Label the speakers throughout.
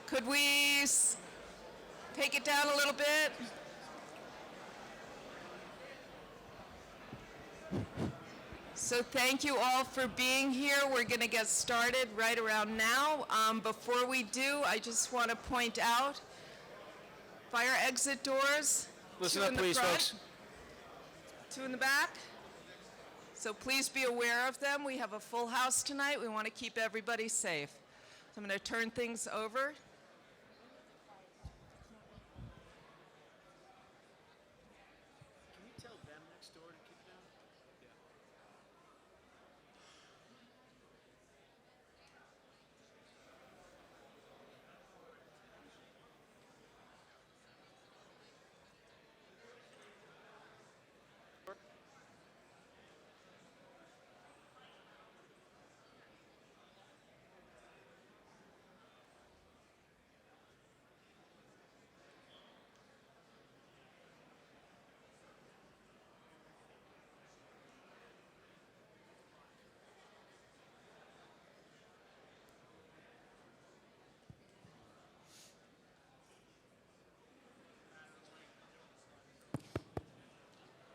Speaker 1: Could we take it down a little bit? So thank you all for being here. We're going to get started right around now. Before we do, I just want to point out fire exit doors.
Speaker 2: Listen
Speaker 1: two
Speaker 2: up,
Speaker 1: in the
Speaker 2: please,
Speaker 1: front,
Speaker 2: folks.
Speaker 1: 2 in the back. So please be aware of them. We have a full house tonight. We want to keep everybody safe. So I'm going to turn things over.
Speaker 2: Can you tell them next door to keep it down?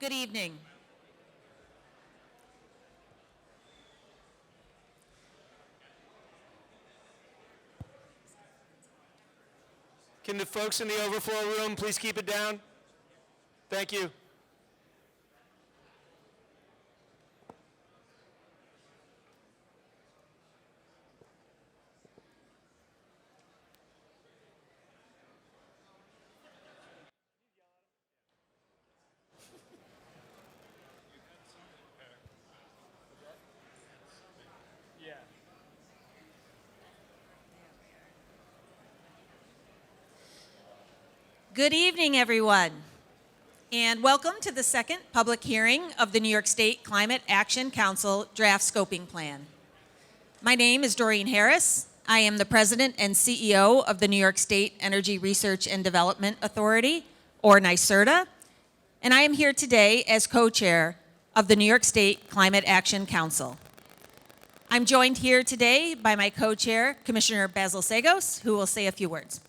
Speaker 3: Good evening.
Speaker 2: Can the folks in the overflow room please keep it down? Thank you.
Speaker 3: Good evening, everyone, and welcome to the second public hearing of the New York State Climate Action Council Draft Scoping Plan. My name is Doreen Harris. I am the President and CEO of the New York State Energy Research and Development Authority, or NYSERDA, and I am here today as co-chair of the New York State Climate Action Council. I'm joined here today by my co-chair, Commissioner Basil Sagos, who will say a few words.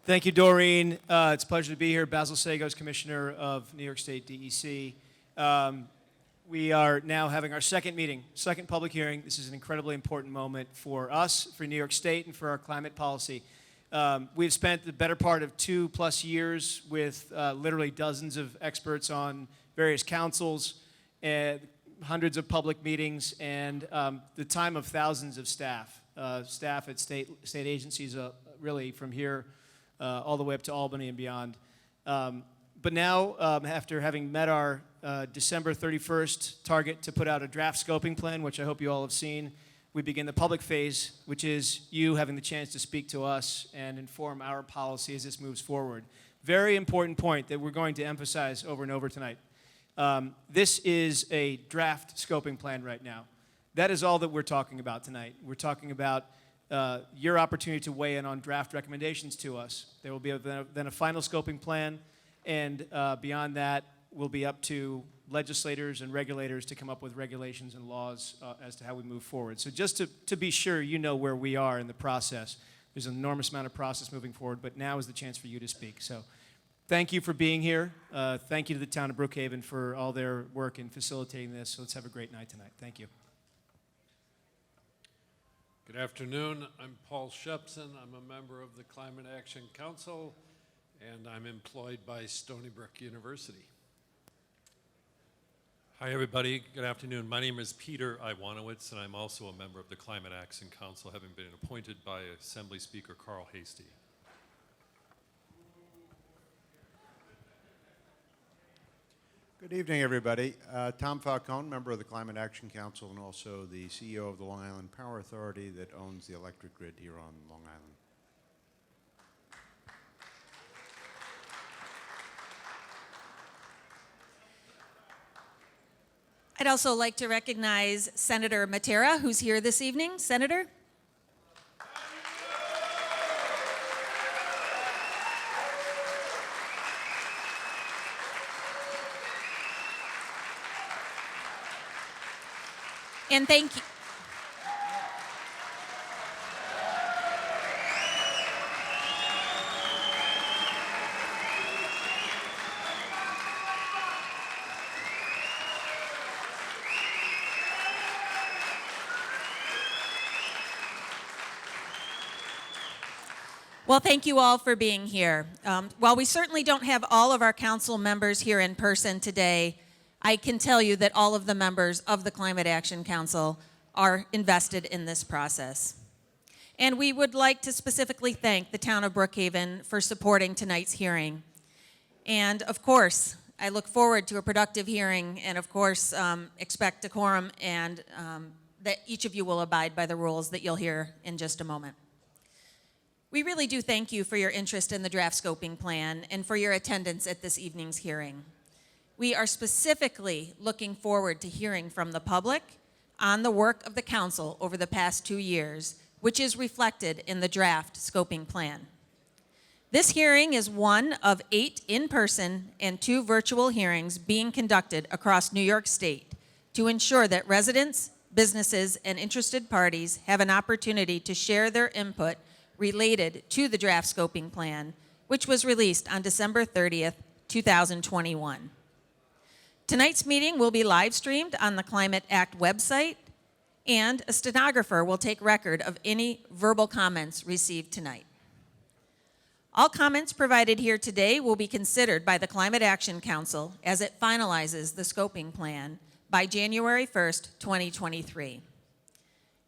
Speaker 2: Thank you, Doreen. It's a pleasure to be here. Basil Sagos, Commissioner of New York State DEC. We are now having our second meeting, second public hearing. This is an incredibly important moment for us, for New York State, and for our climate policy. We've spent the better part of 2+ years with literally dozens of experts on various councils, hundreds of public meetings, and the time of thousands of staff. Staff at state agencies, really from here all the way up to Albany and beyond. But now, after having met our December 31st target to put out a draft scoping plan, which I hope you all have seen, we begin the public phase, which is you having the chance to speak to us and inform our policy as this moves forward. Very important point that we're going to emphasize over and over tonight. This is a draft scoping plan right now. That is all that we're talking about tonight. We're talking about your opportunity to weigh in on draft recommendations to us. There will be then a final scoping plan, and beyond that will be up to legislators and regulators to come up with regulations and laws as to how we move forward. So just to be sure you know where we are in the process. There's an enormous amount of process moving forward, but now is the chance for you to speak. So thank you for being here. Thank you to the town of Brookhaven for all their work in facilitating this. So let's have a great night tonight. Thank you.
Speaker 4: Good afternoon. I'm Paul Shepson. I'm a member of the Climate Action Council, and I'm employed by Stony Brook University.
Speaker 5: Hi, everybody. Good afternoon. My name is Peter Iwanowitz, and I'm also a member of the Climate Action Council, having been appointed by Assembly Speaker Carl Hastie.
Speaker 6: Good evening, everybody. Tom Falcone, member of the Climate Action Council and also the CEO of the Long Island Power Authority that owns the electric grid here on Long Island.
Speaker 3: I'd also like to recognize Senator Matera, who's here this evening. Senator? And thank you. Well, thank you all for being here. While we certainly don't have all of our council members here in person today, I can tell you that all of the members of the Climate Action Council are invested in this process. And we would like to specifically thank the town of Brookhaven for supporting tonight's hearing. And of course, I look forward to a productive hearing and of course expect decorum and that each of you will abide by the rules that you'll hear in just a moment. We really do thank you for your interest in the draft scoping plan and for your attendance at this evening's hearing. We are specifically looking forward to hearing from the public on the work of the council over the past 2 years, which is reflected in the draft scoping plan. This hearing is one of 8 in-person and 2 virtual hearings being conducted across New York State to ensure that residents, businesses, and interested parties have an opportunity to share their input related to the draft scoping plan, which was released on December 30th, 2021. Tonight's meeting will be live streamed on the Climate Act website, and a stenographer will take record of any verbal comments received tonight. All comments provided here today will be considered by the Climate Action Council as it finalizes the scoping plan by January 1st, 2023.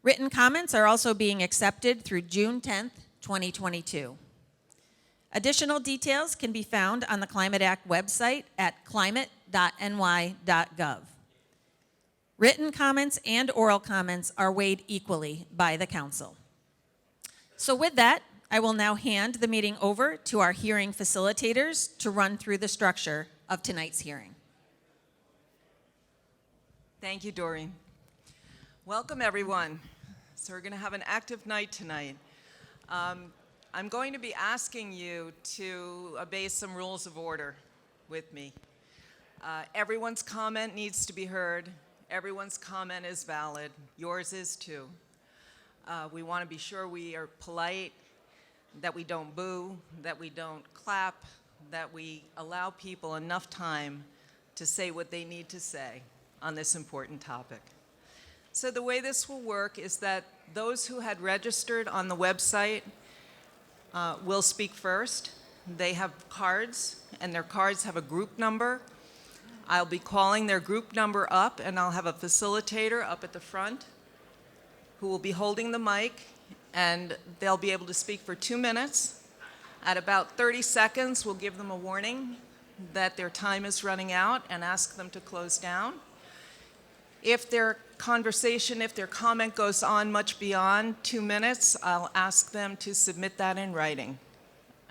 Speaker 3: Written comments are also being accepted through June 10th, 2022. Additional details can be found on the Climate Act website at climate.ny.gov. Written comments and oral comments are weighed equally by the council. So with that, I will now hand the meeting over to our hearing facilitators to run through the structure of tonight's hearing.
Speaker 1: Thank you, Doreen. Welcome, everyone. So we're going to have an active night tonight. I'm going to be asking you to obey some rules of order with me. Everyone's comment needs to be heard. Everyone's comment is valid. Yours is too. We want to be sure we are polite, that we don't boo, that we don't clap, that we allow people enough time to say what they need to say on this important topic. So the way this will work is that those who had registered on the website will speak first. They have cards, and their cards have a group number. I'll be calling their group number up, and I'll have a facilitator up at the front who will be holding the mic, and they'll be able to speak for 2 minutes. At about 30 seconds, we'll give them a warning that their time is running out and ask them to close down. If their comment goes on much beyond 2 minutes, I'll ask them to submit that in writing.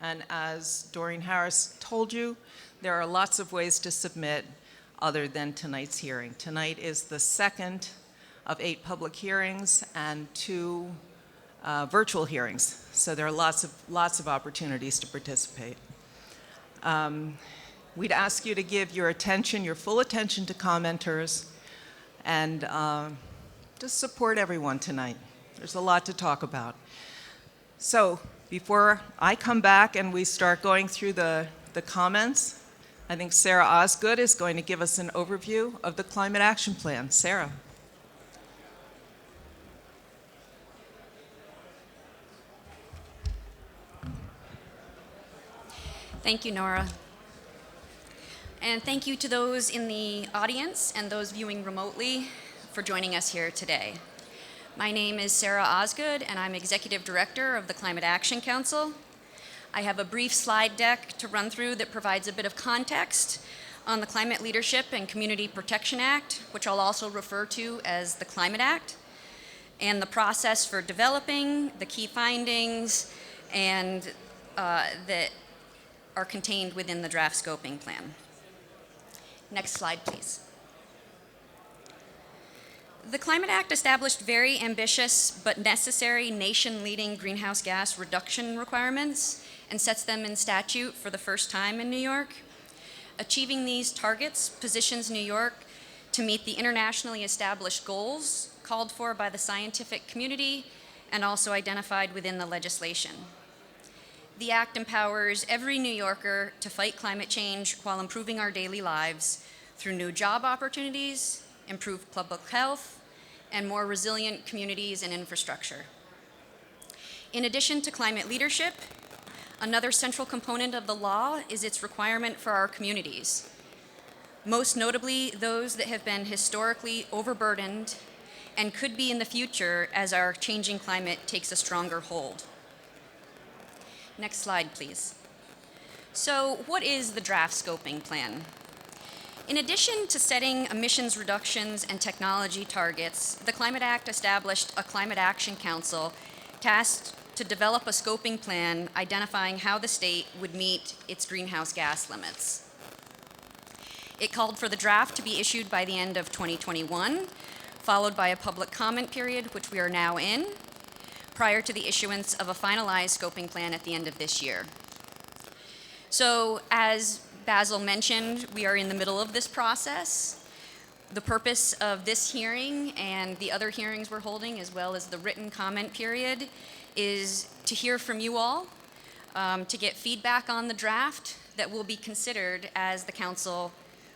Speaker 1: And as Doreen Harris told you, there are lots of ways to submit other than tonight's hearing. Tonight is the second of 8 public hearings and 2 virtual hearings. So there are lots of opportunities to participate. We'd ask you to give your full attention to commenters, and just support everyone tonight. There's a lot to talk about. So before I come back and we start going through the comments, I think Sarah Osgood is going to give us an overview of the Climate Action Plan. Sarah.
Speaker 7: Thank you, Nora. And thank you to those in the audience and those viewing remotely for joining us here today. My name is Sarah Osgood, and I'm Executive Director of the Climate Action Council. I have a brief slide deck to run through that provides a bit of context on the Climate Leadership and Community Protection Act, which I'll also refer to as the Climate Act, and the process for developing the key findings and that are contained within the draft scoping plan. Next slide, please. The Climate Act established very ambitious but necessary nation-leading greenhouse gas reduction requirements and sets them in statute for the first time in New York. Achieving these targets positions New York to meet the internationally established goals called for by the scientific community and also identified within the legislation. The Act empowers every New Yorker to fight climate change while improving our daily lives through new job opportunities, improved public health, and more resilient communities and infrastructure. In addition to climate leadership, Another central component of the law is its requirement for our communities, most notably those that have been historically overburdened and could be in the future as our changing climate takes a stronger hold. Next slide, please. So, what is the draft scoping plan? In addition to setting emissions reductions and technology targets, the Climate Act established a Climate Action Council tasked to develop a scoping plan identifying how the state would meet its greenhouse gas limits. It called for the draft to be issued by the end of 2021, followed by a public comment period, which we are now in, prior to the issuance of a finalized scoping plan at the end of this year. So, as Basil mentioned, we are in the middle of this process. The purpose of this hearing and the other hearings we're holding, as well as the written comment period, is to hear from you all, to get feedback on the draft that will be considered as the council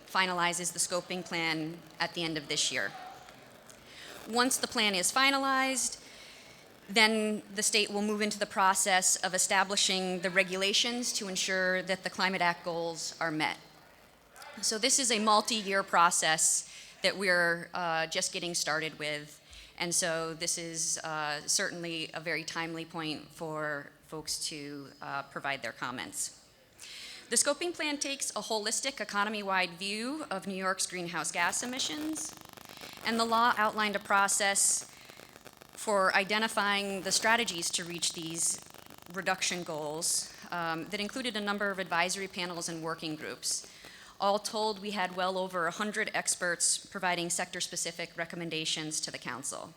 Speaker 7: finalizes the scoping plan at the end of this year. Once the plan is finalized, then the state will move into the process of establishing the regulations to ensure that the Climate Act goals are met. So this is a multi-year process that we're just getting started with. And so this is certainly a very timely point for folks to provide their comments. The scoping plan takes a holistic economy-wide view of New York's greenhouse gas emissions, and the law outlined a process for identifying the strategies to reach these reduction goals that included a number of advisory panels and working groups. All told, we had well over 100 experts providing sector-specific recommendations to the council.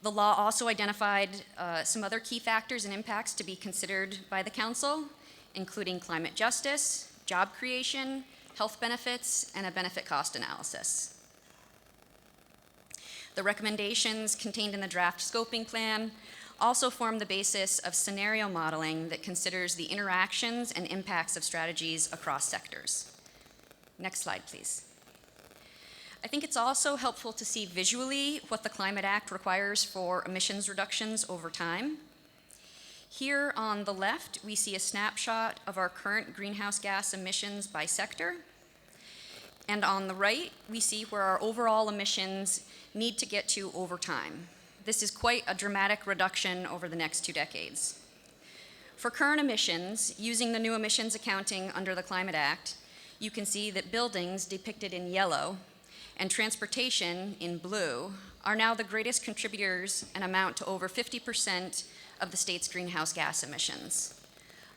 Speaker 7: The law also identified some other key factors and impacts to be considered by the council, including climate justice, job creation, health benefits, and a benefit cost analysis. The recommendations contained in the draft scoping plan also form the basis of scenario modeling that considers the interactions and impacts of strategies across sectors. Next slide, please. I think it's also helpful to see visually what the Climate Act requires for emissions reductions over time. Here on the left, we see a snapshot of our current greenhouse gas emissions by sector. And on the right, we see where our overall emissions need to get to over time. This is quite a dramatic reduction over the next 2 decades. For current emissions, using the new emissions accounting under the Climate Act, you can see that buildings, depicted in yellow, and transportation, in blue, are now the greatest contributors and amount to over 50% of the state's greenhouse gas emissions.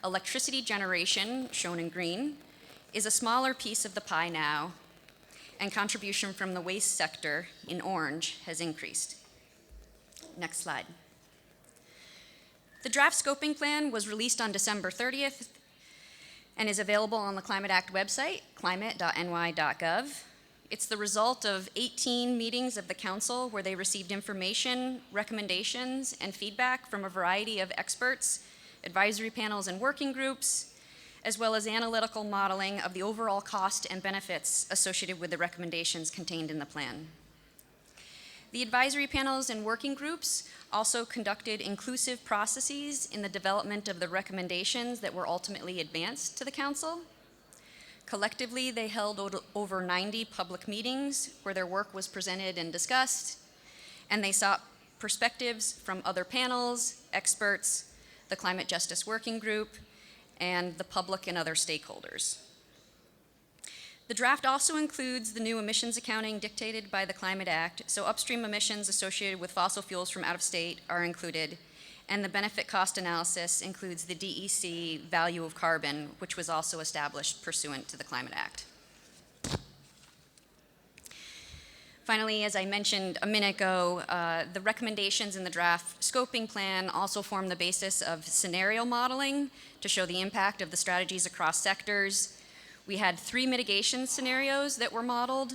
Speaker 7: Electricity generation, shown in green, is a smaller piece of the pie now, and contribution from the waste sector, in orange, has increased. Next slide. The draft scoping plan was released on December 30th and is available on the Climate Act website, climate.ny.gov. It's the result of 18 meetings of the council where they received information, recommendations, and feedback from a variety of experts, advisory panels, and working groups, as well as analytical modeling of the overall cost and benefits associated with the recommendations contained in the plan. The advisory panels and working groups also conducted inclusive processes in the development of the recommendations that were ultimately advanced to the council. Collectively, they held over 90 public meetings where their work was presented and discussed, and they sought perspectives from other panels, experts, the Climate Justice Working Group, and the public and other stakeholders. The draft also includes the new emissions accounting dictated by the Climate Act, so upstream emissions associated with fossil fuels from out of state are included, and the benefit cost analysis includes the DEC value of carbon, which was also established pursuant to the Climate Act. Finally, as I mentioned a minute ago, the recommendations in the draft scoping plan also form the basis of scenario modeling to show the impact of the strategies across sectors. We had 3 mitigation scenarios that were modeled.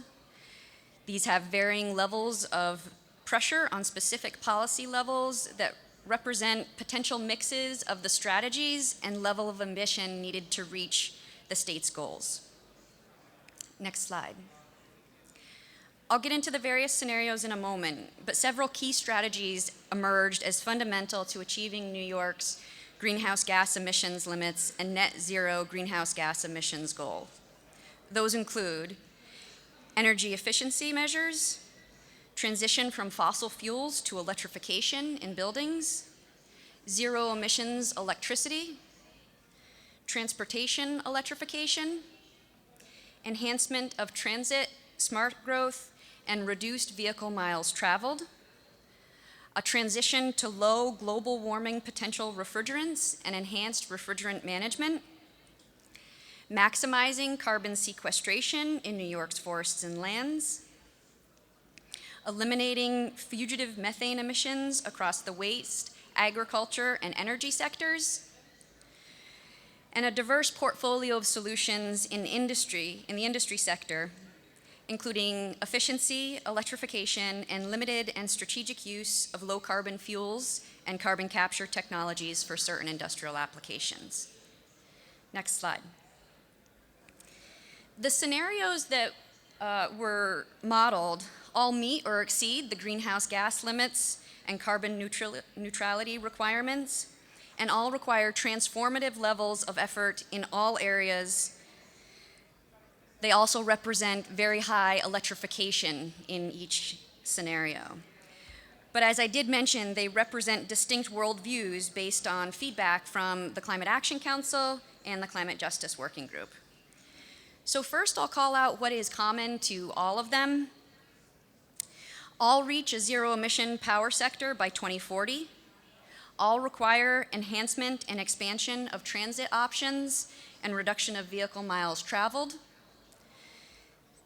Speaker 7: These have varying levels of pressure on specific policy levels that represent potential mixes of the strategies and level of ambition needed to reach the state's goals. Next slide. I'll get into the various scenarios in a moment, but several key strategies emerged as fundamental to achieving New York's greenhouse gas emissions limits and net zero greenhouse gas emissions goal. Those include energy efficiency measures, transition from fossil fuels to electrification in buildings, zero emissions electricity, transportation electrification, enhancement of transit, smart growth, and reduced vehicle miles traveled, a transition to low global warming potential refrigerants and enhanced refrigerant management, maximizing carbon sequestration in New York's forests and lands, eliminating fugitive methane emissions across the waste, agriculture, and energy sectors, and a diverse portfolio of solutions in the industry sector, including efficiency, electrification, and limited and strategic use of low carbon fuels and carbon capture technologies for certain industrial applications. Next slide. The scenarios that were modeled all meet or exceed the greenhouse gas limits and carbon neutrality requirements, and all require transformative levels of effort in all areas. They also represent very high electrification in each scenario. But as I did mention, they represent distinct worldviews based on feedback from the Climate Action Council and the Climate Justice Working Group. So first, I'll call out what is common to all of them. All reach a zero-emission power sector by 2040. All require enhancement and expansion of transit options and reduction of vehicle miles traveled.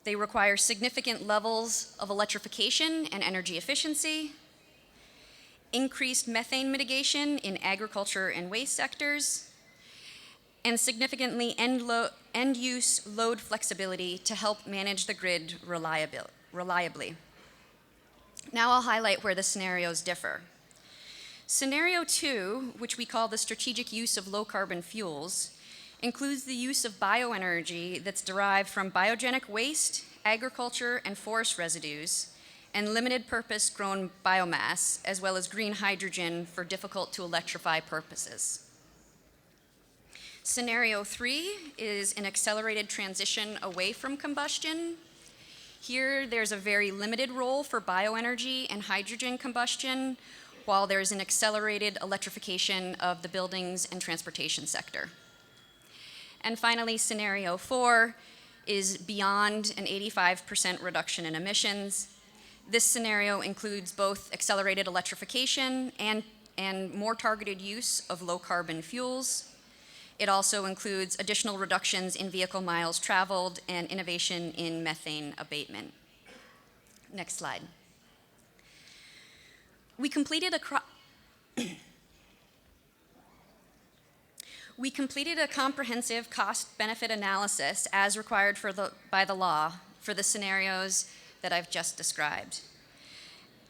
Speaker 7: They require significant levels of electrification and energy efficiency, increased methane mitigation in agriculture and waste sectors, and significantly end-use load flexibility to help manage the grid reliably. Now I'll highlight where the scenarios differ. Scenario 2, which we call the strategic use of low-carbon fuels, includes the use of bioenergy that's derived from biogenic waste, agriculture, and forest residues, and limited-purpose grown biomass, as well as green hydrogen for difficult-to-electrify purposes. Scenario 3 is an accelerated transition away from combustion. Here, there's a very limited role for bioenergy and hydrogen combustion, while there's an accelerated electrification of the buildings and transportation sector. And finally, scenario 4 is beyond an 85% reduction in emissions. This scenario includes both accelerated electrification and more targeted use of low-carbon fuels. It also includes additional reductions in vehicle miles traveled and innovation in methane abatement. Next slide. We completed a comprehensive cost-benefit analysis as required by the law for the scenarios that I've just described.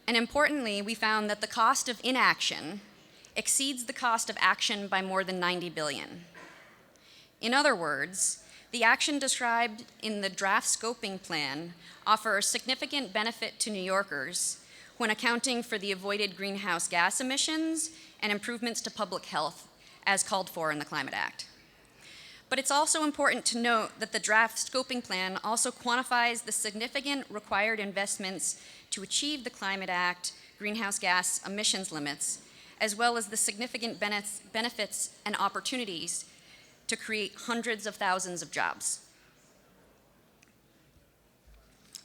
Speaker 7: And importantly, we found that the cost of inaction exceeds the cost of action by more than $90 billion. In other words, the action described in the draft scoping plan offer a significant benefit to New Yorkers when accounting for the avoided greenhouse gas emissions and improvements to public health as called for in the Climate Act. But it's also important to note that the draft scoping plan also quantifies the significant required investments to achieve the Climate Act greenhouse gas emissions limits, as well as the significant benefits and opportunities to create hundreds of thousands of jobs.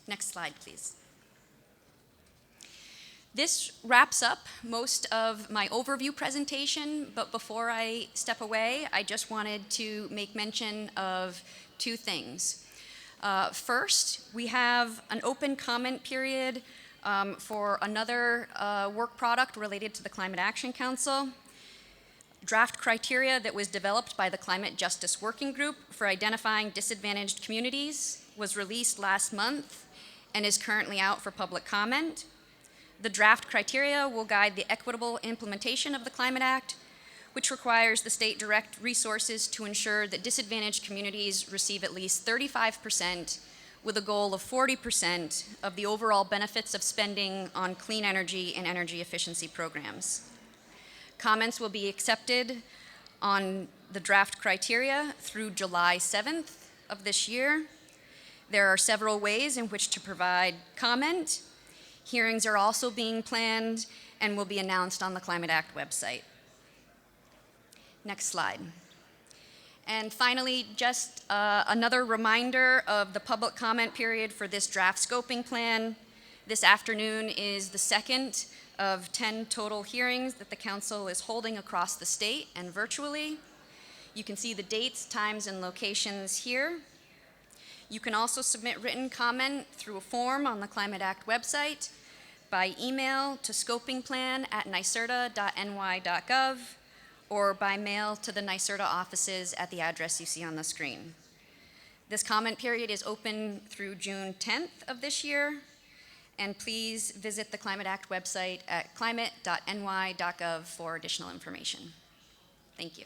Speaker 7: Next slide, please. This wraps up most of my overview presentation, but before I step away, I just wanted to make mention of two things. First, we have an open comment period for another work product related to the Climate Action Council. Draft criteria that was developed by the Climate Justice Working Group for identifying disadvantaged communities was released last month and is currently out for public comment. The draft criteria will guide the equitable implementation of the Climate Act, which requires the state direct resources to ensure that disadvantaged communities receive at least 35%, with a goal of 40% of the overall benefits of spending on clean energy and energy efficiency programs. Comments will be accepted on the draft criteria through July 7th of this year. There are several ways in which to provide comment. Hearings are also being planned and will be announced on the Climate Act website. Next slide. And finally, just another reminder of the public comment period for this draft scoping plan. This afternoon is the second of 10 total hearings that the council is holding across the state and virtually. You can see the dates, times, and locations here. You can also submit written comment through a form on the Climate Act website, by email to scopingplan@nycerta.ny.gov, or by mail to the NYCERTA offices at the address you see on the screen. This comment period is open through June 10th of this year, and please visit the Climate Act website at climate.ny.gov for additional information. Thank you.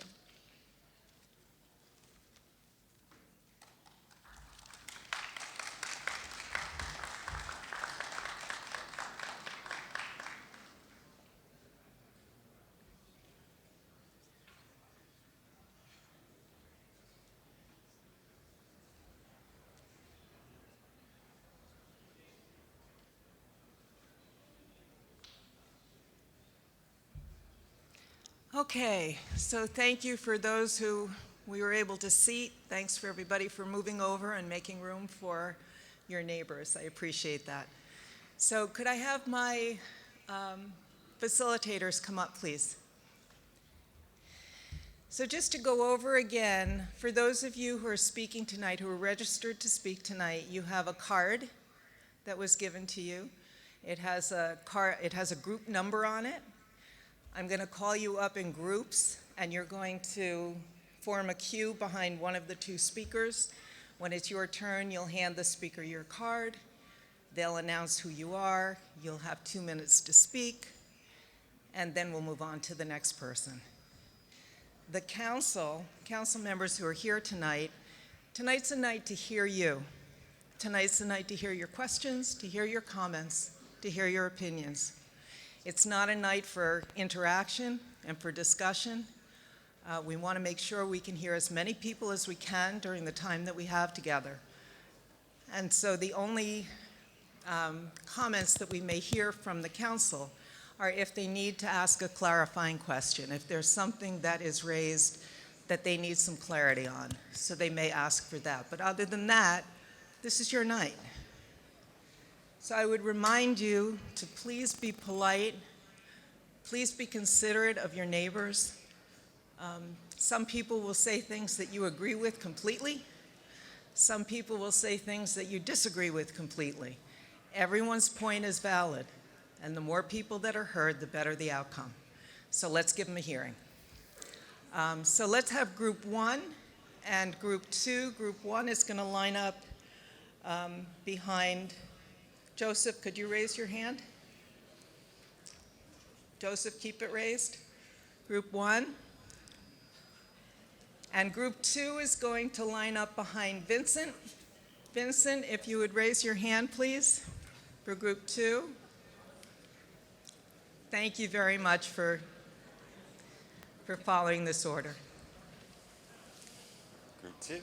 Speaker 8: Okay, so thank you for those who we were able to seat. Thanks for everybody for moving over and making room for your neighbors. I appreciate that. So could I have my facilitators come up, please? So just to go over again, for those of you who are speaking tonight, who are registered to speak tonight, you have a card that was given to you. It has a group number on it. I'm going to call you up in groups, and you're going to form a queue behind one of the two speakers. When it's your turn, you'll hand the speaker your card. They'll announce who you are. You'll have 2 minutes to speak, and then we'll move on to the next person. The council members who are here tonight, tonight's a night to hear you. Tonight's the night to hear your questions, to hear your comments, to hear your opinions. It's not a night for interaction and for discussion. We want to make sure we can hear as many people as we can during the time that we have together. And so the only comments that we may hear from the council are if they need to ask a clarifying question, if there's something that is raised that they need some clarity on. So they may ask for that. But other than that, this is your night. So I would remind you to please be polite, please be considerate of your neighbors. Some people will say things that you agree with completely. Some people will say things that you disagree with completely. Everyone's point is valid, and the more people that are heard, the better the outcome. So let's give them a hearing. So let's have group one and group two. Group one is going to line up behind. Joseph, could you raise your hand? Joseph, keep it raised. Group one. And group two is going to line up behind Vincent. Vincent, if you would raise your hand, please, for group two. Thank you very much for following this order.
Speaker 9: Group two.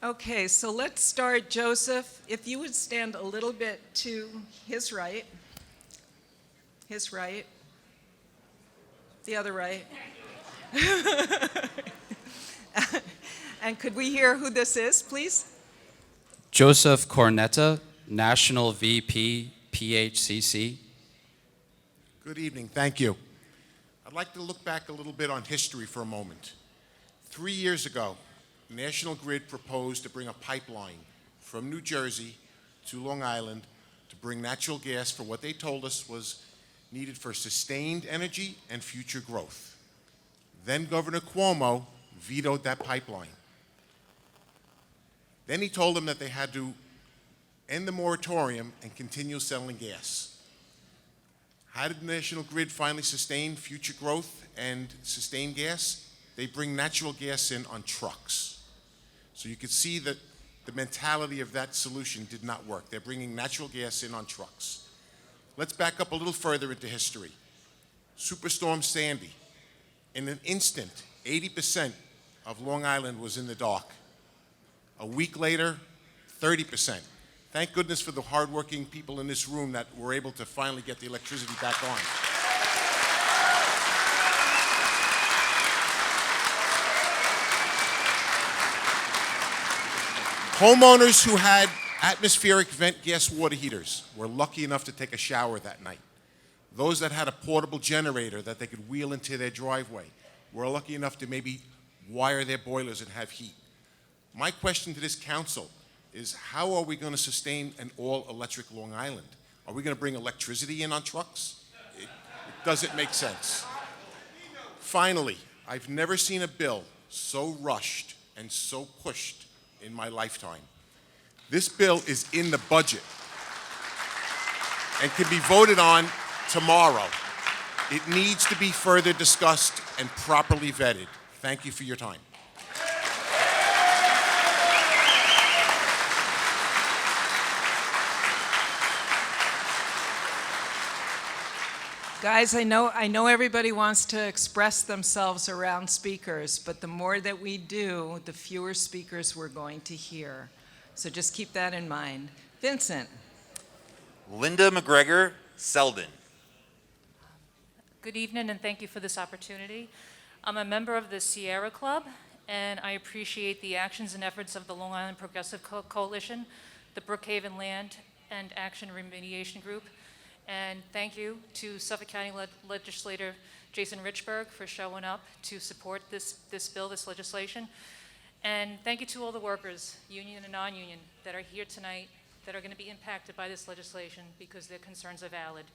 Speaker 8: Okay, so let's start, Joseph. If you would stand a little bit to his right, the other right. And could we hear who this is, please?
Speaker 10: Joseph Cornetta, National VP, PHCC.
Speaker 9: Good evening, thank you. I'd like to look back a little bit on history for a moment. 3 years ago, National Grid proposed to bring a pipeline from New Jersey to Long Island to bring natural gas for what they told us was needed for sustained energy and future growth. Then Governor Cuomo vetoed that pipeline. Then he told them that they had to end the moratorium and continue selling gas. How did National Grid finally sustain future growth and sustain gas? they bring natural gas in on trucks. So you could see that the mentality of that solution did not work. They're bringing natural gas in on trucks. Let's back up a little further into history. Superstorm Sandy. In an instant, 80% of Long Island was in the dark. A week later, 30%. Thank goodness for the hardworking people in this room that were able to finally get the electricity back on. Homeowners who had atmospheric vent gas water heaters were lucky enough to take a shower that night. Those that had a portable generator that they could wheel into their driveway were lucky enough to maybe wire their boilers and have heat. My question to this council is, how are we going to sustain an all-electric Long Island? Are we going to bring electricity in on trucks? It doesn't make sense. Finally, I've never seen a bill so rushed and so pushed in my lifetime. This bill is in the budget and can be voted on tomorrow. It needs to be further discussed and properly vetted. Thank you for your time.
Speaker 8: Guys, I know everybody wants to express themselves around speakers, but the more that we do, the fewer speakers we're going to hear. So just keep that in mind. Vincent.
Speaker 11: Linda McGregor Selden.
Speaker 12: Good evening, and thank you for this opportunity. I'm a member of the Sierra Club, and I appreciate the actions and efforts of the Long Island Progressive Coalition, the Brookhaven Land and Action Remediation Group, and thank you to Suffolk County Legislator Jason Richburg for showing up to support this bill, this legislation. And thank you to all the workers, union and non-union, that are here tonight that are going to be impacted by this legislation because their concerns are valid.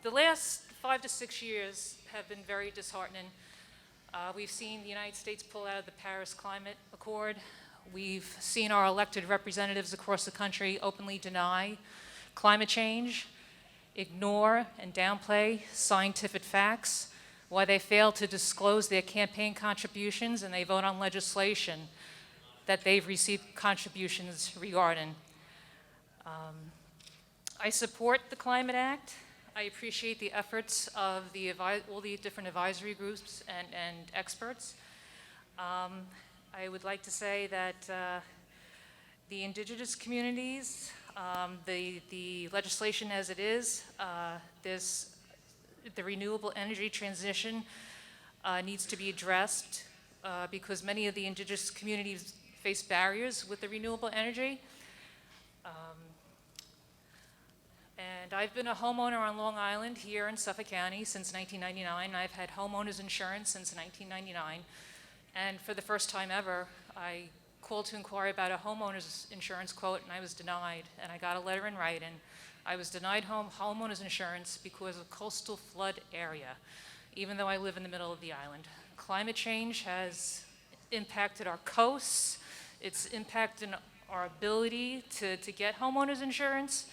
Speaker 12: The last 5 to 6 years have been very disheartening. We've seen the United States pull out of the Paris Climate Accord. We've seen our elected representatives across the country openly deny climate change, ignore and downplay scientific facts, why they fail to disclose their campaign contributions, and they vote on legislation that they've received contributions regarding. I support the Climate Act. I appreciate the efforts of all the different advisory groups and experts. I would like to say that the indigenous communities, the legislation as it is, the renewable energy transition needs to be addressed because many of the indigenous communities face barriers with the renewable energy. And I've been a homeowner on Long Island here in Suffolk County since 1999. I've had homeowners insurance since 1999. And for the first time ever, I called to inquire about a homeowner's insurance quote, and I was denied. And I got a letter in writing. I was denied homeowner's insurance because of coastal flood area, even though I live in the middle of the island. Climate change has impacted our coasts. It's impacted our ability to get homeowner's insurance,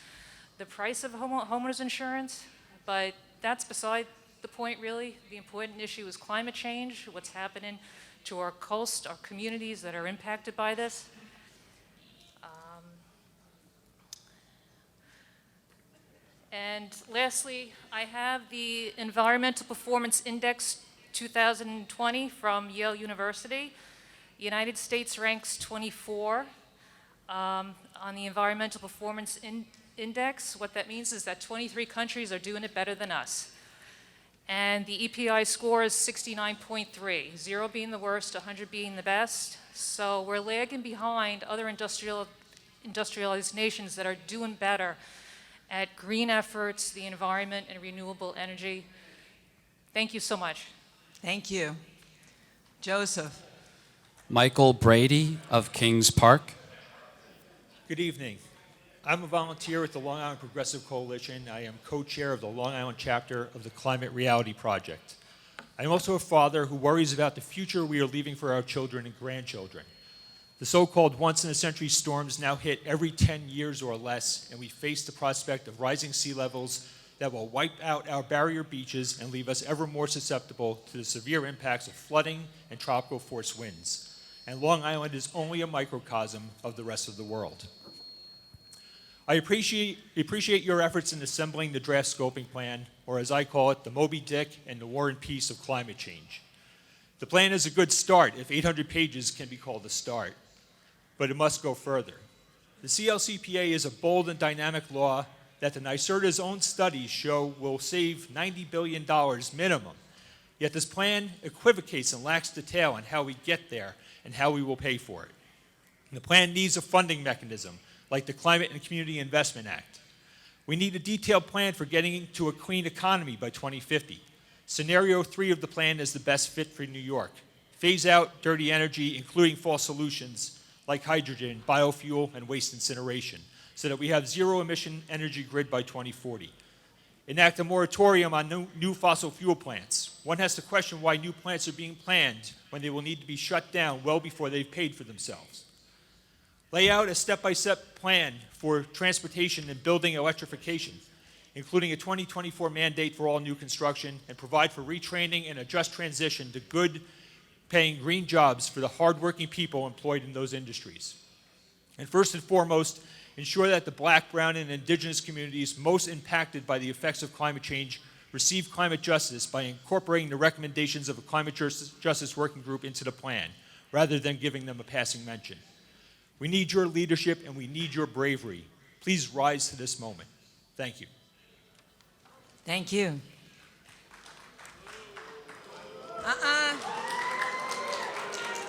Speaker 12: the price of homeowner's insurance, but that's beside the point, really. The important issue is climate change, what's happening to our coast, our communities that are impacted by this. And lastly, I have the Environmental Performance Index 2020 from Yale University. The United States ranks 24 on the Environmental Performance Index. What that means is that 23 countries are doing it better than us. And the EPI score is 69.3, 0 being the worst, 100 being the best. So we're lagging behind other industrialized nations that are doing better at green efforts, the environment, and renewable energy. Thank you so much.
Speaker 8: Thank you. Joseph.
Speaker 10: Michael Brady of Kings Park.
Speaker 13: Good evening. I'm a volunteer with the Long Island Progressive Coalition. I am co-chair of the Long Island chapter of the Climate Reality Project. I am also a father who worries about the future we are leaving for our children and grandchildren. The so-called once-in-a-century storms now hit every 10 years or less, and we face the prospect of rising sea levels, that will wipe out our barrier beaches and leave us ever more susceptible to the severe impacts of flooding and tropical force winds. And Long Island is only a microcosm of the rest of the world. I appreciate your efforts in assembling the draft scoping plan, or as I call it, the Moby Dick and the War and Peace of climate change. The plan is a good start, if 800 pages can be called a start, but it must go further. The CLCPA is a bold and dynamic law that the NYSERDA's own studies show will save $90 billion minimum. Yet this plan equivocates and lacks detail on how we get there and how we will pay for it. And the plan needs a funding mechanism, like the Climate and Community Investment Act. We need a detailed plan for getting to a clean economy by 2050. Scenario 3 of the plan is the best fit for New York. Phase out dirty energy, including false solutions like hydrogen, biofuel, and waste incineration, so that we have zero-emission energy grid by 2040. Enact a moratorium on new fossil fuel plants. One has to question why new plants are being planned when they will need to be shut down well before they've paid for themselves. Lay out a step-by-step plan for transportation and building electrification, including a 2024 mandate for all new construction, and provide for retraining and a just transition to good-paying green jobs for the hardworking people employed in those industries. And first and foremost, ensure that the Black, Brown, and Indigenous communities most impacted by the effects of climate change receive climate justice by incorporating the recommendations of a climate justice working group into the plan, rather than giving them a passing mention. We need your leadership and we need your bravery. Please rise to this moment. Thank you.
Speaker 8: Thank you.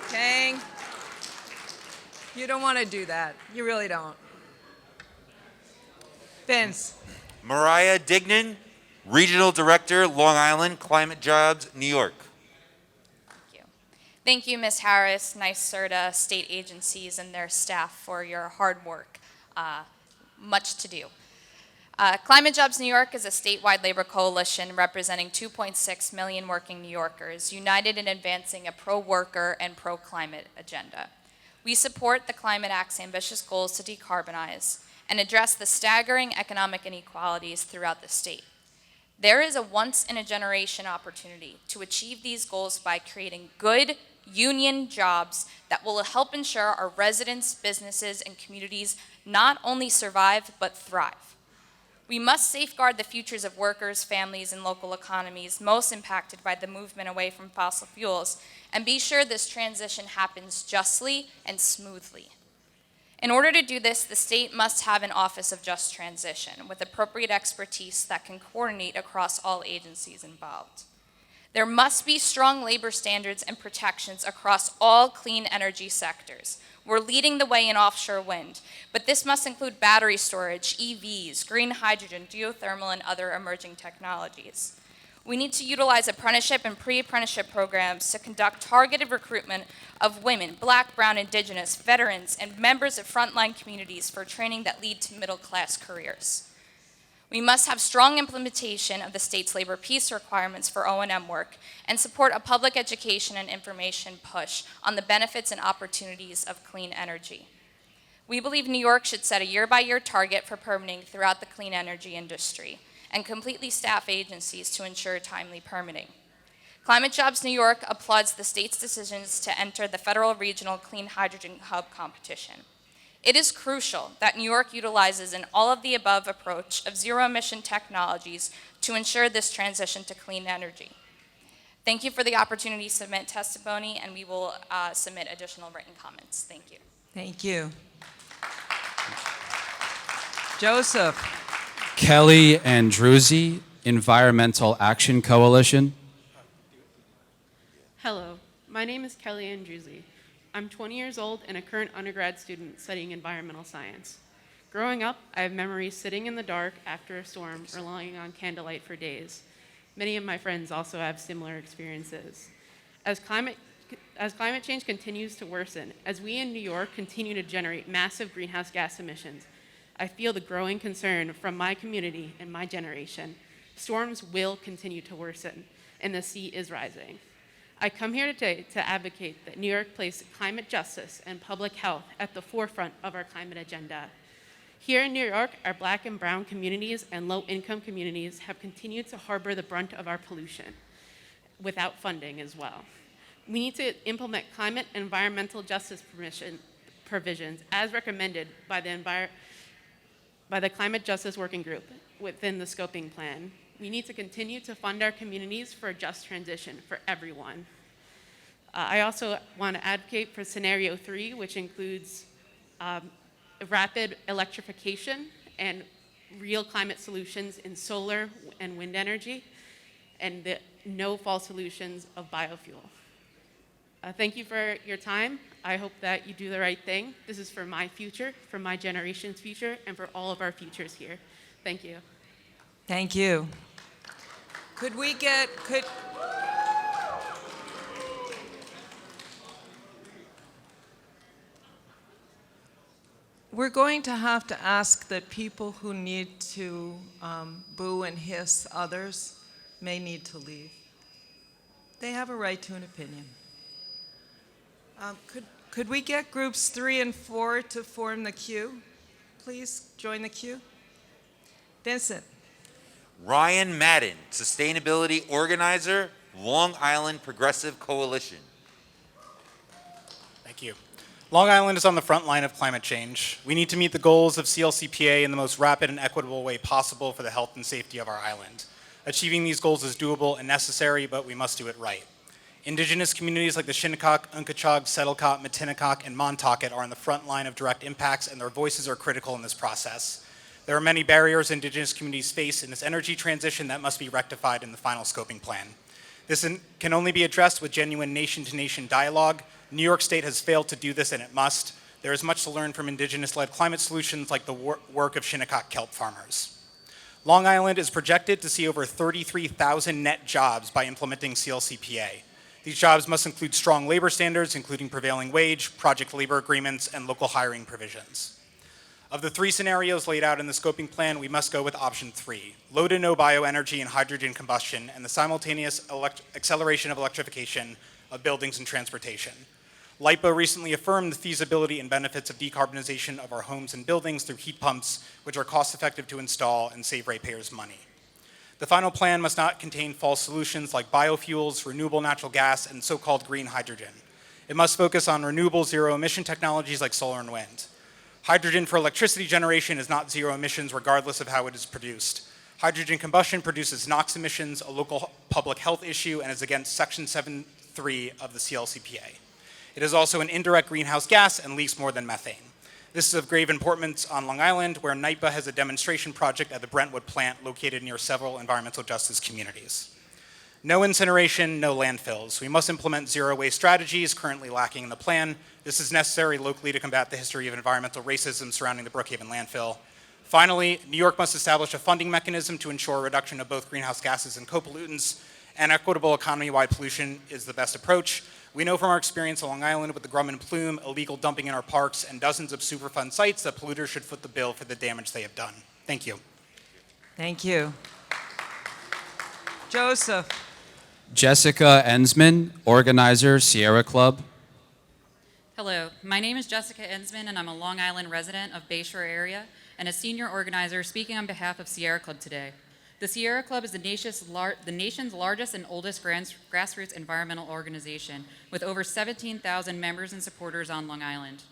Speaker 8: Kang, you don't want to do that. You really don't. Vince.
Speaker 11: Mariah Dignan, Regional Director, Long Island Climate Jobs, New York.
Speaker 14: Thank you, Ms. Harris, NYSERDA, state agencies, and their staff for your hard work. Much to do. Climate Jobs New York is a statewide labor coalition representing 2.6 million working New Yorkers, united in advancing a pro-worker and pro-climate agenda. We support the Climate Act's ambitious goals to decarbonize and address the staggering economic inequalities throughout the state. There is a once-in-a-generation opportunity to achieve these goals by creating good union jobs that will help ensure our residents, businesses, and communities not only survive, but thrive. We must safeguard the futures of workers, families, and local economies most impacted by the movement away from fossil fuels, and be sure this transition happens justly and smoothly. In order to do this, the state must have an Office of Just Transition with appropriate expertise that can coordinate across all agencies involved. There must be strong labor standards and protections across all clean energy sectors. We're leading the way in offshore wind, but this must include battery storage, EVs, green hydrogen, geothermal, and other emerging technologies. We need to utilize apprenticeship and pre-apprenticeship programs to conduct targeted recruitment of women, Black, Brown, Indigenous, veterans, and members of frontline communities for training that lead to middle-class careers. We must have strong implementation of the state's labor peace requirements for O&M work and support a public education and information push on the benefits and opportunities of clean energy. We believe New York should set a year-by-year target for permitting throughout the clean energy industry and completely staff agencies to ensure timely permitting. Climate Jobs New York applauds the state's decisions to enter the Federal Regional Clean Hydrogen Hub competition. It is crucial that New York utilizes an all-of-the-above approach of zero-emission technologies to ensure this transition to clean energy. Thank you for the opportunity to submit testimony, and we will submit additional written comments. Thank you.
Speaker 8: Thank you. Joseph.
Speaker 10: Kelly Andruzzi, Environmental Action Coalition.
Speaker 15: Hello, my name is Kelly Andruzzi. I'm 20 years old and a current undergrad student studying environmental science. Growing up, I have memories sitting in the dark after a storm or lying on candlelight for days. Many of my friends also have similar experiences. As climate change continues to worsen, as we in New York continue to generate massive greenhouse gas emissions, I feel the growing concern from my community and my generation. Storms will continue to worsen, and the sea is rising. I come here today to advocate that New York place climate justice and public health at the forefront of our climate agenda. Here in New York, our black and brown communities and low-income communities have continued to harbor the brunt of our pollution without funding as well. We need to implement climate and environmental justice provisions as recommended by the Climate Justice Working Group within the scoping plan. We need to continue to fund our communities for a just transition for everyone. I also want to advocate for scenario 3, which includes rapid electrification and real climate solutions in solar and wind energy, and the no-fall solutions of biofuel. Thank you for your time. I hope that you do the right thing. This is for my future, for my generation's future, and for all of our futures here. Thank you.
Speaker 8: Thank you. We're going to have to ask that people who need to boo and hiss others may need to leave. They have a right to an opinion. Could we get groups 3 and 4 to form the queue? Please join the queue. Vincent.
Speaker 11: Ryan Madden, Sustainability Organizer, Long Island Progressive Coalition.
Speaker 16: Thank you. Long Island is on the front line of climate change. We need to meet the goals of CLCPA in the most rapid and equitable way possible for the health and safety of our island. Achieving these goals is doable and necessary, but we must do it right. Indigenous communities like the Shinnecock, Unkachog, Settlecot, Matinecock, and Montaukett are on the front line of direct impacts, and their voices are critical in this process. There are many barriers Indigenous communities face in this energy transition that must be rectified in the final scoping plan. This can only be addressed with genuine nation-to-nation dialogue. New York State has failed to do this, and it must. There is much to learn from Indigenous-led climate solutions like the work of Shinnecock kelp farmers. Long Island is projected to see over 33,000 net jobs by implementing CLCPA. These jobs must include strong labor standards, including prevailing wage, project labor agreements, and local hiring provisions. Of the 3 scenarios laid out in the scoping plan, we must go with option 3, low to no bioenergy and hydrogen combustion, and the simultaneous acceleration of electrification of buildings and transportation. LIPA recently affirmed the feasibility and benefits of decarbonization of our homes and buildings through heat pumps, which are cost-effective to install and save ratepayers money. The final plan must not contain false solutions like biofuels, renewable natural gas, and so-called green hydrogen. It must focus on renewable zero-emission technologies like solar and wind. Hydrogen for electricity generation is not zero emissions regardless of how it is produced. Hydrogen combustion produces NOx emissions, a local public health issue, and is against Section 7.3 of the CLCPA. It is also an indirect greenhouse gas and leaks more than methane. This is of grave importance on Long Island, where NYPA has a demonstration project at the Brentwood plant located near several environmental justice communities. No incineration, no landfills. We must implement zero-waste strategies currently lacking in the plan. This is necessary locally to combat the history of environmental racism surrounding the Brookhaven landfill. Finally, New York must establish a funding mechanism to ensure a reduction of both greenhouse gases and co-pollutants, and equitable economy-wide pollution is the best approach. We know from our experience on Long Island with the Grumman plume, illegal dumping in our parks, and dozens of Superfund sites that polluters should foot the bill for the damage they have done. Thank you.
Speaker 8: Thank you. Joseph.
Speaker 10: Jessica Ensman, Organizer, Sierra Club.
Speaker 17: Hello, my name is Jessica Ensman, and I'm a Long Island resident of Bayshore area and a senior organizer speaking on behalf of Sierra Club today. The Sierra Club is the nation's largest and oldest grassroots environmental organization with over 17,000 members and supporters on Long Island.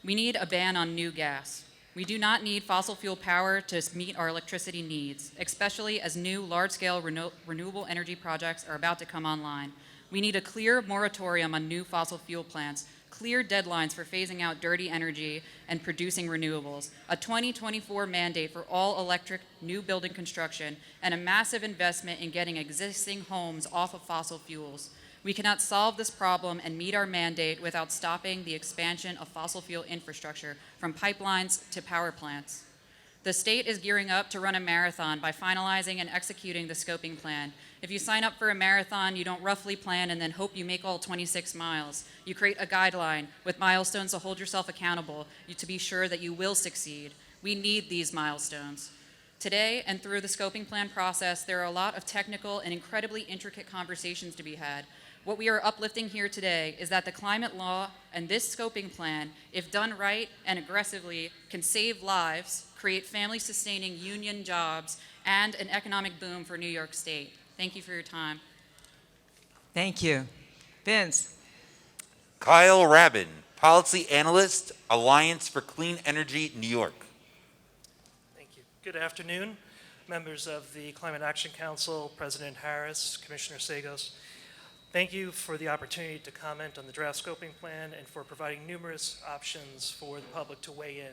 Speaker 17: We need a ban on new gas. We do not need fossil fuel power to meet our electricity needs, especially as new large-scale renewable energy projects are about to come online. We need a clear moratorium on new fossil fuel plants, clear deadlines for phasing out dirty energy and producing renewables, a 2024 mandate for all electric new building construction, and a massive investment in getting existing homes off of fossil fuels. We cannot solve this problem and meet our mandate without stopping the expansion of fossil fuel infrastructure from pipelines to power plants. The state is gearing up to run a marathon by finalizing and executing the scoping plan. If you sign up for a marathon, you don't roughly plan and then hope you make all 26 miles. You create a guideline with milestones to hold yourself accountable to be sure that you will succeed. We need these milestones. Today and through the scoping plan process, there are a lot of technical and incredibly intricate conversations to be had. What we are uplifting here today is that the climate law and this scoping plan, if done right and aggressively, can save lives, create family-sustaining union jobs, and an economic boom for New York State. Thank you for your time.
Speaker 8: Thank you. Vince.
Speaker 11: Kyle Rabin, Policy Analyst, Alliance for Clean Energy, New York.
Speaker 18: Thank you. Good afternoon, members of the Climate Action Council, President Harris, Commissioner Sagos. Thank you for the opportunity to comment on the draft scoping plan and for providing numerous options for the public to weigh in.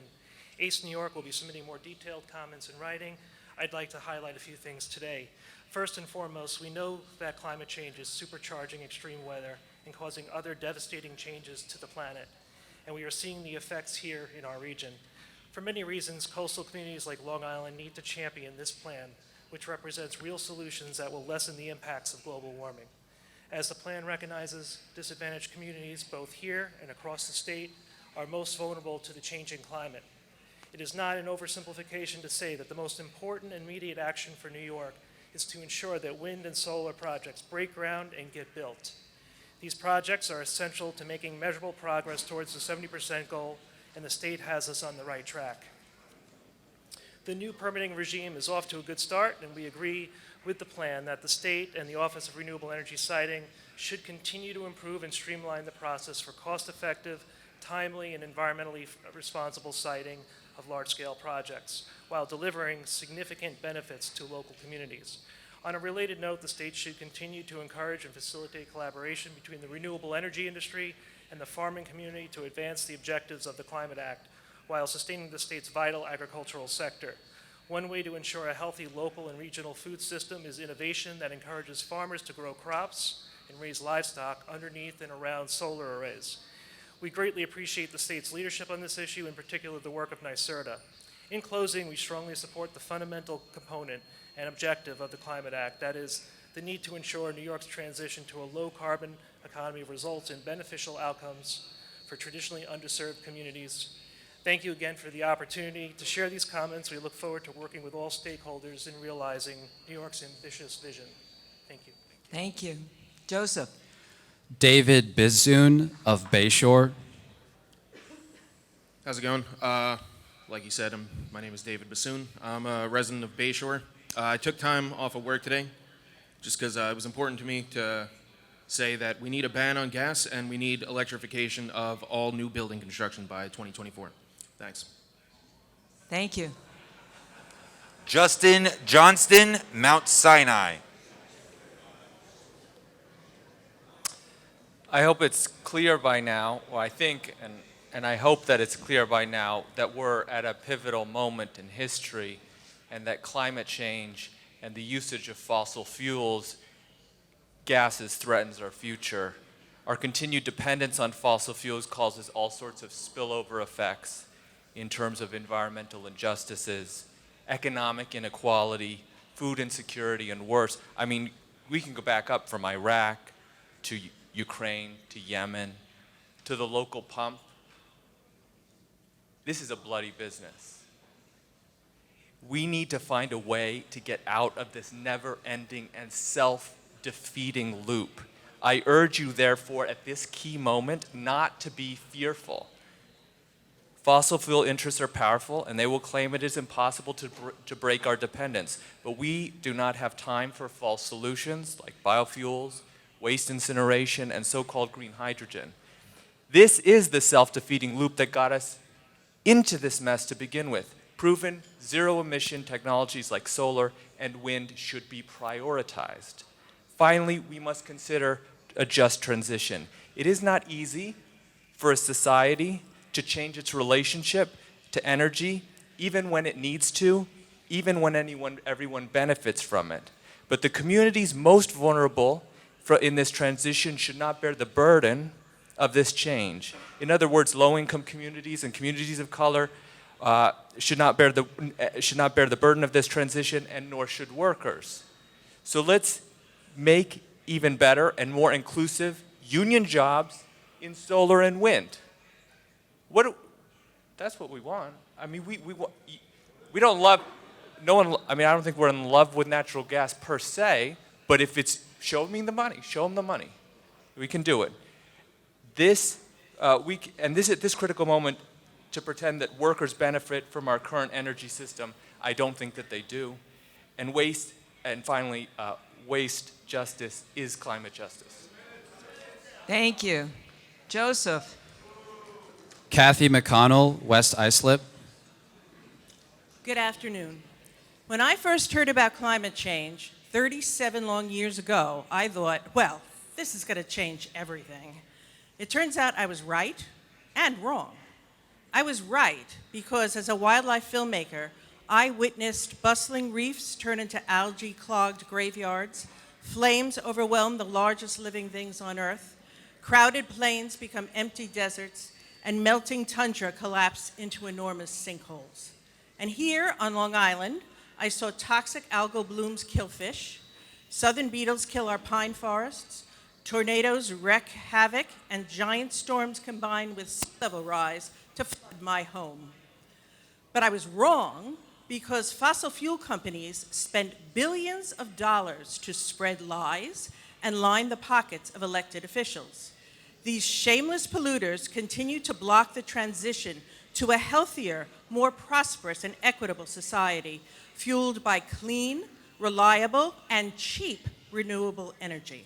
Speaker 18: ACE New York will be submitting more detailed comments in writing. I'd like to highlight a few things today. First and foremost, we know that climate change is supercharging extreme weather and causing other devastating changes to the planet. And we are seeing the effects here in our region. For many reasons, coastal communities like Long Island need to champion this plan, which represents real solutions that will lessen the impacts of global warming. As the plan recognizes, disadvantaged communities, both here and across the state, are most vulnerable to the changing climate. It is not an oversimplification to say that the most important immediate action for New York is to ensure that wind and solar projects break ground and get built. These projects are essential to making measurable progress towards the 70% goal, and the state has us on the right track. The new permitting regime is off to a good start, and we agree with the plan that the state and the Office of Renewable Energy Siting should continue to improve and streamline the process for cost-effective, timely, and environmentally responsible siting of large-scale projects, while delivering significant benefits to local communities. On a related note, the state should continue to encourage and facilitate collaboration between the renewable energy industry and the farming community to advance the objectives of the Climate Act, while sustaining the state's vital agricultural sector. One way to ensure a healthy local and regional food system is innovation that encourages farmers to grow crops and raise livestock underneath and around solar arrays. We greatly appreciate the state's leadership on this issue, in particular the work of NYSERDA. In closing, we strongly support the fundamental component and objective of the Climate Act, that is, the need to ensure New York's transition to a low-carbon economy results in beneficial outcomes for traditionally underserved communities. Thank you again for the opportunity to share these comments. We look forward to working with all stakeholders in realizing New York's ambitious vision. Thank you.
Speaker 8: Thank you. Joseph.
Speaker 10: David Bizoon of Bayshore.
Speaker 19: How's it going? Like you said, my name is David Bassoon. I'm a resident of Bayshore. I took time off of work today just because it was important to me to say that we need a ban on gas and we need electrification of all new building construction by 2024. Thanks.
Speaker 8: Thank you.
Speaker 11: Justin Johnston, Mount Sinai.
Speaker 20: I hope it's clear by now, or I think, and I hope that it's clear by now, that we're at a pivotal moment in history and that climate change and the usage of fossil fuels, gases, threatens our future. Our continued dependence on fossil fuels causes all sorts of spillover effects in terms of environmental injustices, economic inequality, food insecurity, and worse. I mean, we can go back up from Iraq to Ukraine, to Yemen, to the local pump. This is a bloody business. We need to find a way to get out of this never-ending and self-defeating loop. I urge you, therefore, at this key moment, not to be fearful. Fossil fuel interests are powerful, and they will claim it is impossible to break our dependence. But we do not have time for false solutions like biofuels, waste incineration, and so-called green hydrogen. This is the self-defeating loop that got us into this mess to begin with. Proven zero-emission technologies like solar and wind should be prioritized. Finally, we must consider a just transition. It is not easy for a society to change its relationship to energy, even when it needs to, even when everyone benefits from it. But the communities most vulnerable in this transition should not bear the burden of this change. In other words, low-income communities and communities of color should not bear the burden of this transition, and nor should workers. So let's make even better and more inclusive union jobs in solar and wind. That's what we want. I mean, we don't love, no one, I mean, I don't think we're in love with natural gas per se, but if it's, show me the money, show them the money. We can do it. This, at this critical moment, to pretend that workers benefit from our current energy system, I don't think that they do. And finally, waste justice is climate justice.
Speaker 1: Thank you. Joseph.
Speaker 10: Kathy McConnell, West Islip.
Speaker 21: Good afternoon. When I first heard about climate change 37 long years ago, I thought, well, this is going to change everything. It turns out I was right and wrong. I was right because as a wildlife filmmaker, I witnessed bustling reefs turn into algae-clogged graveyards, flames overwhelm the largest living things on Earth, crowded plains become empty deserts, and melting tundra collapse into enormous sinkholes. And here on Long Island, I saw toxic algal blooms kill fish, southern beetles kill our pine forests, tornadoes wreak havoc, and giant storms combine with sea level rise to flood my home. But I was wrong because fossil fuel companies spent billions of dollars to spread lies and line the pockets of elected officials. These shameless polluters continue to block the transition to a healthier, more prosperous, and equitable society fueled by clean, reliable, and cheap renewable energy.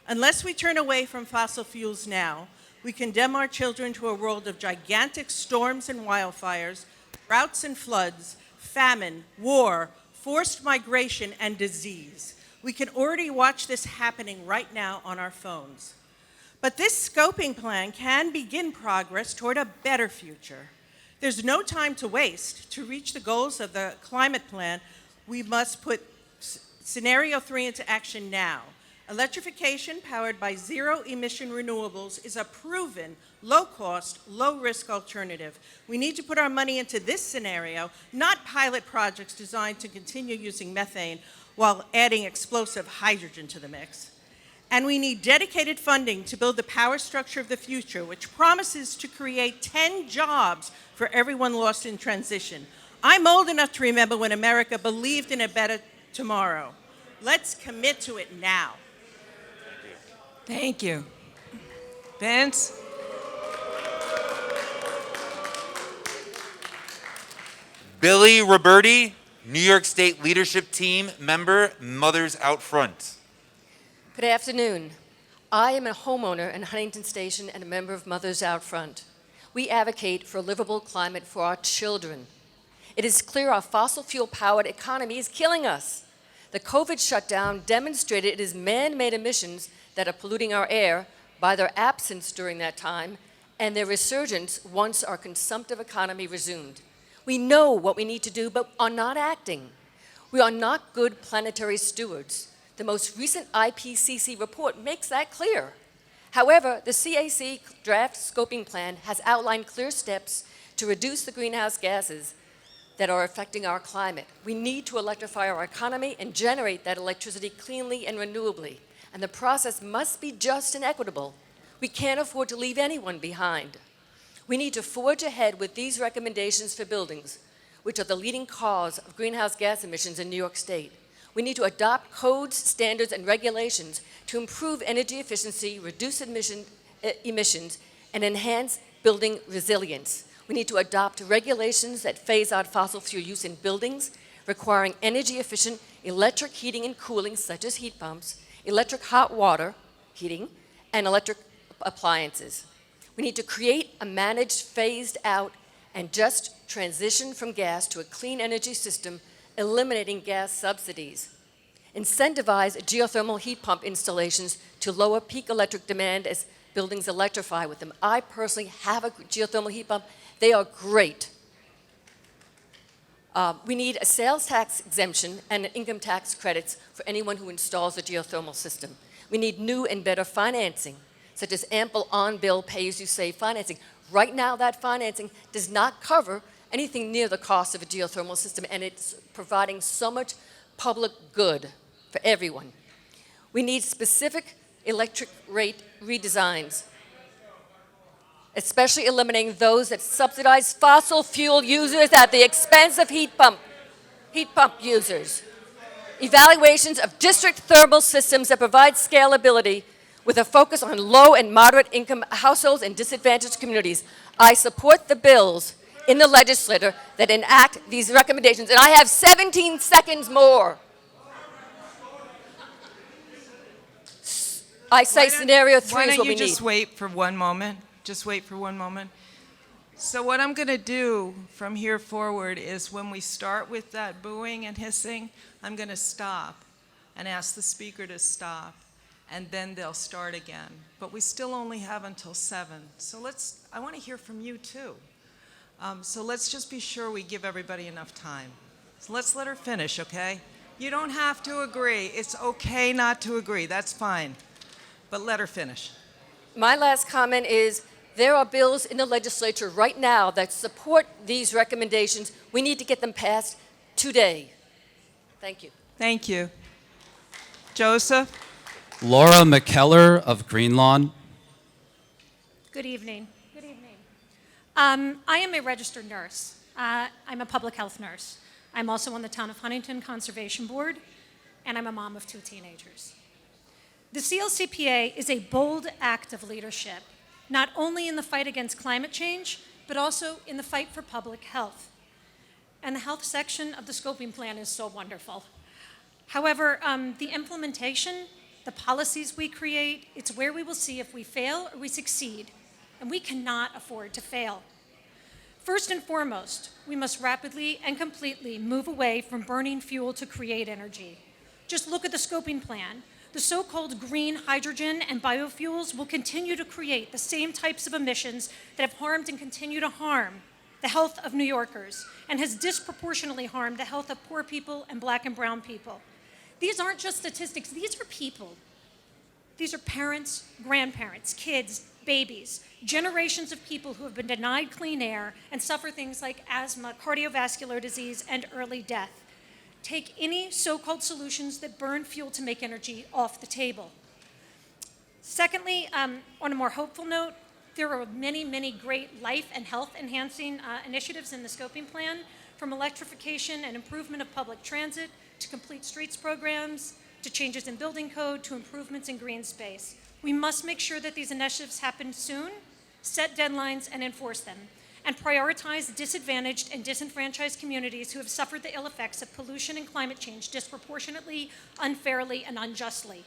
Speaker 21: Unless we turn away from fossil fuels now, we condemn our children to a world of gigantic storms and wildfires, droughts and floods, famine, war, forced migration, and disease. We can already watch this happening right now on our phones. But this scoping plan can begin progress toward a better future. There's no time to waste. To reach the goals of the climate plan, we must put scenario 3 into action now. Electrification powered by zero-emission renewables is a proven, low-cost, low-risk alternative. We need to put our money into this scenario, not pilot projects designed to continue using methane while adding explosive hydrogen to the mix. And we need dedicated funding to build the power structure of the future, which promises to create 10 jobs for everyone lost in transition. I'm old enough to remember when America believed in a better tomorrow. Let's commit to it now.
Speaker 1: Thank you. Vance?
Speaker 11: Billy Roberti, New York State Leadership Team member, Mothers Out Front.
Speaker 22: Good afternoon. I am a homeowner in Huntington Station and a member of Mothers Out Front. We advocate for a livable climate for our children. It is clear our fossil fuel-powered economy is killing us. The COVID shutdown demonstrated it is man-made emissions that are polluting our air by their absence during that time and their resurgence once our consumptive economy resumed. We know what we need to do, but are not acting. We are not good planetary stewards. The most recent IPCC report makes that clear. However, the CAC draft scoping plan has outlined clear steps to reduce the greenhouse gases that are affecting our climate. We need to electrify our economy and generate that electricity cleanly and renewably. And the process must be just and equitable. We can't afford to leave anyone behind. We need to forge ahead with these recommendations for buildings, which are the leading cause of greenhouse gas emissions in New York State. We need to adopt codes, standards, and regulations to improve energy efficiency, reduce emissions, and enhance building resilience. We need to adopt regulations that phase out fossil fuel use in buildings, requiring energy-efficient electric heating and cooling, such as heat pumps, electric hot water heating, and electric appliances. We need to create a managed, phased out, and just transition from gas to a clean energy system, eliminating gas subsidies. Incentivize geothermal heat pump installations to lower peak electric demand as buildings electrify with them. I personally have a geothermal heat pump. They are great. We need a sales tax exemption and income tax credits for anyone who installs a geothermal system. We need new and better financing, such as ample on-bill pay-as-you-save financing. Right now, that financing does not cover anything near the cost of a geothermal system, and it's providing so much public good for everyone. We need specific electric rate redesigns, especially eliminating those that subsidize fossil fuel users at the expense of heat pump users. Evaluations of district thermal systems that provide scalability with a focus on low and moderate income households and disadvantaged communities. I support the bills in the legislature that enact these recommendations, and I have 17 seconds more. I say scenario 3 is what we need.
Speaker 1: Why don't you just wait for one moment? Just wait for one moment. So what I'm going to do from here forward is when we start with that booing and hissing, I'm going to stop and ask the speaker to stop, and then they'll start again. But we still only have until 7. So I want to hear from you too. So let's just be sure we give everybody enough time. So let's let her finish, okay? You don't have to agree. It's okay not to agree. That's fine. But let her finish.
Speaker 22: My last comment is there are bills in the legislature right now that support these recommendations. We need to get them passed today. Thank you.
Speaker 1: Thank you. Joseph?
Speaker 10: Laura McKellar of Greenlawn.
Speaker 2: Good evening. Good evening. I am a registered nurse. I'm a public health nurse. I'm also on the Town of Huntington Conservation Board, and I'm a mom of 2 teenagers. The CLCPA is a bold act of leadership, not only in the fight against climate change, but also in the fight for public health. And the health section of the scoping plan is so wonderful. However, the implementation, the policies we create, it's where we will see if we fail or we succeed, and we cannot afford to fail. First and foremost, we must rapidly and completely move away from burning fuel to create energy. Just look at the scoping plan. The so-called green hydrogen and biofuels will continue to create the same types of emissions that have harmed and continue to harm the health of New Yorkers and has disproportionately harmed the health of poor people and black and brown people. These aren't just statistics, these are people. These are parents, grandparents, kids, babies, generations of people who have been denied clean air and suffer things like asthma, cardiovascular disease, and early death. Take any so-called solutions that burn fuel to make energy off the table. Secondly, on a more hopeful note, there are many, many great life and health enhancing initiatives in the scoping plan, from electrification and improvement of public transit, to complete streets programs, to changes in building code, to improvements in green space. We must make sure that these initiatives happen soon, set deadlines, and enforce them, and prioritize disadvantaged and disenfranchised communities who have suffered the ill effects of pollution and climate change disproportionately, unfairly, and unjustly.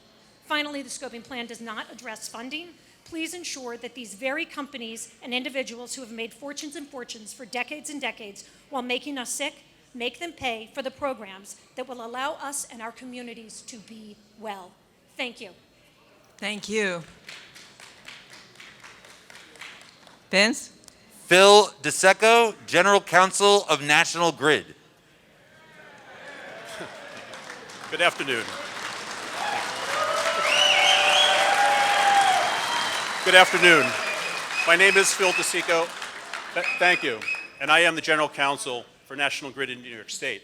Speaker 2: Finally, the scoping plan does not address funding. Please ensure that these very companies and individuals who have made fortunes and fortunes for decades and decades while making us sick, make them pay for the programs that will allow us and our communities to be well. Thank you.
Speaker 1: Thank you. Vince?
Speaker 11: Phil DeSecco, General Counsel of National Grid.
Speaker 4: Good afternoon. Good afternoon. My name is Phil DeSecco. Thank you. And I am the General Counsel for National Grid in New York State.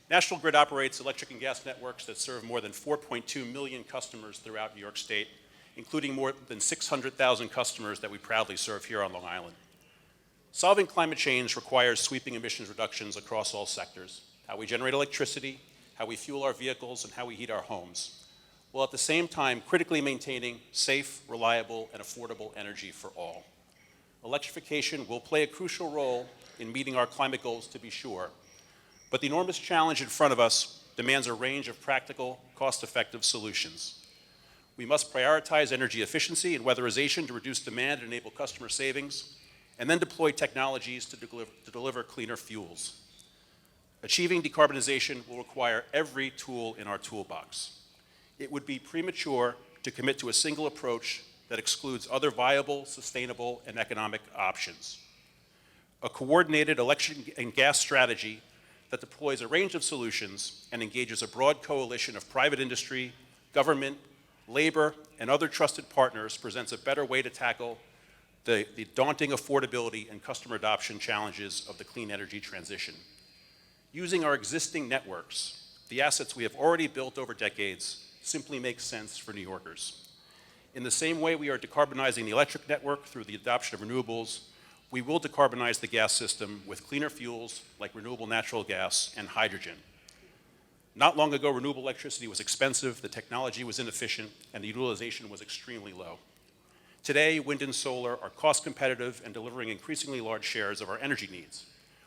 Speaker 4: National Grid operates electric and gas networks that serve more than 4.2 million customers throughout New York State, including more than 600,000 customers that we proudly serve here on Long Island. Solving climate change requires sweeping emissions reductions across all sectors: how we generate electricity, how we fuel our vehicles, and how we heat our homes, while at the same time critically maintaining safe, reliable, and affordable energy for all. Electrification will play a crucial role in meeting our climate goals, to be sure, but the enormous challenge in front of us demands a range of practical, cost-effective solutions. We must prioritize energy efficiency and weatherization to reduce demand and enable customer savings, and then deploy technologies to deliver cleaner fuels. Achieving decarbonization will require every tool in our toolbox. It would be premature to commit to a single approach that excludes other viable, sustainable, and economic options. A coordinated electric and gas strategy that deploys a range of solutions and engages a broad coalition of private industry, government, labor, and other trusted partners presents a better way to tackle the daunting affordability and customer adoption challenges of the clean energy transition. Using our existing networks, the assets we have already built over decades, simply makes sense for New Yorkers. In the same way we are decarbonizing the electric network through the adoption of renewables, we will decarbonize the gas system with cleaner fuels like renewable natural gas and hydrogen. Not long ago, renewable electricity was expensive, the technology was inefficient, and the utilization was extremely low. Today, wind and solar are cost competitive and delivering increasingly large shares of our energy needs.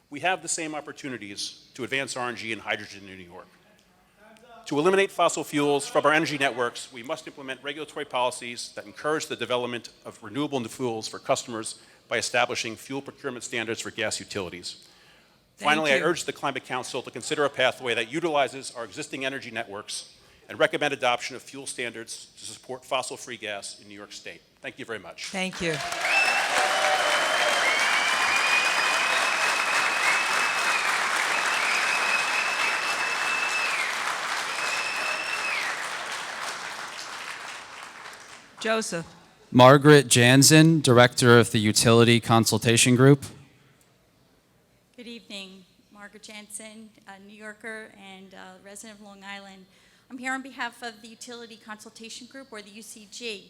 Speaker 4: We have the same opportunities to advance RNG and hydrogen in New York. To eliminate fossil fuels from our energy networks, we must implement regulatory policies that encourage the development of renewable fuels for customers by establishing fuel procurement standards for gas utilities. Finally, I urge the Climate Council to consider a pathway that utilizes our existing energy networks and recommend adoption of fuel standards to support fossil-free gas in New York State. Thank you very much.
Speaker 8: Thank you. Joseph.
Speaker 10: Margaret Janzen, Director of the Utility Consultation Group.
Speaker 5: Good evening. Margaret Janzen, a New Yorker and a resident of Long Island. I'm here on behalf of the Utility Consultation Group, or the UCG,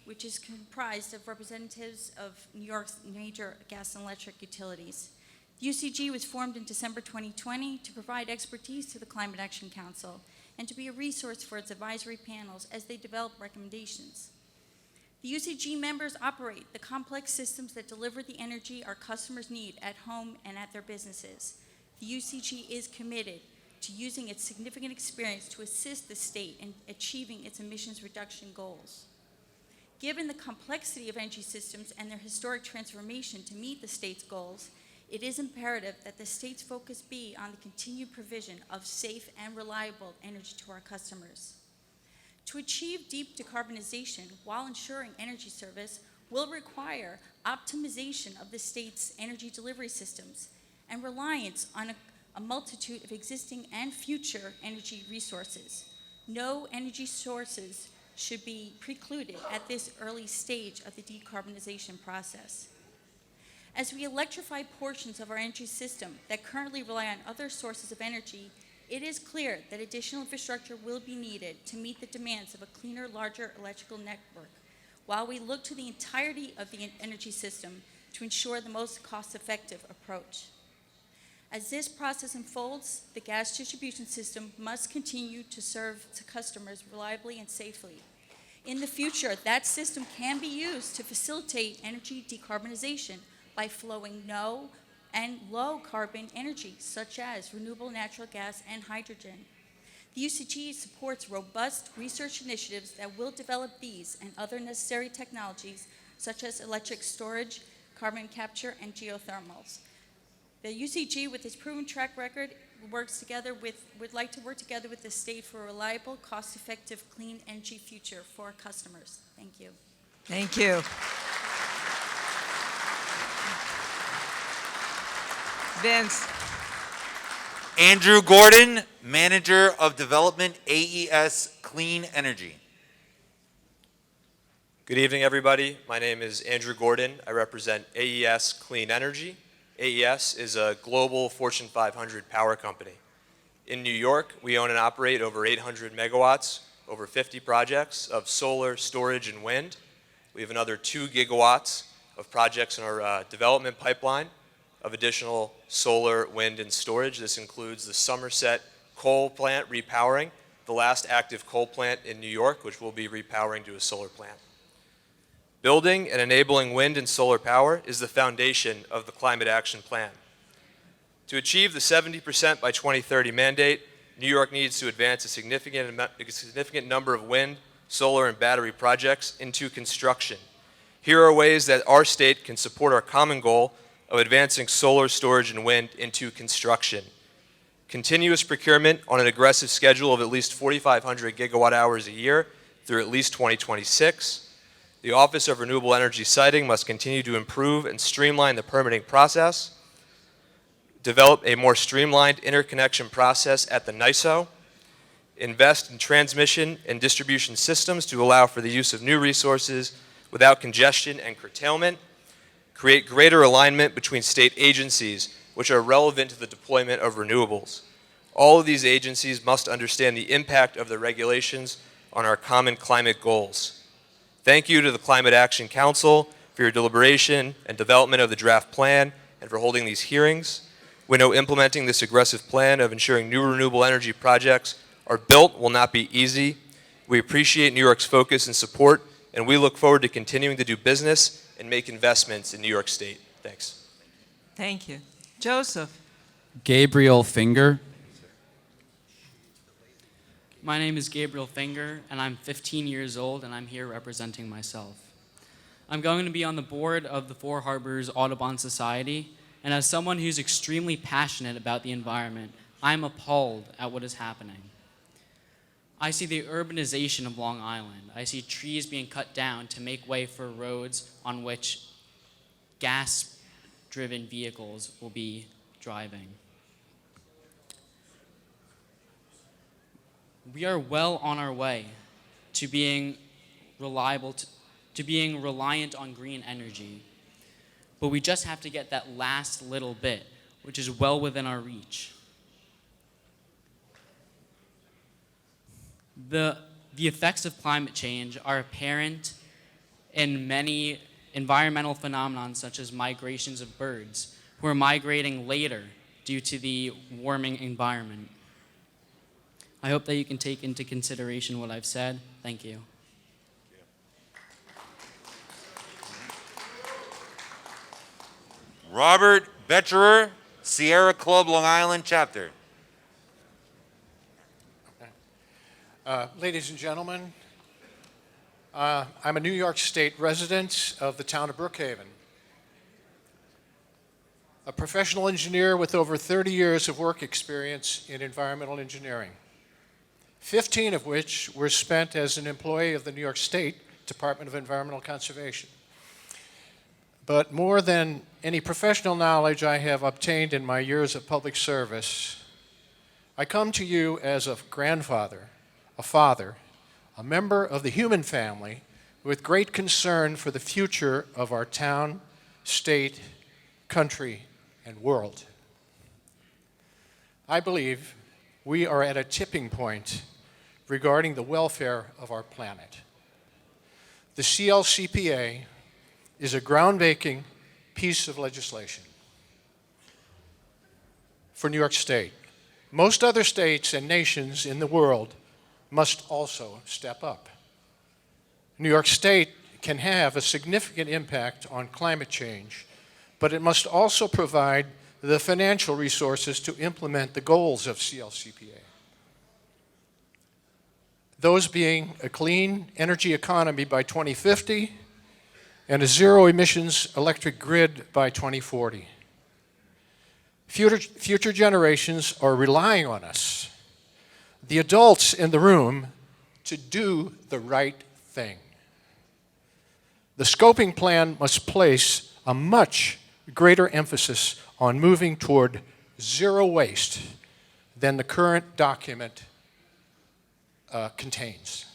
Speaker 5: which is comprised of representatives of New York's major gas and electric utilities. The UCG was formed in December 2020 to provide expertise to the Climate Action Council and to be a resource for its advisory panels as they develop recommendations. The UCG members operate the complex systems that deliver the energy our customers need at home and at their businesses. The UCG is committed to using its significant experience to assist the state in achieving its emissions reduction goals. Given the complexity of energy systems and their historic transformation to meet the state's goals, it is imperative that the state's focus be on the continued provision of safe and reliable energy to our customers. To achieve deep decarbonization while ensuring energy service will require optimization of the state's energy delivery systems and reliance on a multitude of existing and future energy resources. No energy sources should be precluded at this early stage of the decarbonization process. As we electrify portions of our energy system that currently rely on other sources of energy, it is clear that additional infrastructure will be needed to meet the demands of a cleaner, larger electrical network, while we look to the entirety of the energy system to ensure the most cost-effective approach. As this process unfolds, the gas distribution system must continue to serve to customers reliably and safely. In the future, that system can be used to facilitate energy decarbonization by flowing no and low carbon energy, such as renewable natural gas and hydrogen. The UCG supports robust research initiatives that will develop these and other necessary technologies, such as electric storage, carbon capture, and geothermals. The UCG, with its proven track record, would like to work together with the state for a reliable, cost-effective, clean energy future for our customers. Thank you.
Speaker 8: Thank you. Vance.
Speaker 11: Andrew Gordon, Manager of Development, AES Clean Energy.
Speaker 6: Good evening, everybody. My name is Andrew Gordon. I represent AES Clean Energy. AES is a global Fortune 500 power company. In New York, we own and operate over 800 megawatts, over 50 projects of solar, storage, and wind. We have another 2 gigawatts of projects in our development pipeline of additional solar, wind, and storage. This includes the Somerset coal plant repowering, the last active coal plant in New York, which will be repowering to a solar plant. Building and enabling wind and solar power is the foundation of the Climate Action Plan. To achieve the 70% by 2030 mandate, New York needs to advance a significant number of wind, solar, and battery projects into construction. Here are ways that our state can support our common goal of advancing solar, storage, and wind into construction. Continuous procurement on an aggressive schedule of at least 4,500 gigawatt hours a year through at least 2026. The Office of Renewable Energy Siting must continue to improve and streamline the permitting process. Develop a more streamlined interconnection process at the NYSO. Invest in transmission and distribution systems to allow for the use of new resources without congestion and curtailment. Create greater alignment between state agencies which are relevant to the deployment of renewables. All of these agencies must understand the impact of the regulations on our common climate goals. Thank you to the Climate Action Council for your deliberation and development of the draft plan and for holding these hearings. We know implementing this aggressive plan of ensuring new renewable energy projects are built will not be easy. We appreciate New York's focus and support, and we look forward to continuing to do business and make investments in New York State. Thanks.
Speaker 8: Thank you. Joseph.
Speaker 10: Gabriel Finger.
Speaker 3: My name is Gabriel Finger, and I'm 15 years old, and I'm here representing myself. I'm going to be on the board of the Four Harbors Audubon Society, and as someone who's extremely passionate about the environment, I'm appalled at what is happening. I see the urbanization of Long Island. I see trees being cut down to make way for roads on which gas-driven vehicles will be driving. We are well on our way to being reliant on green energy, but we just have to get that last little bit, which is well within our reach. The effects of climate change are apparent in many environmental phenomena such as migrations of birds, who are migrating later due to the warming environment. I hope that you can take into consideration what I've said. Thank you.
Speaker 11: Robert Betcherer, Sierra Club, Long Island Chapter.
Speaker 7: Ladies and gentlemen, I'm a New York State resident of the town of Brookhaven. A professional engineer with over 30 years of work experience in environmental engineering, 15 of which were spent as an employee of the New York State Department of Environmental Conservation. But more than any professional knowledge I have obtained in my years of public service, I come to you as a grandfather, a father, a member of the human family with great concern for the future of our town, state, country, and world. I believe we are at a tipping point regarding the welfare of our planet. The CLCPA is a groundbreaking piece of legislation for New York State. Most other states and nations in the world must also step up. New York State can have a significant impact on climate change, but it must also provide the financial resources to implement the goals of CLCPA. Those being a clean energy economy by 2050 and a zero emissions electric grid by 2040. Future generations are relying on us, the adults in the room, to do the right thing. The scoping plan must place a much greater emphasis on moving toward zero waste than the current document contains.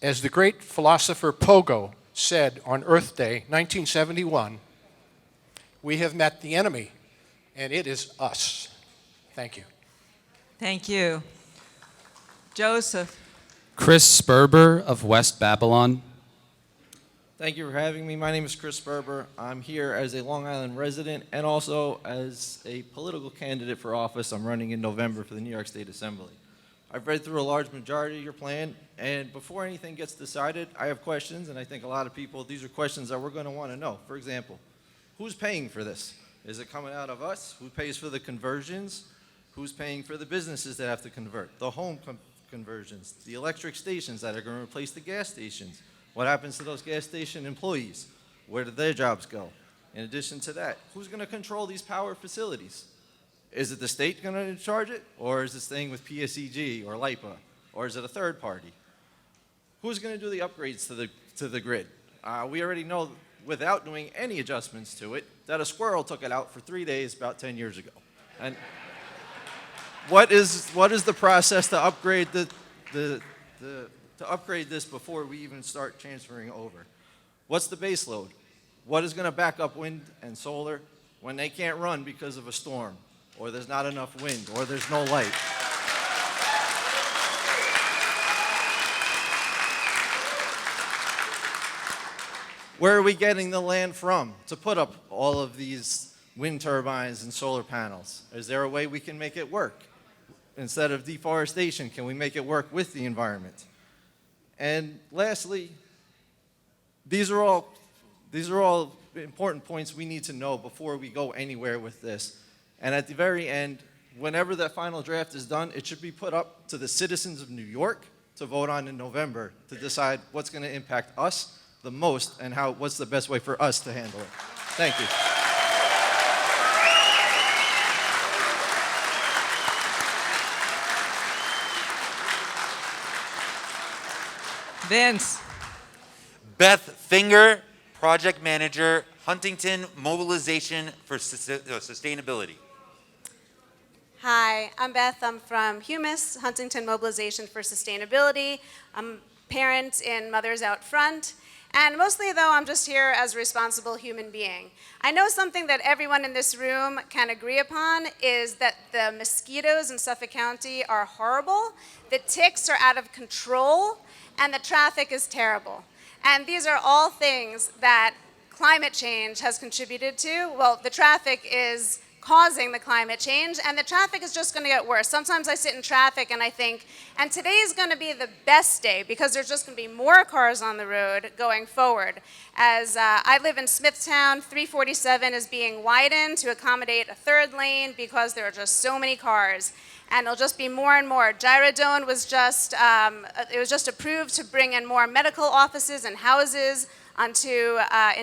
Speaker 7: As the great philosopher Pogo said on Earth Day, 1971, we have met the enemy, and it is us. Thank you.
Speaker 8: Thank you. Joseph.
Speaker 10: Chris Sperber of West Babylon.
Speaker 23: Thank you for having me. My name is Chris Sperber. I'm here as a Long Island resident and also as a political candidate for office. I'm running in November for the New York State Assembly. I've read through a large majority of your plan, and before anything gets decided, I have questions, and I think a lot of people, these are questions that we're going to want to know. For example, who's paying for this? Is it coming out of us? Who pays for the conversions? Who's paying for the businesses that have to convert? The home conversions, the electric stations that are going to replace the gas stations. What happens to those gas station employees? Where do their jobs go? In addition to that, who's going to control these power facilities? Is it the state going to charge it? Or is it staying with PSEG or LIPA? Or is it a third party? Who's going to do the upgrades to the grid? We already know, without doing any adjustments to it, that a squirrel took it out for 3 days about 10 years ago. And what is the process to upgrade to upgrade this before we even start transferring over? What's the base load? What is going to back up wind and solar when they can't run because of a storm, or there's not enough wind, or there's no light? Where are we getting the land from to put up all of these wind turbines and solar panels? Is there a way we can make it work? instead of deforestation, can we make it work with the environment? And lastly, these are all important points we need to know before we go anywhere with this. And at the very end, whenever that final draft is done, it should be put up to the citizens of New York to vote on in November to decide what's going to impact us the most and what's the best way for us to handle it. Thank you.
Speaker 8: Vance.
Speaker 11: Beth Finger, Project Manager, Huntington Mobilization for Sustainability.
Speaker 9: Hi, I'm Beth. I'm from Humus, Huntington Mobilization for Sustainability. I'm a parent in Mothers Out Front. And mostly, though, I'm just here as a responsible human being. I know something that everyone in this room can agree upon is that the mosquitoes in Suffolk County are horrible, the ticks are out of control, and the traffic is terrible. And these are all things that climate change has contributed to. Well, the traffic is causing the climate change, and the traffic is just going to get worse. Sometimes I sit in traffic and I think, and today is going to be the best day because there's just going to be more cars on the road going forward. As I live in Smithtown, 347 is being widened to accommodate a third lane because there are just so many cars. And it'll just be more and more. Gyrodone was just, it was just approved to bring in more medical offices and houses into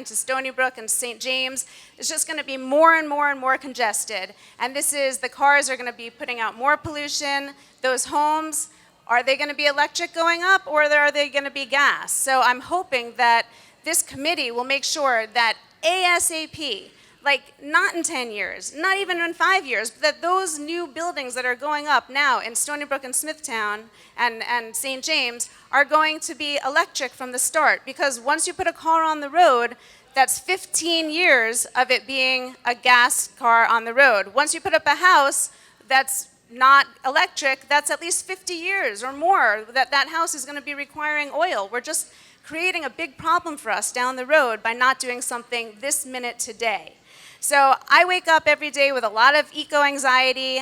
Speaker 9: Stony Brook and St. James. It's just going to be more and more and more congested. And the cars are going to be putting out more pollution. Those homes, are they going to be electric going up or are they going to be gas? So I'm hoping that this committee will make sure that ASAP, like not in 10 years, not even in 5 years, but that those new buildings that are going up now in Stony Brook and Smithtown and St. James are going to be electric from the start. Because once you put a car on the road, that's 15 years of it being a gas car on the road. Once you put up a house that's not electric, that's at least 50 years or more that that house is going to be requiring oil. We're just creating a big problem for us down the road by not doing something this minute today. So I wake up every day with a lot of eco-anxiety.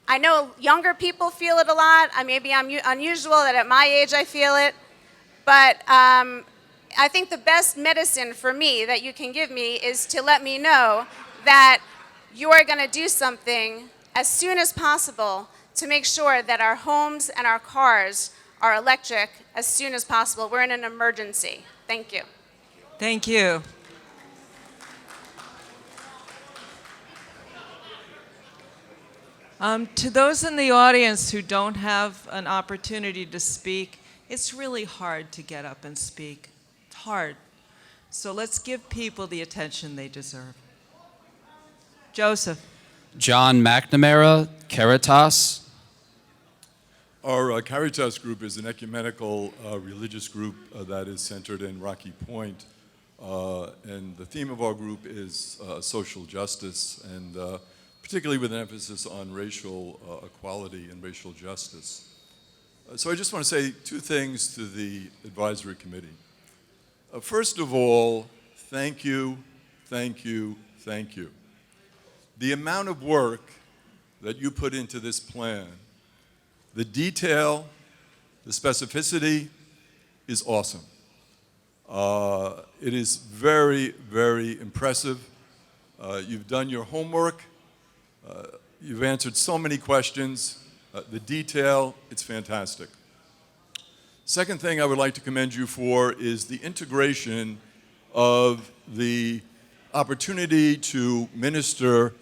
Speaker 9: I know younger people feel it a lot. Maybe I'm unusual that at my age I feel it. But I think the best medicine for me that you can give me is to let me know that you are going to do something as soon as possible to make sure that our homes and our cars are electric as soon as possible. We're in an emergency. Thank you.
Speaker 8: Thank you. To those in the audience who don't have an opportunity to speak, it's really hard to get up and speak. It's hard. So let's give people the attention they deserve. Joseph.
Speaker 10: John McNamara, Caritas.
Speaker 12: Our Caritas group is an ecumenical religious group that is centered in Rocky Point. And the theme of our group is social justice, and particularly with an emphasis on racial equality and racial justice. So I just want to say two things to the advisory committee. First of all, thank you, thank you, thank you. The amount of work that you put into this plan, the detail, the specificity is awesome. It is very, very impressive. You've done your homework. You've answered so many questions. The detail, it's fantastic. Second thing I would like to commend you for is the integration of the opportunity to minister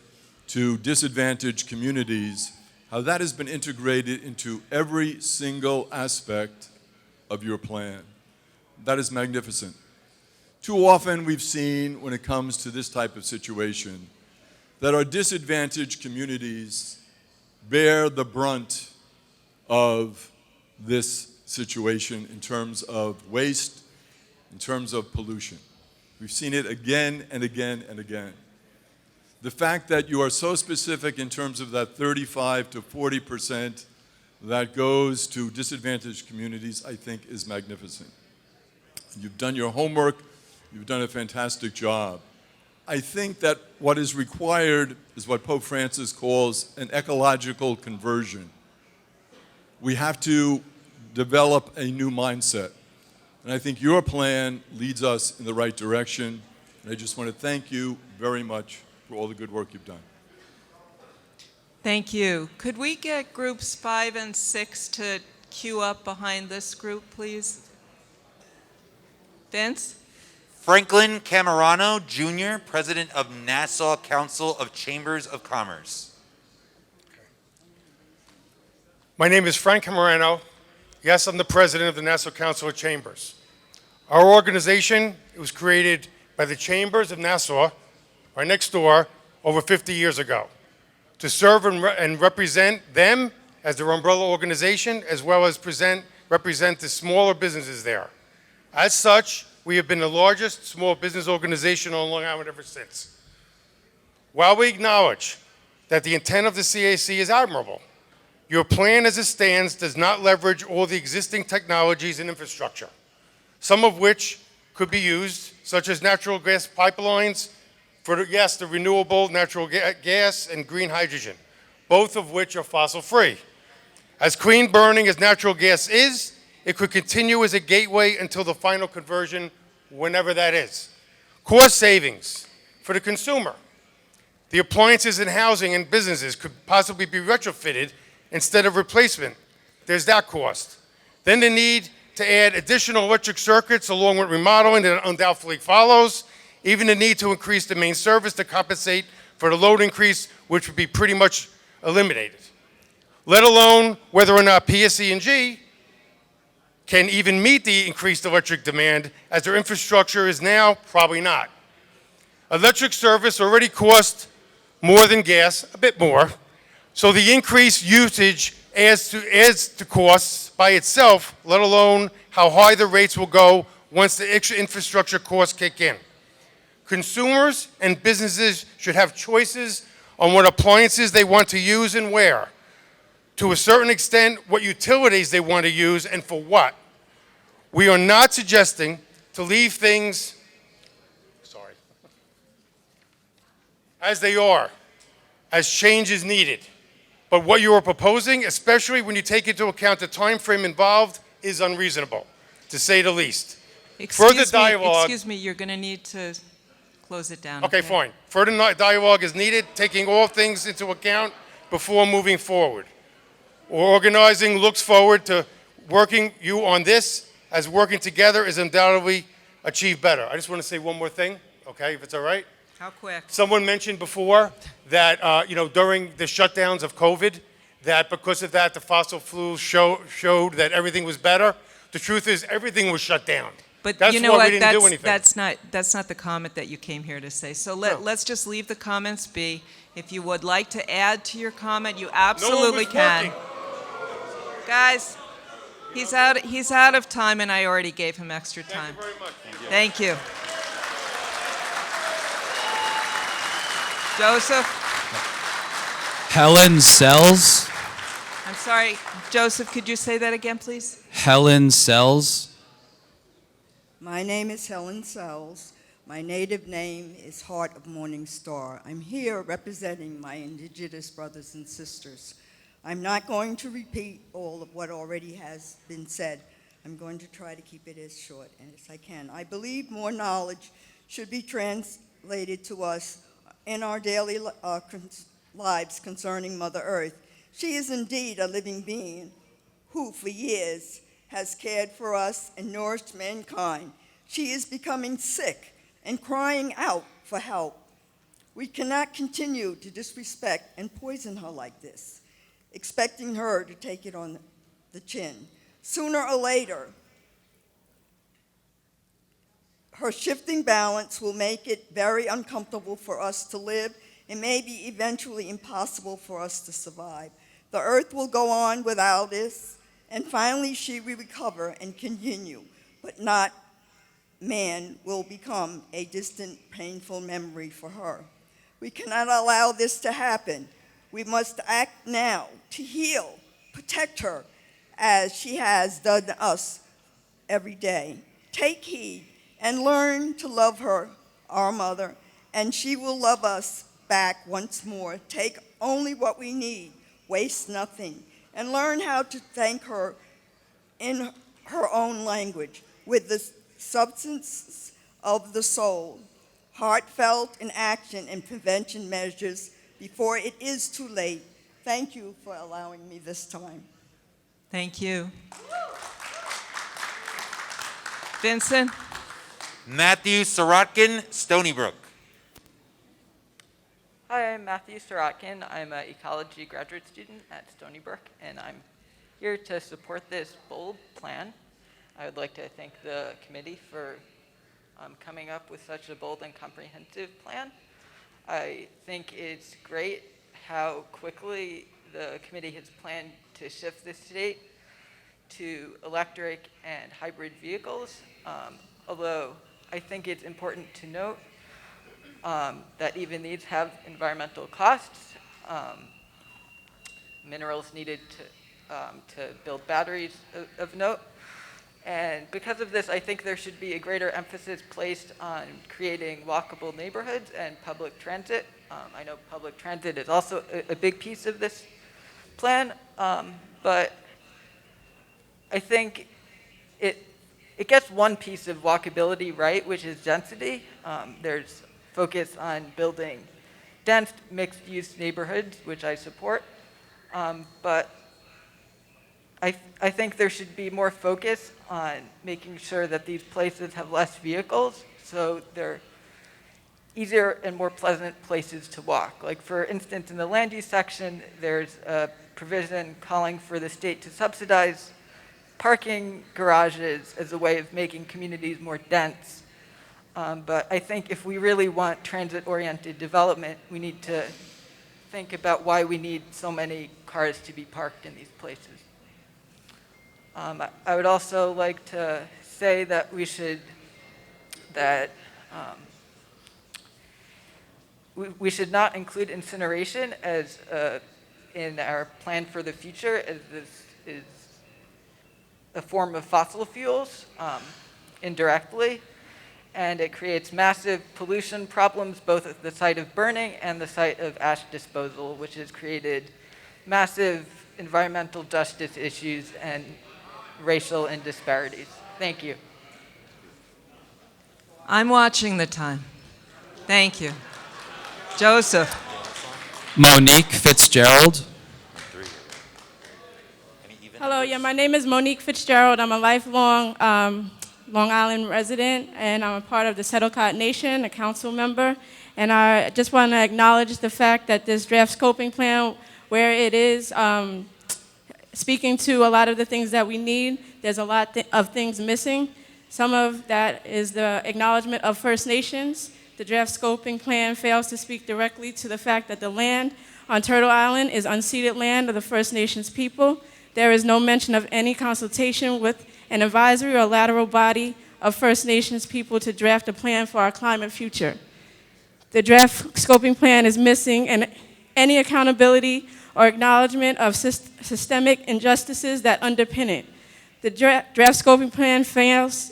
Speaker 12: to disadvantaged communities, how that has been integrated into every single aspect of your plan. That is magnificent. Too often we've seen, when it comes to this type of situation, that our disadvantaged communities bear the brunt of this situation in terms of waste, in terms of pollution. We've seen it again and again and again. The fact that you are so specific in terms of that 35 to 40% that goes to disadvantaged communities, I think is magnificent. You've done your homework, you've done a fantastic job. I think that what is required is what Pope Francis calls an ecological conversion. we have to develop a new mindset. And I think your plan leads us in the right direction. And I just want to thank you very much for all the good work you've done.
Speaker 8: Thank you. Could we get groups 5 and 6 to queue up behind this group, please? Vance?
Speaker 11: Franklin Camerano, Jr., President of Nassau Council of Chambers of Commerce.
Speaker 13: My name is Frank Camerano. Yes, I'm the president of the Nassau Council of Chambers. Our organization was created by the Chambers of Nassau, right next door, over 50 years ago, to serve and represent them as their umbrella organization, as well as represent the smaller businesses there. As such, we have been the largest small business organization on Long Island ever since. While we acknowledge that the intent of the CAC is admirable, your plan as it stands does not leverage all the existing technologies and infrastructure, some of which could be used, such as natural gas pipelines for, yes, the renewable natural gas and green hydrogen, both of which are fossil-free. As clean burning as natural gas is, it could continue as a gateway until the final conversion, whenever that is. Cost savings for the consumer. The appliances in housing and businesses could possibly be retrofitted instead of replacement. There's that cost. Then the need to add additional electric circuits along with remodeling that undoubtedly follows, even the need to increase the main service to compensate for the load increase, which would be pretty much eliminated. Let alone whether or not PSE&G can even meet the increased electric demand, as their infrastructure is now probably not. Electric service already costs more than gas, a bit more, so the increased usage adds to costs by itself, let alone how high the rates will go once the extra infrastructure costs kick in. Consumers and businesses should have choices on what appliances they want to use and where. To a certain extent, what utilities they want to use and for what. We are not suggesting to leave things, as they are, as change is needed. But what you are proposing, especially when you take into account the time frame involved, is unreasonable, to say the least.
Speaker 8: Excuse me, you're going to need to close it down.
Speaker 13: Okay, fine. Further dialogue is needed, taking all things into account before moving forward. Organizing looks forward to working you on this, as working together is undoubtedly achieved better. I just want to say one more thing, okay, if it's all right?
Speaker 8: How quick?
Speaker 13: Someone mentioned before that, during the shutdowns of COVID, that because of that, the fossil fuels showed that everything was better. The truth is, everything was shut down.
Speaker 8: But
Speaker 13: that's
Speaker 8: you know
Speaker 13: why
Speaker 8: what?
Speaker 13: we didn't do anything.
Speaker 8: That's not the comment that you came here to say. So let's just leave the comments be. If you would like to add to your comment, you absolutely can. Guys, he's out of time, and I already gave him extra time.
Speaker 13: Thank you very much.
Speaker 8: Thank you. Joseph?
Speaker 10: Helen Sells.
Speaker 8: I'm sorry, Joseph, could you say that again, please?
Speaker 10: Helen Sells.
Speaker 14: My name is Helen Sells. My native name is Heart of Morning Star. I'm here representing my indigenous brothers and sisters. I'm not going to repeat all of what already has been said. I'm going to try to keep it as short as I can. I believe more knowledge should be translated to us in our daily lives concerning Mother Earth. She is indeed a living being who, for years, has cared for us and nourished mankind. She is becoming sick and crying out for help. We cannot continue to disrespect and poison her like this, expecting her to take it on the chin. Sooner or later, her shifting balance will make it very uncomfortable for us to live and maybe eventually impossible for us to survive. The earth will go on without us, and finally she will recover and continue, but not man will become a distant, painful memory for her. We cannot allow this to happen. We must act now to heal, protect her, as she has done us every day. Take heed and learn to love her, our mother, and she will love us back once more. Take only what we need, waste nothing. and learn how to thank her in her own language with the substance of the soul, heartfelt in action and prevention measures before it is too late. Thank you for allowing me this time.
Speaker 8: Thank you. Vincent?
Speaker 11: Matthew Sorotkin, Stony Brook.
Speaker 15: Hi, I'm Matthew Sorotkin. I'm an ecology graduate student at Stony Brook, and I'm here to support this bold plan. I would like to thank the committee for coming up with such a bold and comprehensive plan. I think it's great how quickly the committee has planned to shift this state to electric and hybrid vehicles, although I think it's important to note that even these have environmental costs. Minerals needed to build batteries of note. And because of this, I think there should be a greater emphasis placed on creating walkable neighborhoods and public transit. I know public transit is also a big piece of this plan, but I think it gets one piece of walkability right, which is density. There's focus on building dense mixed-use neighborhoods, which I support, but I think there should be more focus on making sure that these places have less vehicles, so they're easier and more pleasant places to walk. Like, for instance, in the land use section, there's a provision calling for the state to subsidize parking garages as a way of making communities more dense. But I think if we really want transit-oriented development, we need to think about why we need so many cars to be parked in these places. I would also like to say that we should not include incineration as in our plan for the future, as this is a form of fossil fuels indirectly, and it creates massive pollution problems both at the site of burning and the site of ash disposal, which has created massive environmental justice issues and racial disparities. Thank you.
Speaker 8: I'm watching the time. Thank you. Joseph.
Speaker 10: Monique Fitzgerald.
Speaker 16: Hello, yeah, my name is Monique Fitzgerald. I'm a lifelong Long Island resident, and I'm a part of the Settlecott Nation, a council member. And I just want to acknowledge the fact that this draft scoping plan, where it is speaking to a lot of the things that we need, there's a lot of things missing. Some of that is the acknowledgement of First Nations. The draft scoping plan fails to speak directly to the fact that the land on Turtle Island is unceded land of the First Nations people. There is no mention of any consultation with an advisory or lateral body of First Nations people to draft a plan for our climate future. The draft scoping plan is missing any accountability or acknowledgement of systemic injustices that underpin it. The draft scoping plan fails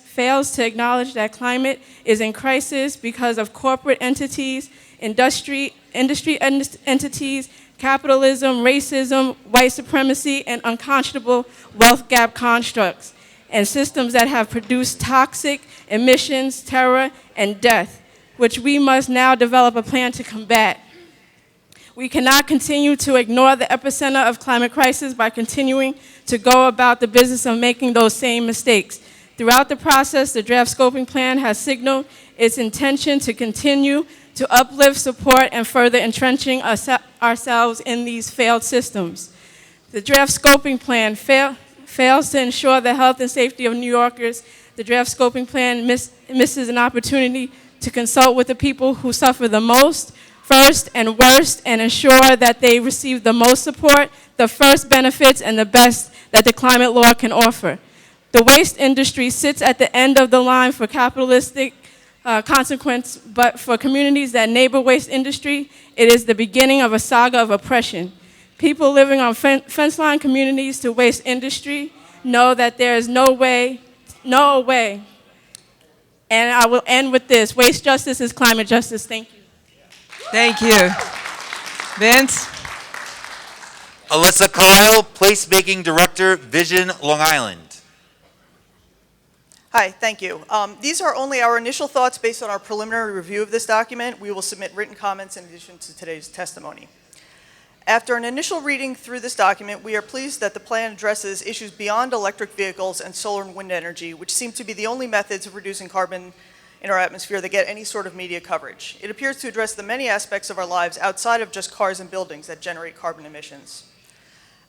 Speaker 16: to acknowledge that climate is in crisis because of corporate entities, industry entities, capitalism, racism, white supremacy, and unconscionable wealth gap constructs, and systems that have produced toxic emissions, terror, and death, which we must now develop a plan to combat. We cannot continue to ignore the epicenter of climate crisis by continuing to go about the business of making those same mistakes. Throughout the process, the draft scoping plan has signaled its intention to continue to uplift, support, and further entrenching ourselves in these failed systems. The draft scoping plan fails to ensure the health and safety of New Yorkers. The draft scoping plan misses an opportunity to consult with the people who suffer the most, first and worst, and ensure that they receive the most support, the first benefits, and the best that the climate law can offer. The waste industry sits at the end of the line for capitalistic consequence, but for communities that neighbor waste industry, it is the beginning of a saga of oppression. People living on fence line communities to waste industry know that there is no way, and I will end with this: waste justice is climate justice. Thank you.
Speaker 8: Thank you. Vince?
Speaker 11: Alyssa Kyle, Placemaking Director, Vision, Long Island.
Speaker 17: Hi, thank you. These are only our initial thoughts based on our preliminary review of this document. We will submit written comments in addition to today's testimony. After an initial reading through this document, we are pleased that the plan addresses issues beyond electric vehicles and solar and wind energy, which seem to be the only methods of reducing carbon in our atmosphere that get any sort of media coverage. It appears to address the many aspects of our lives outside of just cars and buildings that generate carbon emissions.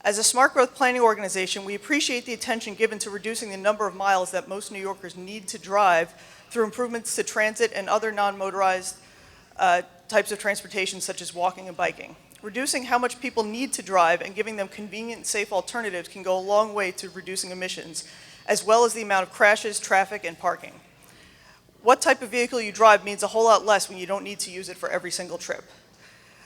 Speaker 17: As a smart growth planning organization, we appreciate the attention given to reducing the number of miles that most New Yorkers need to drive through improvements to transit and other non-motorized types of transportation such as walking and biking. Reducing how much people need to drive and giving them convenient and safe alternatives can go a long way to reducing emissions, as well as the amount of crashes, traffic, and parking. What type of vehicle you drive means a whole lot less when you don't need to use it for every single trip.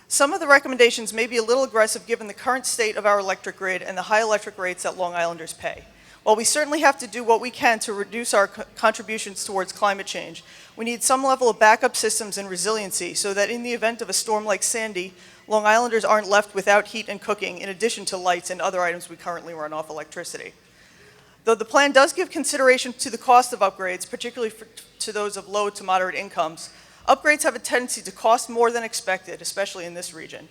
Speaker 17: Some of the recommendations may be a little aggressive given the current state of our electric grid and the high electric rates that Long Islanders pay. While we certainly have to do what we can to reduce our contributions towards climate change, we need some level of backup systems and resiliency so that in the event of a storm like Sandy, Long Islanders aren't left without heat and cooking in addition to lights and other items we currently run off electricity. Though the plan does give consideration to the cost of upgrades, particularly to those of low to moderate incomes, upgrades have a tendency to cost more than expected, especially in this region.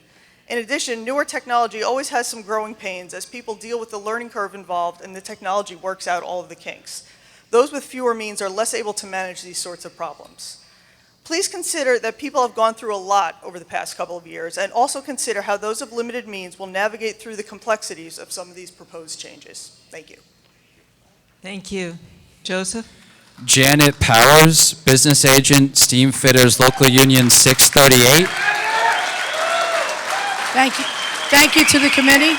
Speaker 17: In addition, newer technology always has some growing pains as people deal with the learning curve involved and the technology works out all of the kinks. Those with fewer means are less able to manage these sorts of problems. Please consider that people have gone through a lot over the past couple of years, and also consider how those of limited means will navigate through the complexities of some of these proposed changes. Thank you.
Speaker 8: Thank you. Joseph?
Speaker 10: Janet Powers, business agent, Steam Fitters, Local Union 638.
Speaker 18: Thank you. Thank you to the committee.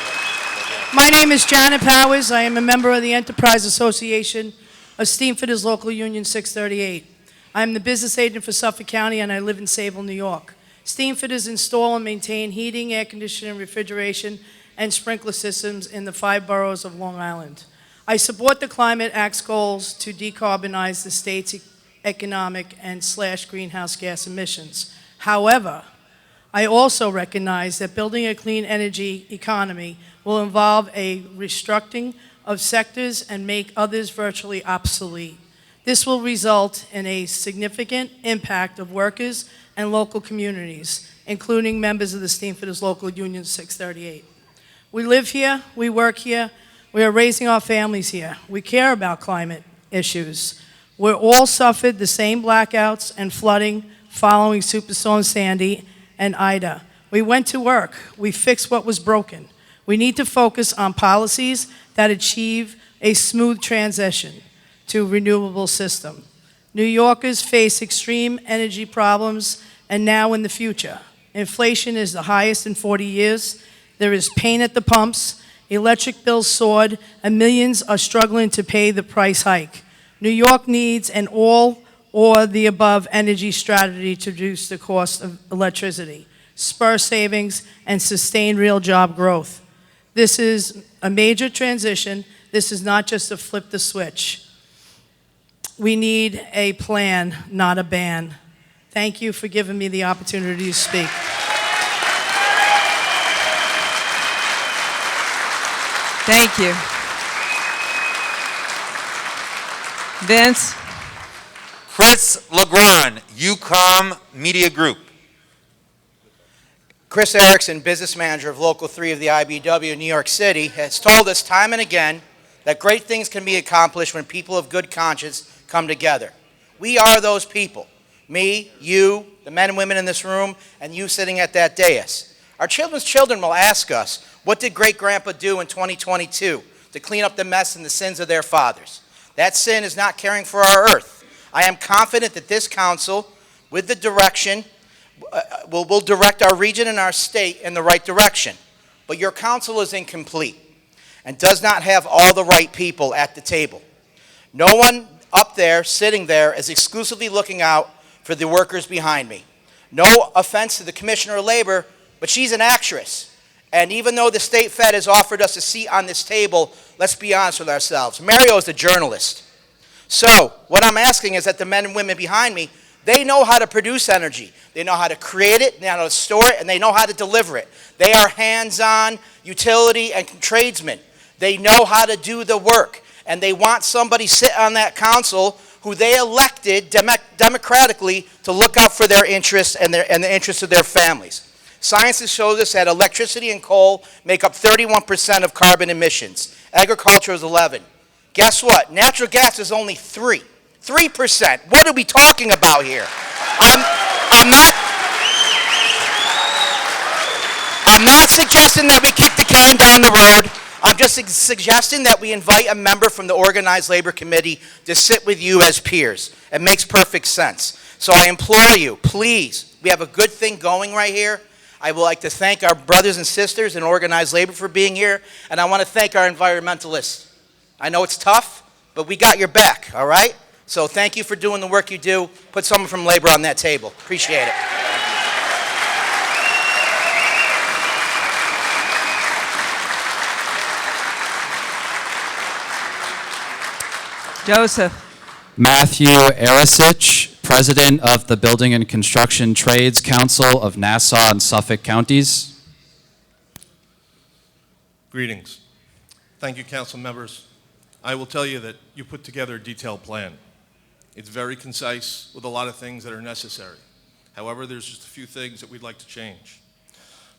Speaker 18: My name is Janet Powers. I am a member of the Enterprise Association of Steam Fitters, Local Union 638. I'm the business agent for Suffolk County, and I live in Sable, New York. Steam Fitters install and maintain heating, air conditioning, refrigeration, and sprinkler systems in the 5 boroughs of Long Island. I support the Climate Act's goals to decarbonize the state's economic and / greenhouse gas emissions. However, I also recognize that building a clean energy economy will involve a restructuring of sectors and make others virtually obsolete. This will result in a significant impact of workers and local communities, including members of the Steam Fitters Local Union 638. We live here, we work here, we are raising our families here. We care about climate issues. We all suffered the same blackouts and flooding following Superstorm Sandy and Ida. We went to work. We fixed what was broken. We need to focus on policies that achieve a smooth transition to a renewable system. New Yorkers face extreme energy problems and now in the future. Inflation is the highest in 40 years. There is pain at the pumps. Electric bills soared, and millions are struggling to pay the price hike. New York needs an all or the above energy strategy to reduce the cost of electricity, spur savings, and sustain real job growth. This is a major transition. This is not just a flip the switch. We need a plan, not a ban. Thank you for giving me the opportunity to speak.
Speaker 8: Thank you. Vance?
Speaker 11: Chris Legrand, UCOM Media Group.
Speaker 19: Chris Erickson, business manager of Local 3 of the IBW in New York City, has told us time and again that great things can be accomplished when people of good conscience come together. We are those people. Me, you, the men and women in this room, and you sitting at that dais. Our children's children will ask us, what did great-grandpa do in 2022 to clean up the mess and the sins of their fathers? That sin is not caring for our earth. I am confident that this council, with the direction, will direct our region and our state in the right direction. But your council is incomplete and does not have all the right people at the table. No one up there, sitting there, is exclusively looking out for the workers behind me. No offense to the Commissioner of Labor, but she's an actress. And even though the state Fed has offered us a seat on this table, let's be honest with ourselves. Mario is a journalist. So what I'm asking is that the men and women behind me They know how to produce energy. They know how to create it, they know how to store it, and they know how to deliver it. They are hands-on utility and tradesmen. They know how to do the work, and they want somebody sit on that council who they elected democratically to look out for their interests and the interests of their families. Science has showed us that electricity and coal make up 31% of carbon emissions. Agriculture is 11. Guess what? Natural gas is only 3%. What are we talking about here? I'm not suggesting that we kick the can down the road. I'm just suggesting that we invite a member from the Organized Labor Committee to sit with you as peers. It makes perfect sense. So I implore you, please, we have a good thing going right here. I would like to thank our brothers and sisters in Organized Labor for being here, and I want to thank our environmentalists. I know it's tough, but we got your back, all right? So thank you for doing the work you do. Put someone from labor on that table. Appreciate it.
Speaker 1: Joseph.
Speaker 10: Matthew Arasich, President of the Building and Construction Trades Council of Nassau and Suffolk Counties.
Speaker 20: Greetings. Thank you, council members. I will tell you that you put together a detailed plan. It's very concise with a lot of things that are necessary. However, there's just a few things that we'd like to change.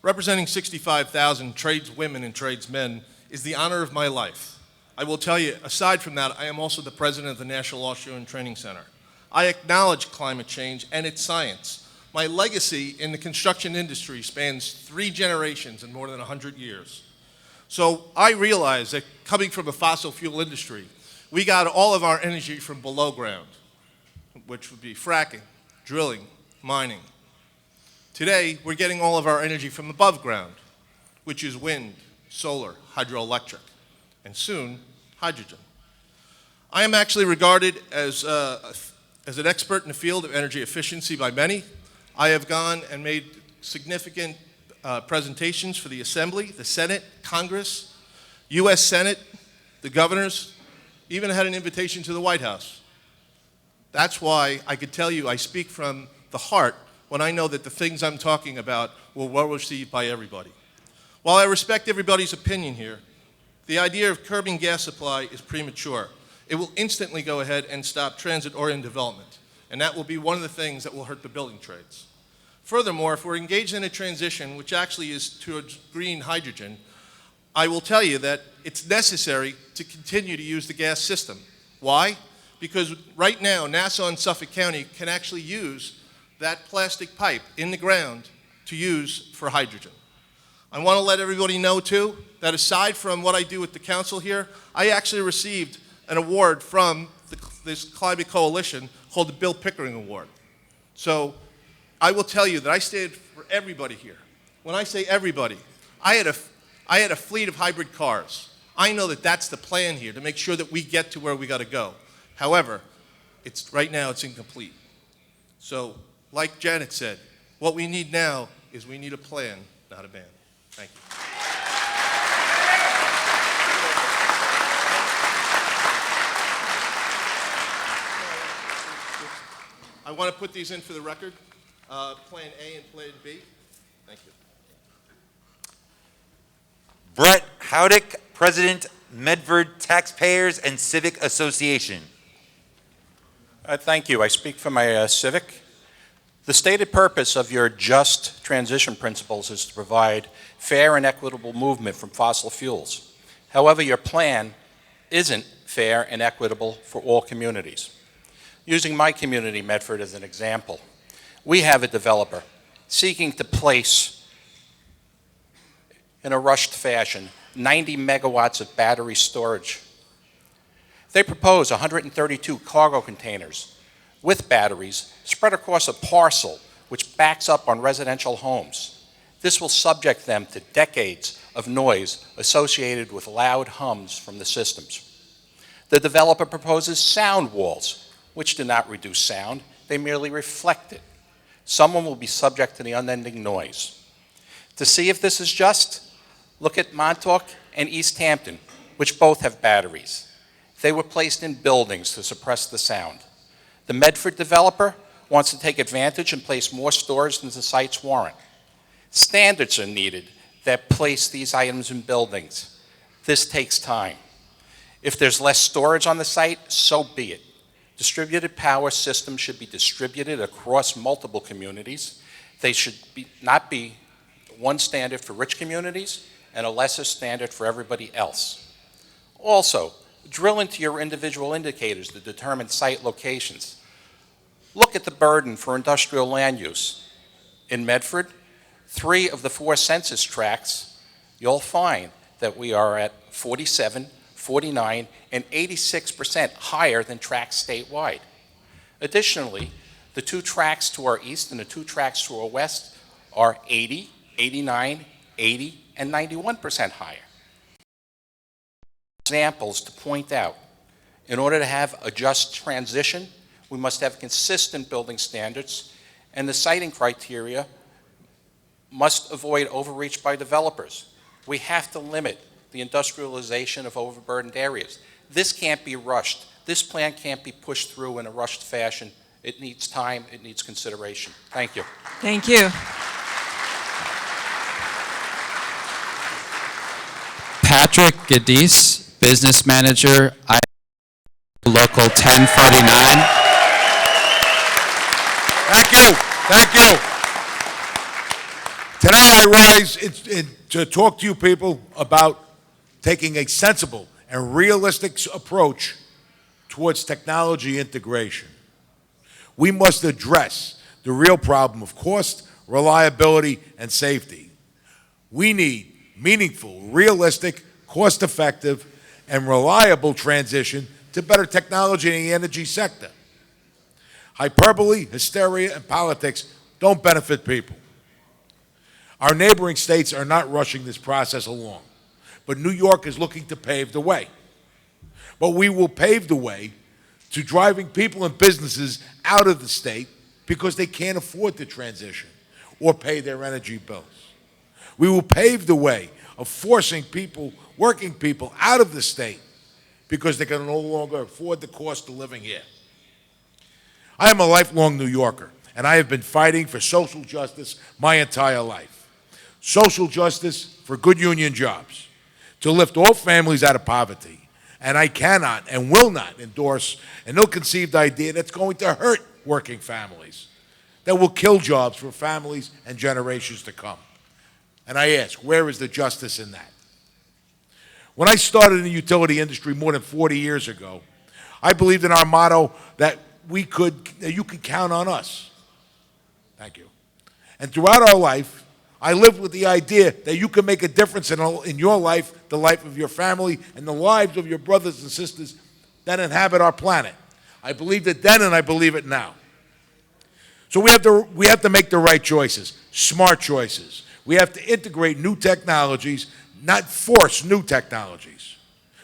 Speaker 20: Representing 65,000 tradeswomen and tradesmen is the honor of my life. I will tell you, aside from that, I am also the president of the National Offshore and Training Center. I acknowledge climate change and its science. My legacy in the construction industry spans 3 generations and more than 100 years. So I realize that coming from a fossil fuel industry, we got all of our energy from below ground, which would be fracking, drilling, mining. Today, we're getting all of our energy from above ground, which is wind, solar, hydroelectric, and soon, hydrogen. I am actually regarded as an expert in the field of energy efficiency by many. I have gone and made significant presentations for the Assembly, the Senate, Congress, U.S. Senate, the governors, even had an invitation to the White House. That's why I could tell you I speak from the heart when I know that the things I'm talking about were well received by everybody. While I respect everybody's opinion here, the idea of curbing gas supply is premature. It will instantly go ahead and stop transit-oriented development, and that will be one of the things that will hurt the building trades. Furthermore, if we're engaged in a transition, which actually is towards green hydrogen, I will tell you that it's necessary to continue to use the gas system. Why? Because right now, Nassau and Suffolk County can actually use that plastic pipe in the ground to use for hydrogen. I want to let everybody know, too, that aside from what I do with the council here, I actually received an award from this climate coalition called the Bill Pickering Award. So I will tell you that I stand for everybody here. When I say everybody, I had a fleet of hybrid cars. I know that that's the plan here, to make sure that we get to where we got to go. However, right now it's incomplete. So, like Janet said, what we need now is we need a plan, not a ban. Thank you. I want to put these in for the record, Plan A and Plan B. Thank you.
Speaker 11: Brett Howdick, President, Medford Taxpayers and Civic Association.
Speaker 21: Thank you. I speak for my civic. The stated purpose of your just transition principles is to provide fair and equitable movement from fossil fuels. However, your plan isn't fair and equitable for all communities. Using my community, Medford, as an example, we have a developer seeking to place, in a rushed fashion, 90 megawatts of battery storage. They propose 132 cargo containers with batteries spread across a parcel which backs up on residential homes. This will subject them to decades of noise associated with loud hums from the systems. The developer proposes sound walls, which do not reduce sound, they merely reflect it. Someone will be subject to the unending noise. To see if this is just, look at Montauk and East Hampton, which both have batteries. They were placed in buildings to suppress the sound. The Medford developer wants to take advantage and place more stores than the sites warrant. Standards are needed that place these items in buildings. This takes time. If there's less storage on the site, so be it. Distributed power systems should be distributed across multiple communities. They should not be one standard for rich communities and a lesser standard for everybody else. Also, drill into your individual indicators to determine site locations. Look at the burden for industrial land use. In Medford, 3 of the 4 census tracts, you'll find that we are at 47, 49, and 86% higher than tracts statewide. Additionally, the 2 tracts to our east and the 2 tracts to our west are 80, 89, 80, and 91% higher. Examples to point out. In order to have a just transition, we must have consistent building standards, and the siting criteria must avoid overreach by developers. We have to limit the industrialization of overburdened areas. This can't be rushed. This plan can't be pushed through in a rushed fashion. It needs time, it needs consideration. Thank you.
Speaker 8: Thank you.
Speaker 10: Patrick Gadis, business manager, local 1049.
Speaker 2: Thank you. Thank you. Today I rise to talk to you people about taking a sensible and realistic approach towards technology integration. We must address the real problem of cost, reliability, and safety. We need meaningful, realistic, cost-effective, and reliable transition to better technology in the energy sector. Hyperbole, hysteria, and politics don't benefit people. Our neighboring states are not rushing this process along, but New York is looking to pave the way. But we will pave the way to driving people and businesses out of the state because they can't afford the transition or pay their energy bills. We will pave the way of forcing people, working people, out of the state because they can no longer afford the cost of living here. I am a lifelong New Yorker, and I have been fighting for social justice my entire life. Social justice for good union jobs, to lift all families out of poverty. And I cannot and will not endorse an ill-conceived idea that's going to hurt working families, that will kill jobs for families and generations to come. And I ask, where is the justice in that? When I started in the utility industry more than 40 years ago, I believed in our motto that you could count on us. Thank you. And throughout our life, I lived with the idea that you can make a difference in your life, the life of your family, and the lives of your brothers and sisters that inhabit our planet. I believed it then, and I believe it now. So we have to make the right choices, smart choices. We have to integrate new technologies, not force new technologies.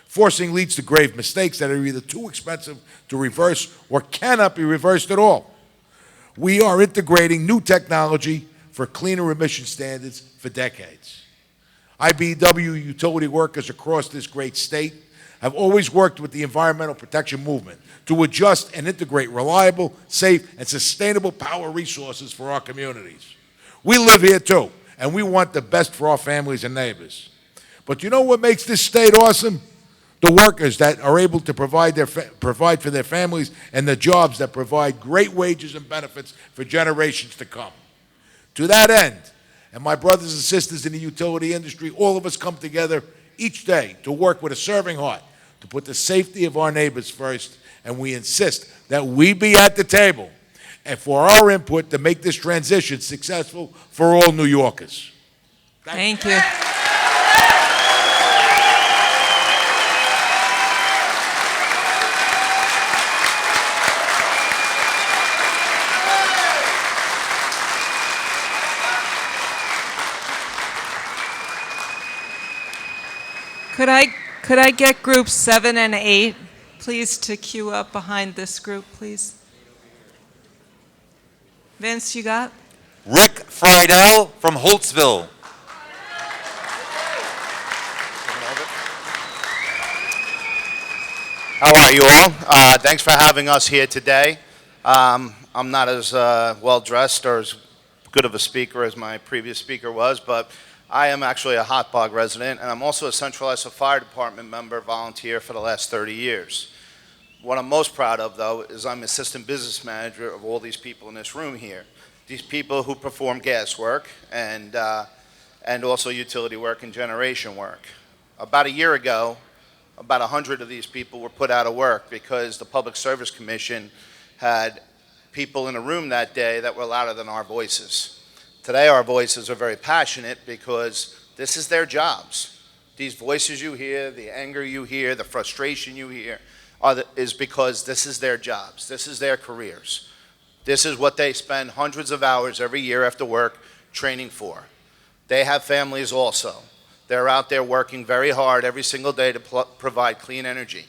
Speaker 2: Forcing leads to grave mistakes that are either too expensive to reverse or cannot be reversed at all. We are integrating new technology for cleaner emission standards for decades. IBEW utility workers across this great state have always worked with the environmental protection movement to adjust and integrate reliable, safe, and sustainable power resources for our communities. We live here too, and we want the best for our families and neighbors. But you know what makes this state awesome? The workers that are able to provide for their families and the jobs that provide great wages and benefits for generations to come. To that end, and my brothers and sisters in the utility industry, all of us come together each day to work with a serving heart, to put the safety of our neighbors first, and we insist that we be at the table and for our input to make this transition successful for all New Yorkers.
Speaker 8: Thank you. Could I get groups 7 and 8, please, to queue up behind this group, please? Vance, you got?
Speaker 11: Rick Friedel from Holtzville.
Speaker 19: How are you all? Thanks for having us here today.
Speaker 4: I'm not as well dressed or as good of a speaker as my previous speaker was, but I am actually a Hot Bog resident, and I'm also a Central Iowa Fire Department member, volunteer for the last 30 years. What I'm most proud of, though, is I'm assistant business manager of all these people in this room here. These people who perform gas work and also utility work and generation work. About a year ago, about 100 of these people were put out of work because the Public Service Commission had people in a room that day that were louder than our voices. Today, our voices are very passionate because this is their jobs. These voices you hear, the anger you hear, the frustration you hear, is because this is their jobs. This is their careers. This is what they spend hundreds of hours every year after work training for. They have families also. They're out there working very hard every single day to provide clean energy.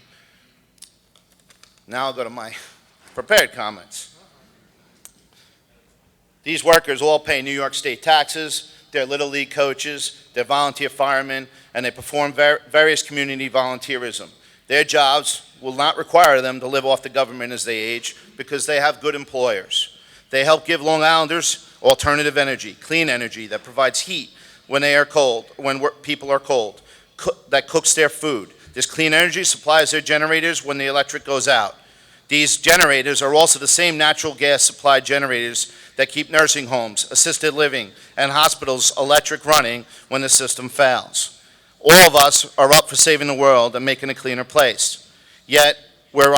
Speaker 4: Now I'll go to my prepared comments. These workers all pay New York State taxes, they're Little League coaches, they're volunteer firemen, and they perform various community volunteerism. Their jobs will not require them to live off the government as they age because they have good employers. They help give Long Islanders alternative energy, clean energy that provides heat when they are cold, when people are cold, that cooks their food. This clean energy supplies their generators when the electric goes out. These generators are also the same natural gas supply generators that keep nursing homes, assisted living, and hospitals electric running when the system fails. All of us are up for saving the world and making a cleaner place. Yet, we're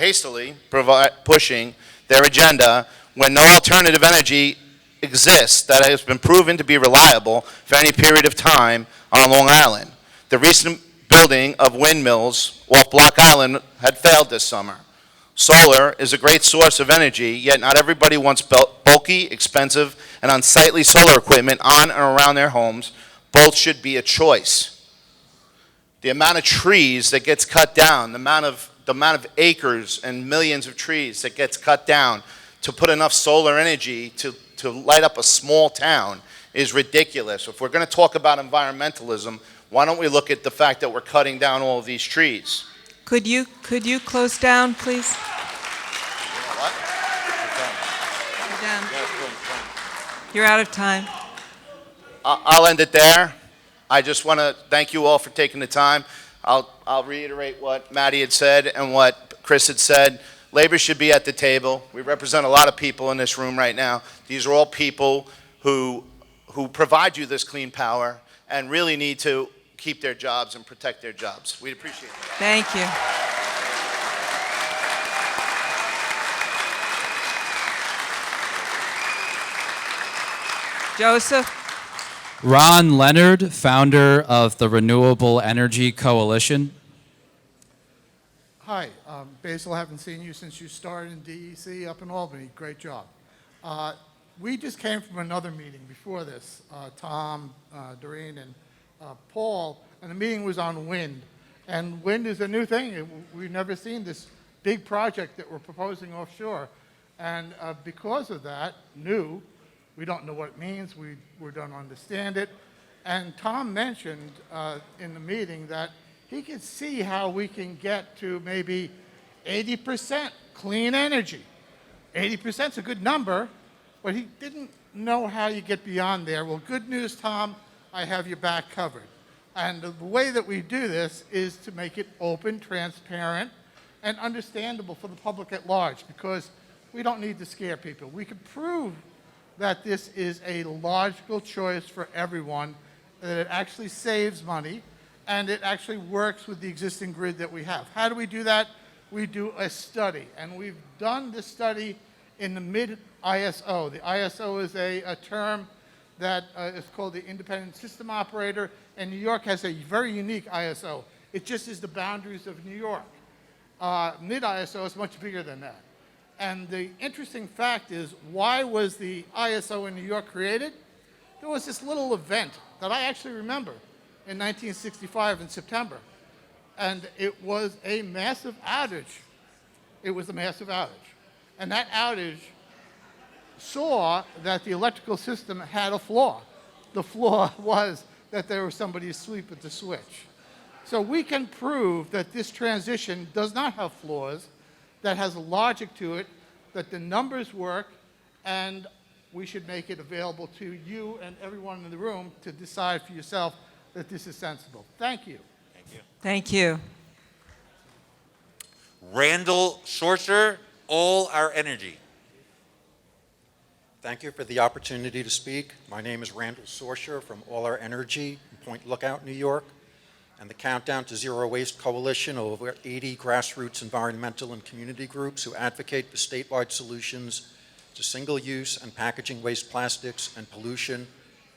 Speaker 4: hastily pushing their agenda when no alternative energy exists that has been proven to be reliable for any period of time on Long Island. The recent building of windmills off Block Island had failed this summer. Solar is a great source of energy, yet not everybody wants bulky, expensive, and unsightly solar equipment on and around their homes. Both should be a choice. The amount of trees that gets cut down, the amount of acres and millions of trees that gets cut down to put enough solar energy to light up a small town is ridiculous. If we're going to talk about environmentalism, why don't we look at the fact that we're cutting down all of these trees?
Speaker 8: Could you close down, please? You're out of time.
Speaker 4: I'll end it there. I just want to thank you all for taking the time. I'll reiterate what Maddie had said and what Chris had said. Labor should be at the table. We represent a lot of people in this room right now. These are all people who provide you this clean power and really need to keep their jobs and protect their jobs. We'd appreciate it.
Speaker 8: Thank you. Joseph?
Speaker 10: Ron Leonard, founder of the Renewable Energy Coalition.
Speaker 5: Hi, Basil, I haven't seen you since you started in DEC up in Albany. Great job. We just came from another meeting before this, Tom, Doreen, and Paul, and the meeting was on wind. And wind is a new thing. We've never seen this big project that we're proposing offshore. And because of that, new, we don't know what it means, we don't understand it. And Tom mentioned in the meeting that he could see how we can get to maybe 80% clean energy. 80% is a good number, but he didn't know how you get beyond there. Well, good news, Tom, I have your back covered. And the way that we do this is to make it open, transparent, and understandable for the public at large, because we don't need to scare people. We can prove that this is a logical choice for everyone, that it actually saves money, and it actually works with the existing grid that we have. How do we do that? We do a study, and we've done this study in the mid-ISO. The ISO is a term that is called the Independent System Operator, and New York has a very unique ISO. It just is the boundaries of New York. Mid-ISO is much bigger than that. And the interesting fact is, why was the ISO in New York created? There was this little event that I actually remember in 1965 in September. And it was a massive outage. It was a massive outage. And that outage saw that the electrical system had a flaw. The flaw was that there was somebody asleep at the switch. So we can prove that this transition does not have flaws, that has a logic to it, that the numbers work, and we should make it available to you and everyone in the room to decide for yourself that this is sensible. Thank you.
Speaker 1: Thank you.
Speaker 11: Randall Shorter, All Our Energy.
Speaker 3: Thank you for the opportunity to speak. My name is Randall Sorsher from All Our Energy in Point Lookout, New York, and the Countdown to Zero Waste Coalition of over 80 grassroots environmental and community groups who advocate for statewide solutions to single-use and packaging waste plastics and pollution,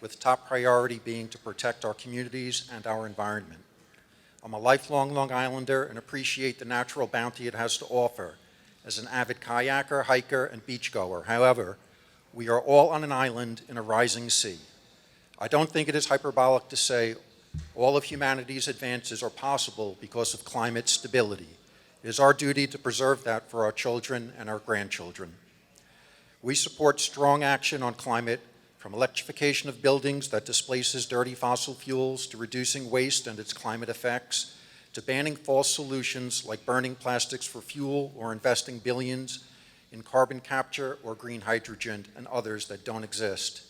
Speaker 3: with top priority being to protect our communities and our environment. I'm a lifelong Long Islander and appreciate the natural bounty it has to offer as an avid kayaker, hiker, and beachgoer. However, we are all on an island in a rising sea. I don't think it is hyperbolic to say all of humanity's advances are possible because of climate stability. It is our duty to preserve that for our children and our grandchildren. We support strong action on climate, from electrification of buildings that displaces dirty fossil fuels, to reducing waste and its climate effects, to banning false solutions like burning plastics for fuel or investing billions in carbon capture or green hydrogen and others that don't exist.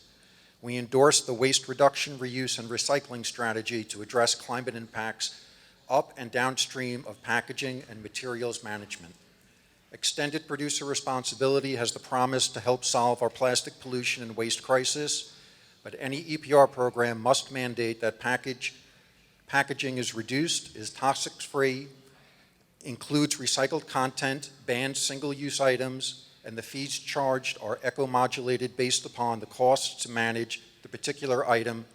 Speaker 3: We endorse the waste reduction, reuse, and recycling strategy to address climate impacts up and downstream of packaging and materials management. Extended producer responsibility has the promise to help solve our plastic pollution and waste crisis, but any EPR program must mandate that packaging is reduced, is toxics-free, includes recycled content, bans single-use items, and the fees charged are eco-modulated based upon the costs to manage the particular item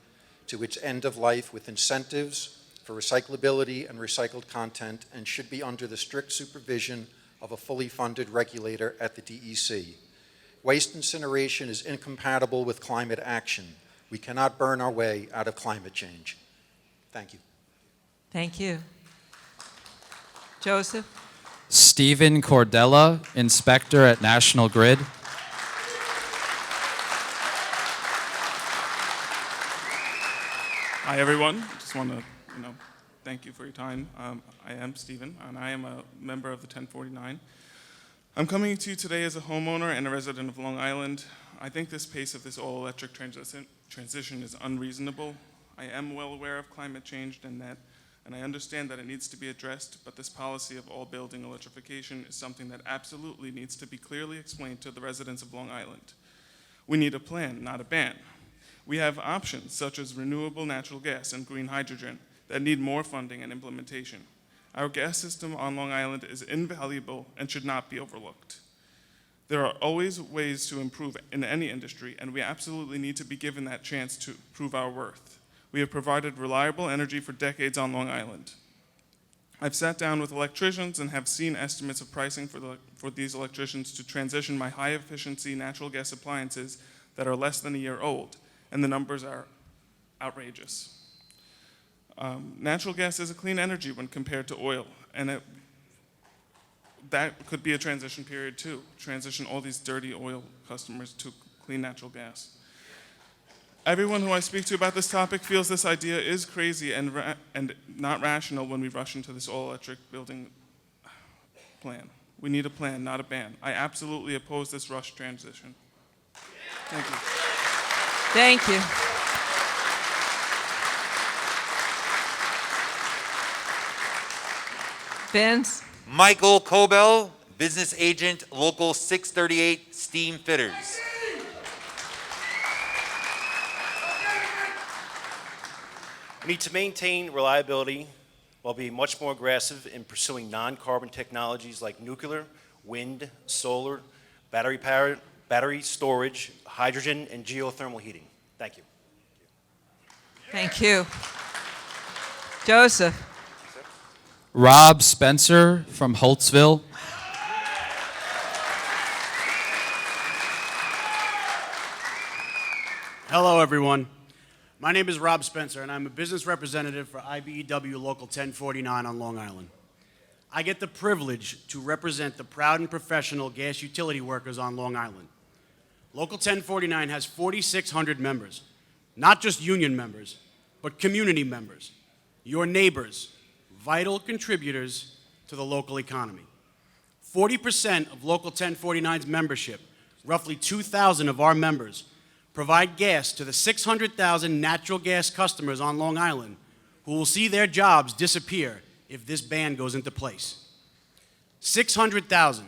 Speaker 3: to its end of life, with incentives for recyclability and recycled content, and should be under the strict supervision of a fully funded regulator at the DEC. Waste incineration is incompatible with climate action. We cannot burn our way out of climate change. Thank you.
Speaker 1: Thank you. Joseph?
Speaker 10: Stephen Cordella, Inspector at National Grid.
Speaker 6: Hi, everyone. Just want to, thank you for your time. I am Stephen, and I am a member of the 1049. I'm coming to you today as a homeowner and a resident of Long Island. I think this pace of this all-electric transition is unreasonable. I am well aware of climate change and I understand that it needs to be addressed, but this policy of all building electrification is something that absolutely needs to be clearly explained to the residents of Long Island. We need a plan, not a ban. We have options such as renewable natural gas and green hydrogen that need more funding and implementation. Our gas system on Long Island is invaluable and should not be overlooked. There are always ways to improve in any industry, and we absolutely need to be given that chance to prove our worth. We have provided reliable energy for decades on Long Island. I've sat down with electricians and have seen estimates of pricing for these electricians to transition my high-efficiency natural gas appliances that are less than a year old, and the numbers are outrageous. Natural gas is a clean energy when compared to oil, and that could be a transition period too. Transition all these dirty oil customers to clean natural gas. Everyone who I speak to about this topic feels this idea is crazy and not rational when we rush into this all-electric building plan. We need a plan, not a ban. I absolutely oppose this rushed transition. Thank you.
Speaker 1: Thank you. Vance?
Speaker 11: Michael Cobell, Business Agent, Local 638, Steam Fitters.
Speaker 22: We need to maintain reliability while being much more aggressive in pursuing non-carbon technologies like nuclear, wind, solar, battery storage, hydrogen, and geothermal heating. Thank you.
Speaker 1: Thank you. Joseph?
Speaker 10: Rob Spencer from Holtzville.
Speaker 24: Hello, everyone. My name is Rob Spencer, and I'm a business representative for IBEW Local 1049 on Long Island. I get the privilege to represent the proud and professional gas utility workers on Long Island. Local 1049 has 4,600 members, not just union members, but community members, your neighbors, vital contributors to the local economy. 40% of Local 1049's membership, roughly 2,000 of our members, provide gas to the 600,000 natural gas customers on Long Island who will see their jobs disappear if this ban goes into place. 600,000.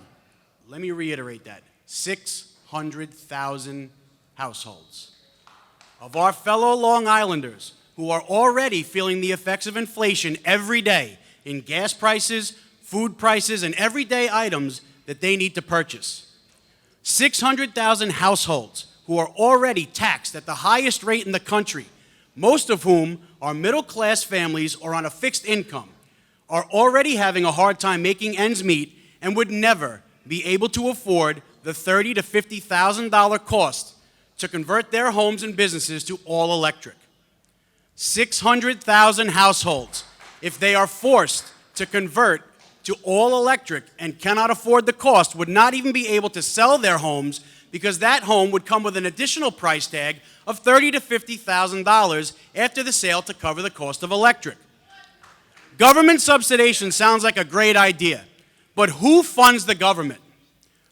Speaker 24: Let me reiterate that. 600,000 households of our fellow Long Islanders who are already feeling the effects of inflation every day in gas prices, food prices, and everyday items that they need to purchase. 600,000 households who are already taxed at the highest rate in the country, most of whom are middle-class families or on a fixed income, are already having a hard time making ends meet and would never be able to afford the $30,000 to $50,000 cost to convert their homes and businesses to all electric. 600,000 households, if they are forced to convert to all electric and cannot afford the cost, would not even be able to sell their homes because that home would come with an additional price tag of $30,000 to $50,000 after the sale to cover the cost of electric. Government subsidization sounds like a great idea, but who funds the government?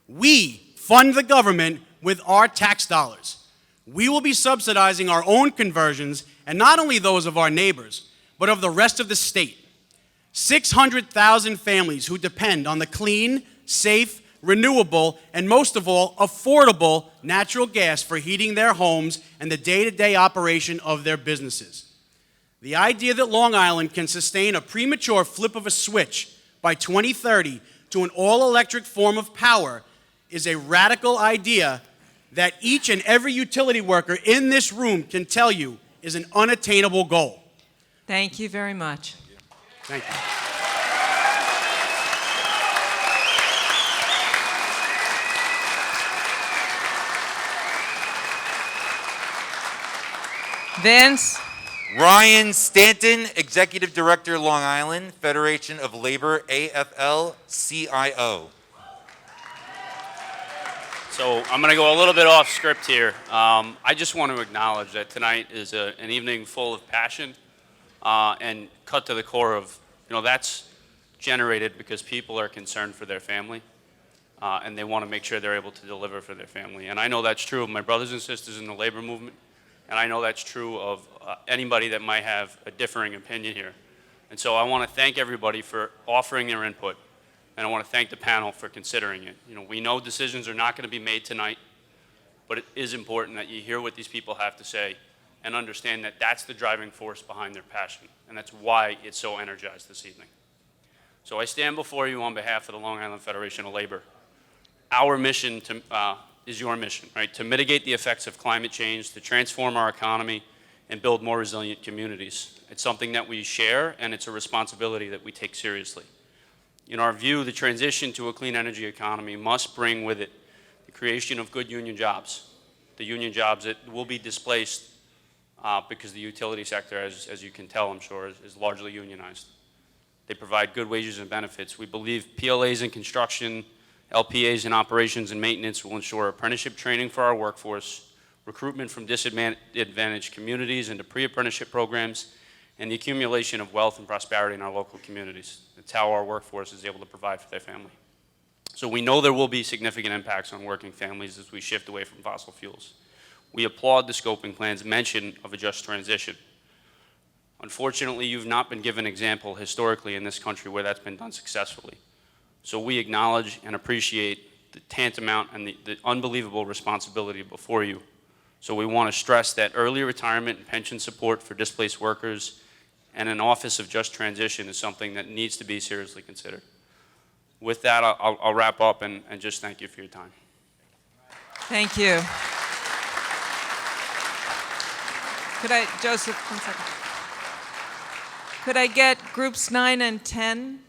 Speaker 24: We fund the government with our tax dollars. We will be subsidizing our own conversions, and not only those of our neighbors, but of the rest of the state. 600,000 families who depend on the clean, safe, renewable, and most of all, affordable natural gas for heating their homes and the day-to-day operation of their businesses. The idea that Long Island can sustain a premature flip of a switch by 2030 to an all-electric form of power is a radical idea that each and every utility worker in this room can tell you is an unattainable goal.
Speaker 7: Thank you very much.
Speaker 24: Thank you.
Speaker 7: Vance?
Speaker 11: Ryan Stanton, Executive Director, Long Island, Federation of Labor, AFL-CIO.
Speaker 9: So I'm going to go a little bit off script here. I just want to acknowledge that tonight is an evening full of passion and cut to the core of, that's generated because people are concerned for their family and they want to make sure they're able to deliver for their family. And I know that's true of my brothers and sisters in the labor movement, and I know that's true of anybody that might have a differing opinion here. And so I want to thank everybody for offering their input. And I want to thank the panel for considering it. We know decisions are not going to be made tonight, but it is important that you hear what these people have to say and understand that that's the driving force behind their passion, and that's why it's so energized this evening. So I stand before you on behalf of the Long Island Federation of Labor. Our mission is your mission, right? To mitigate the effects of climate change, to transform our economy, and build more resilient communities. It's something that we share, and it's a responsibility that we take seriously. In our view, the transition to a clean energy economy must bring with it the creation of good union jobs. The union jobs that will be displaced because the utility sector, as you can tell, I'm sure, is largely unionized. They provide good wages and benefits. We believe PLAs in construction, LPAs in operations and maintenance will ensure apprenticeship training for our workforce, recruitment from disadvantaged communities into pre-apprenticeship programs, and the accumulation of wealth and prosperity in our local communities. It's how our workforce is able to provide for their family. So we know there will be significant impacts on working families as we shift away from fossil fuels. We applaud the scoping plan's mention of a just transition. Unfortunately, you've not been given an example historically in this country where that's been done successfully. So we acknowledge and appreciate the tantamount and the unbelievable responsibility before you. So we want to stress that early retirement and pension support for displaced workers and an Office of Just Transition is something that needs to be seriously considered. With that, I'll wrap up and just thank you for your time.
Speaker 7: Thank you. Joseph, 1 second. Could I get groups 9 and 10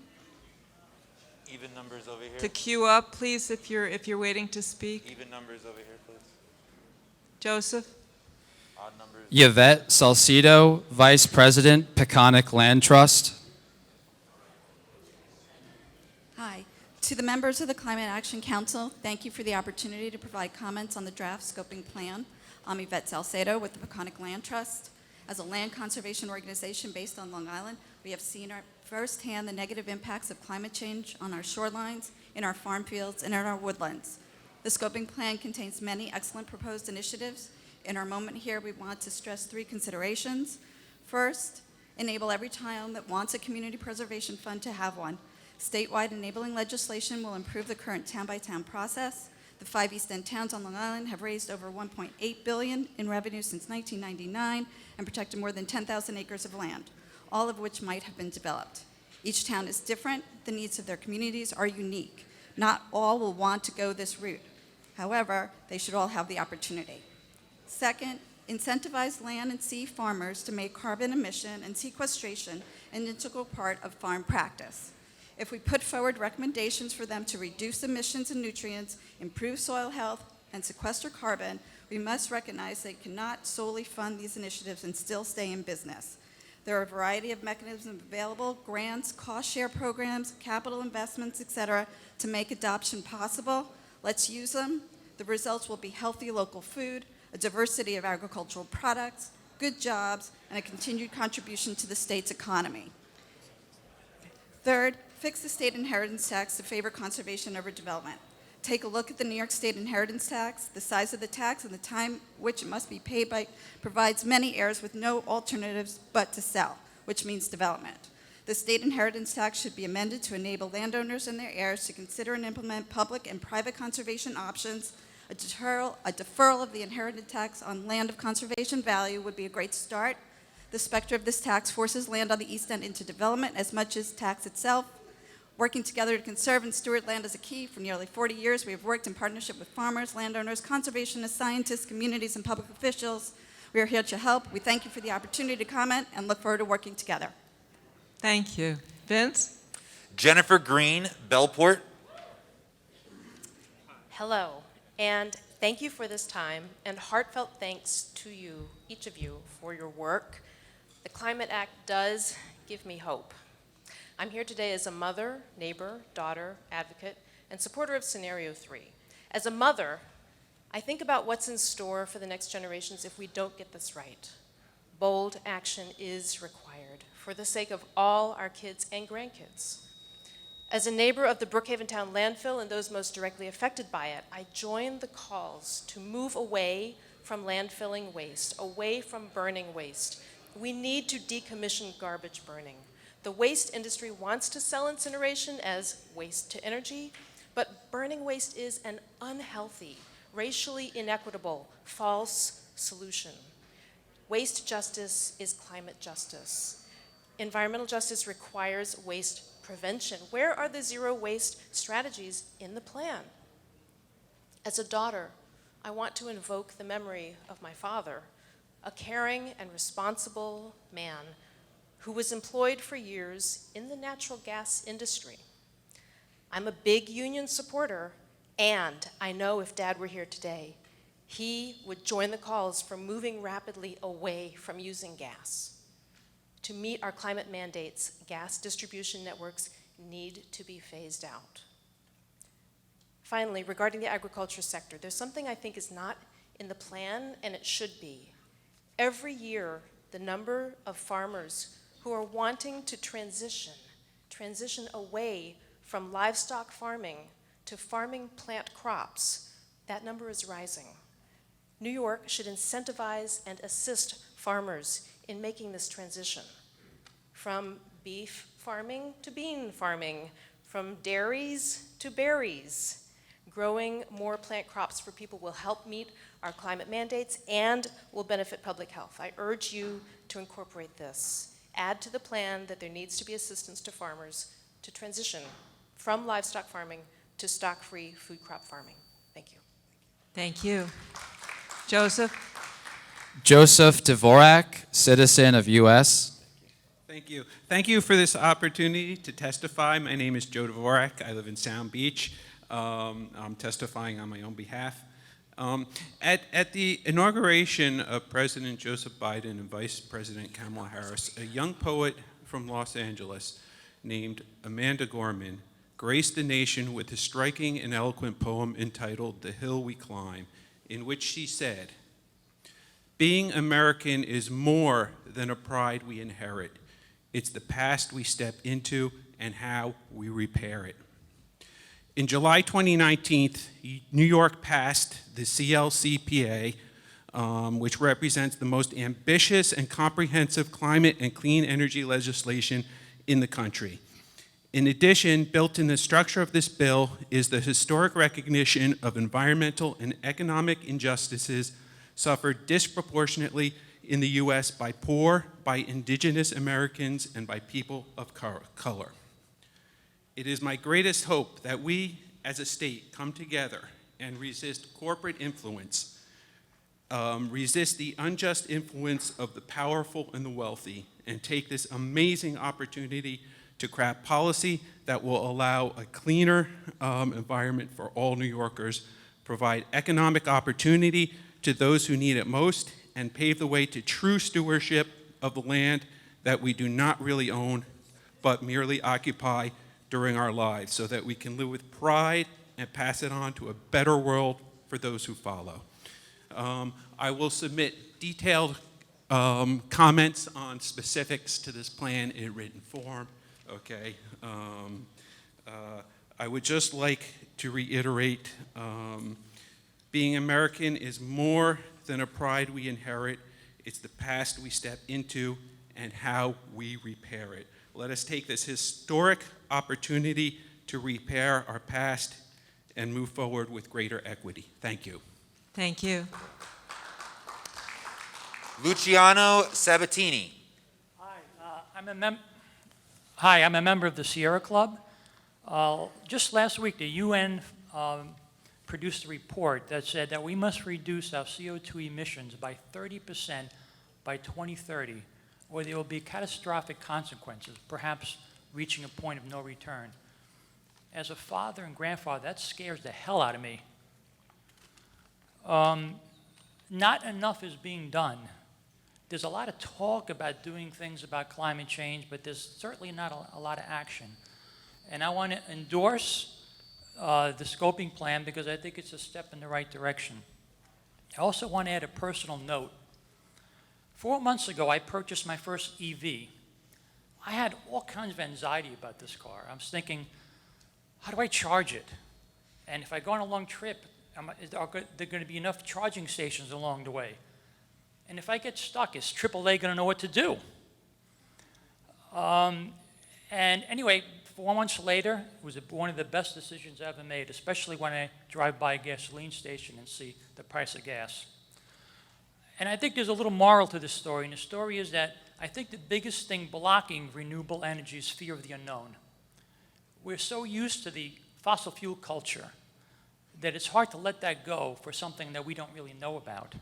Speaker 11: Even numbers over here.
Speaker 7: to queue up, please, if you're waiting to speak?
Speaker 11: Even numbers over here, please.
Speaker 7: Joseph?
Speaker 11: Odd numbers.
Speaker 10: Yvette Salcido, Vice President, Peconic Land Trust.
Speaker 12: Hi. To the members of the Climate Action Council, thank you for the opportunity to provide comments on the draft scoping plan. I'm Yvette Salcedo with the Peconic Land Trust. As a land conservation organization based on Long Island, we have seen firsthand the negative impacts of climate change on our shorelines, in our farm fields, and in our woodlands. The scoping plan contains many excellent proposed initiatives. In our moment here, we want to stress 3 considerations. First, enable every town that wants a community preservation fund to have one. Statewide enabling legislation will improve the current town-by-town process. The 5 East End towns on Long Island have raised over $1.8 billion in revenue since 1999 and protected more than 10,000 acres of land, all of which might have been developed. Each town is different. The needs of their communities are unique. Not all will want to go this route. However, they should all have the opportunity. Second, incentivize land and sea farmers to make carbon emission and sequestration an integral part of farm practice. If we put forward recommendations for them to reduce emissions and nutrients, improve soil health, and sequester carbon, we must recognize they cannot solely fund these initiatives and still stay in business. There are a variety of mechanisms available, grants, cost-share programs, capital investments, etc., to make adoption possible. Let's use them. The results will be healthy local food, a diversity of agricultural products, good jobs, and a continued contribution to the state's economy. Third, fix the state inheritance tax to favor conservation over development. Take a look at the New York State inheritance tax. The size of the tax and the time which it must be paid by provides many heirs with no alternatives but to sell, which means development. The state inheritance tax should be amended to enable landowners and their heirs to consider and implement public and private conservation options. A deferral of the inheritance tax on land of conservation value would be a great start. The specter of this tax forces land on the East End into development as much as tax itself. Working together to conserve and steward land is a key. For nearly 40 years, we have worked in partnership with farmers, landowners, conservationists, scientists, communities, and public officials. We are here to help. We thank you for the opportunity to comment and look forward to working together.
Speaker 7: Thank you. Vince?
Speaker 11: Jennifer Green, Bellport.
Speaker 13: Hello, and thank you for this time, and heartfelt thanks to you, each of you, for your work. The Climate Act does give me hope. I'm here today as a mother, neighbor, daughter, advocate, and supporter of Scenario 3. As a mother, I think about what's in store for the next generations if we don't get this right. Bold action is required for the sake of all our kids and grandkids. As a neighbor of the Brookhaven Town landfill and those most directly affected by it, I join the calls to move away from landfilling waste, away from burning waste. We need to decommission garbage burning. The waste industry wants to sell incineration as waste to energy, but burning waste is an unhealthy, racially inequitable, false solution. Waste justice is climate justice. Environmental justice requires waste prevention. Where are the zero waste strategies in the plan? As a daughter, I want to invoke the memory of my father, a caring and responsible man who was employed for years in the natural gas industry. I'm a big union supporter, and I know if Dad were here today, he would join the calls for moving rapidly away from using gas. To meet our climate mandates, gas distribution networks need to be phased out. Finally, regarding the agriculture sector, there's something I think is not in the plan, and it should be. Every year, the number of farmers who are wanting to transition away from livestock farming to farming plant crops, that number is rising. New York should incentivize and assist farmers in making this transition. From beef farming to bean farming, from dairies to berries. Growing more plant crops for people will help meet our climate mandates and will benefit public health. I urge you to incorporate this. Add to the plan that there needs to be assistance to farmers to transition from livestock farming to stock-free food crop farming. Thank you.
Speaker 7: Thank you. Joseph?
Speaker 10: Joseph Dvorak, citizen of U.S.
Speaker 14: Thank you. Thank you for this opportunity to testify. My name is Joe Dvorak. I live in Sound Beach. I'm testifying on my own behalf. At the inauguration of President Joseph Biden and Vice President Kamala Harris, a young poet from Los Angeles named Amanda Gorman graced the nation with a striking and eloquent poem entitled "The Hill We Climb," in which she said, "Being American is more than a pride we inherit. It's the past we step into and how we repair it." In July 2019, New York passed the CLCPA, which represents the most ambitious and comprehensive climate and clean energy legislation in the country. In addition, built in the structure of this bill is the historic recognition of environmental and economic injustices suffered disproportionately in the U.S. by poor, by indigenous Americans, and by people of color. It is my greatest hope that we, as a state, come together and resist corporate influence, resist the unjust influence of the powerful and the wealthy, and take this amazing opportunity to craft policy that will allow a cleaner environment for all New Yorkers, provide economic opportunity to those who need it most, and pave the way to true stewardship of the land that we do not really own, but merely occupy during our lives, so that we can live with pride and pass it on to a better world for those who follow. I will submit detailed comments on specifics to this plan in written form, okay? I would just like to reiterate, being American is more than a pride we inherit. It's the past we step into and how we repair it. Let us take this historic opportunity to repair our past and move forward with greater equity. Thank you.
Speaker 7: Thank you.
Speaker 11: Luciano Sabatini.
Speaker 15: Hi, I'm a member of the Sierra Club. Just last week, the UN produced a report that said that we must reduce our CO2 emissions by 30% by 2030, or there will be catastrophic consequences, perhaps reaching a point of no return. As a father and grandfather, that scares the hell out of me. Not enough is being done. There's a lot of talk about doing things about climate change, but there's certainly not a lot of action. And I want to endorse the scoping plan because I think it's a step in the right direction. I also want to add a personal note. 4 months ago, I purchased my first EV. I had all kinds of anxiety about this car. I was thinking, how do I charge it? And if I go on a long trip, are there going to be enough charging stations along the way? And if I get stuck, is AAA going to know what to do? And anyway, 4 months later, it was one of the best decisions I ever made, especially when I drive by a gasoline station and see the price of gas. And I think there's a little moral to this story, and the story is that I think the biggest thing blocking renewable energy is fear of the unknown. We're so used to the fossil fuel culture that it's hard to let that go for something that we don't really know about.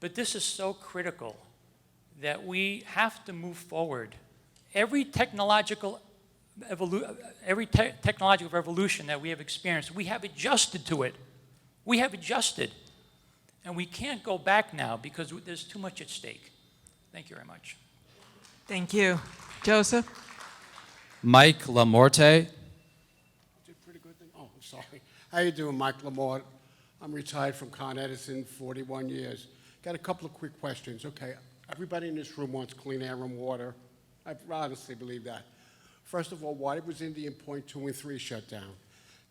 Speaker 15: But this is so critical that we have to move forward. Every technological revolution that we have experienced, we have adjusted to it. We have adjusted. And we can't go back now because there's too much at stake. Thank you very much.
Speaker 7: Thank you. Joseph?
Speaker 10: Mike Lamorte.
Speaker 16: Oh, I'm sorry. How you doing, Mike Lamorte? I'm retired from Con Edison, 41 years. Got a couple of quick questions. Okay, everybody in this room wants clean air and water. I honestly believe that. First of all, why was Indian Point 2 and 3 shut down?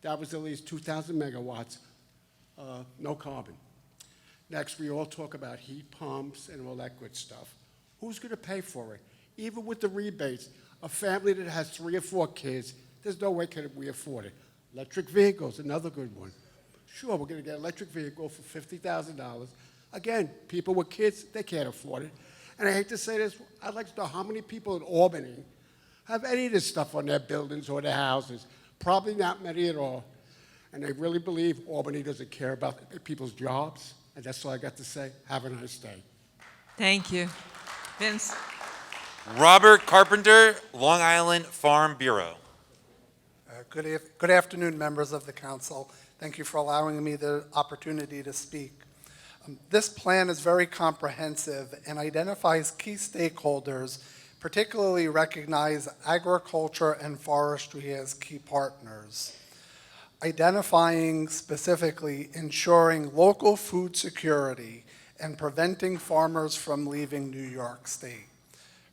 Speaker 16: That was at least 2,000 megawatts, no carbon. Next, we all talk about heat pumps and all that good stuff. Who's going to pay for it? Even with the rebates, a family that has 3 or 4 kids, there's no way can we afford it. Electric vehicles, another good one. Sure, we're going to get an electric vehicle for $50,000. Again, people with kids, they can't afford it. And I hate to say this, I'd like to know how many people in Albany have any of this stuff on their buildings or their houses. Probably not many at all. And they really believe Albany doesn't care about people's jobs. And that's all I got to say. Have a nice day.
Speaker 7: Thank you. Vince?
Speaker 11: Robert Carpenter, Long Island Farm Bureau.
Speaker 17: Good afternoon, members of the council. Thank you for allowing me the opportunity to speak. This plan is very comprehensive and identifies key stakeholders, particularly recognize agriculture and forestry as key partners. Identifying specifically ensuring local food security and preventing farmers from leaving New York State.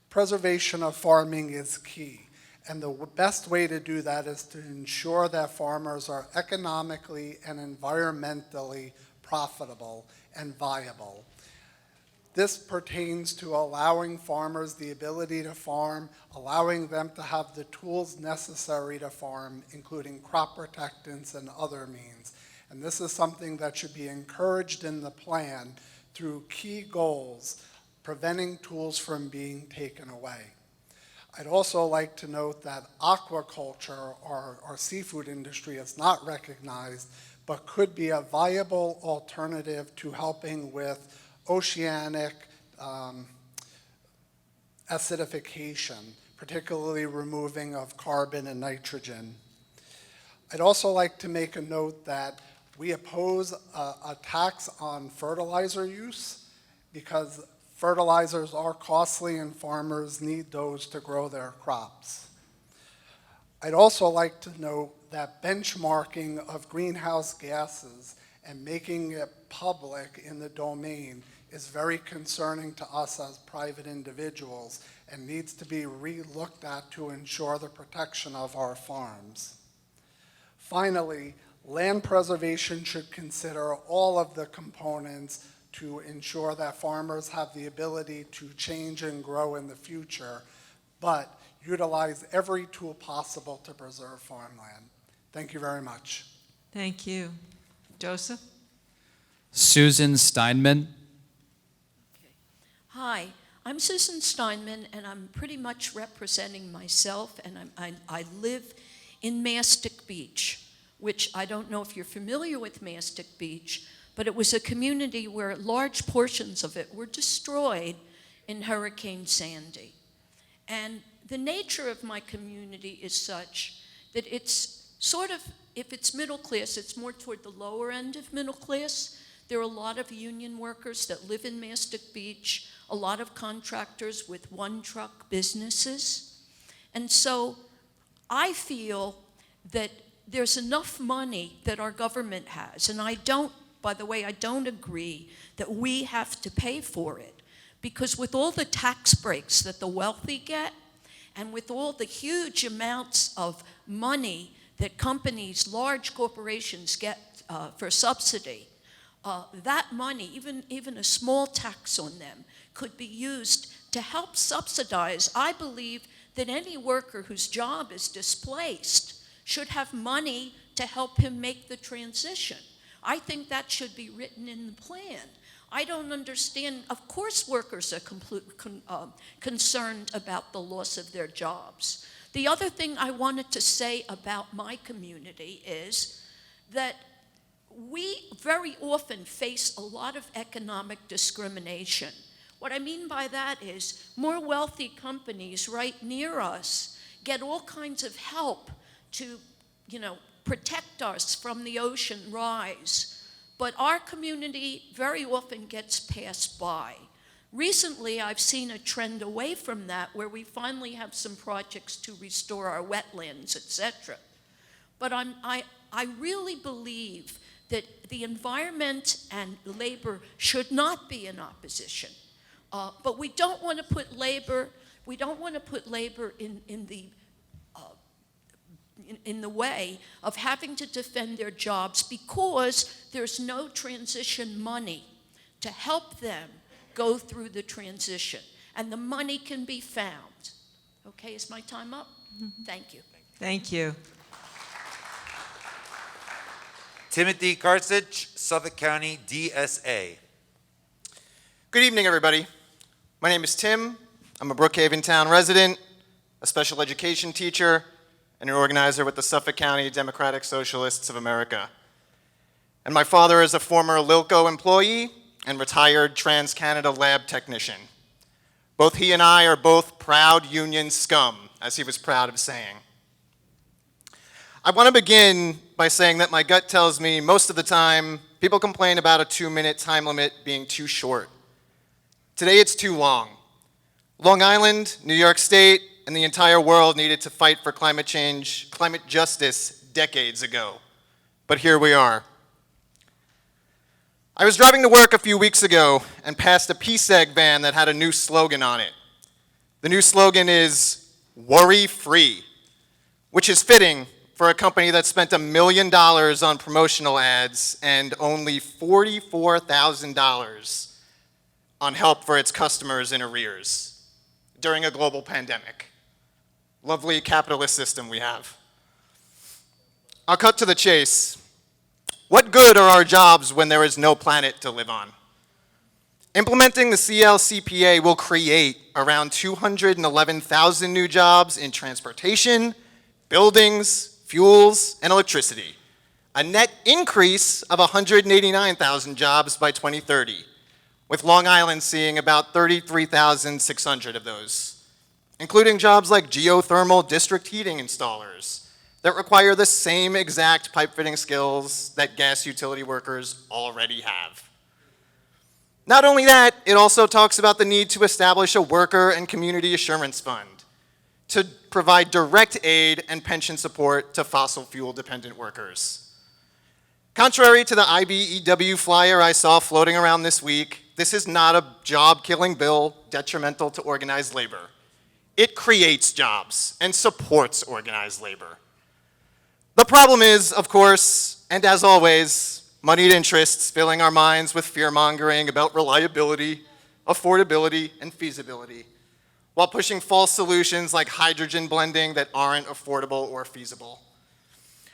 Speaker 17: Preservation of farming is key, And the best way to do that is to ensure that farmers are economically and environmentally profitable and viable. This pertains to allowing farmers the ability to farm, allowing them to have the tools necessary to farm, including crop protectants and other means. And this is something that should be encouraged in the plan through key goals, preventing tools from being taken away. I'd also like to note that aquaculture, our seafood industry, is not recognized, but could be a viable alternative to helping with oceanic acidification, particularly removing of carbon and nitrogen. I'd also like to make a note that we oppose a tax on fertilizer use because fertilizers are costly and farmers need those to grow their crops. I'd also like to note that benchmarking of greenhouse gases and making it public in the domain is very concerning to us as private individuals and needs to be re-looked at to ensure the protection of our farms. Finally, land preservation should consider all of the components to ensure that farmers have the ability to change and grow in the future, but utilize every tool possible to preserve farmland. Thank you very much.
Speaker 7: Thank you. Joseph?
Speaker 10: Susan Steinman.
Speaker 18: Hi, I'm Susan Steinman, and I'm pretty much representing myself, and I live in Mastic Beach, which I don't know if you're familiar with Mastic Beach, but it was a community where large portions of it were destroyed in Hurricane Sandy. And the nature of my community is such that it's sort of, if it's middle class, it's more toward the lower end of middle class. There are a lot of union workers that live in Mastic Beach, a lot of contractors with one-truck businesses. And so I feel that there's enough money that our government has, and by the way, I don't agree that we have to pay for it, because with all the tax breaks that the wealthy get, and with all the huge amounts of money that companies, large corporations get for subsidy, that money, even a small tax on them, could be used to help subsidize. I believe that any worker whose job is displaced should have money to help him make the transition. I think that should be written in the plan. I don't understand, of course workers are concerned about the loss of their jobs. The other thing I wanted to say about my community is that we very often face a lot of economic discrimination. What I mean by that is more wealthy companies right near us get all kinds of help to, protect us from the ocean rise. But our community very often gets passed by. Recently, I've seen a trend away from that where we finally have some projects to restore our wetlands, etc. But I really believe that the environment and labor should not be in opposition. But we don't want to put labor in the way of having to defend their jobs because there's no transition money to help them go through the transition. And the money can be found. Okay, is my time up? Thank you.
Speaker 7: Thank you.
Speaker 11: Timothy Karsich, Suffolk County DSA.
Speaker 20: Good evening, everybody. My name is Tim. I'm a Brookhaven Town resident, a special education teacher, and an organizer with the Suffolk County Democratic Socialists of America. And my father is a former Lilco employee and retired TransCanada lab technician. Both he and I are both proud union scum, as he was proud of saying. I want to begin by saying that my gut tells me most of the time people complain about a 2-minute time limit being too short. Today it's too long. Long Island, New York State, and the entire world needed to fight for climate change, climate justice decades ago. But here we are. I was driving to work a few weeks ago and passed a PSEG van that had a new slogan on it. The new slogan is, worry free. which is fitting for a company that spent $1 million on promotional ads and only $44,000 on help for its customers in arrears during a global pandemic. Lovely capitalist system we have. I'll cut to the chase. What good are our jobs when there is no planet to live on? Implementing the CLCPA will create around 211,000 new jobs in transportation, buildings, fuels, and electricity. A net increase of 189,000 jobs by 2030, with Long Island seeing about 33,600 of those, including jobs like geothermal district heating installers that require the same exact pipe fitting skills that gas utility workers already have. Not only that, it also talks about the need to establish a worker and community assurance fund to provide direct aid and pension support to fossil fuel dependent workers. Contrary to the IBEW flyer I saw floating around this week, this is not a job-killing bill detrimental to organized labor. It creates jobs and supports organized labor. The problem is, of course, and as always, moneyed interests filling our minds with fear-mongering about reliability, affordability, and feasibility, while pushing false solutions like hydrogen blending that aren't affordable or feasible.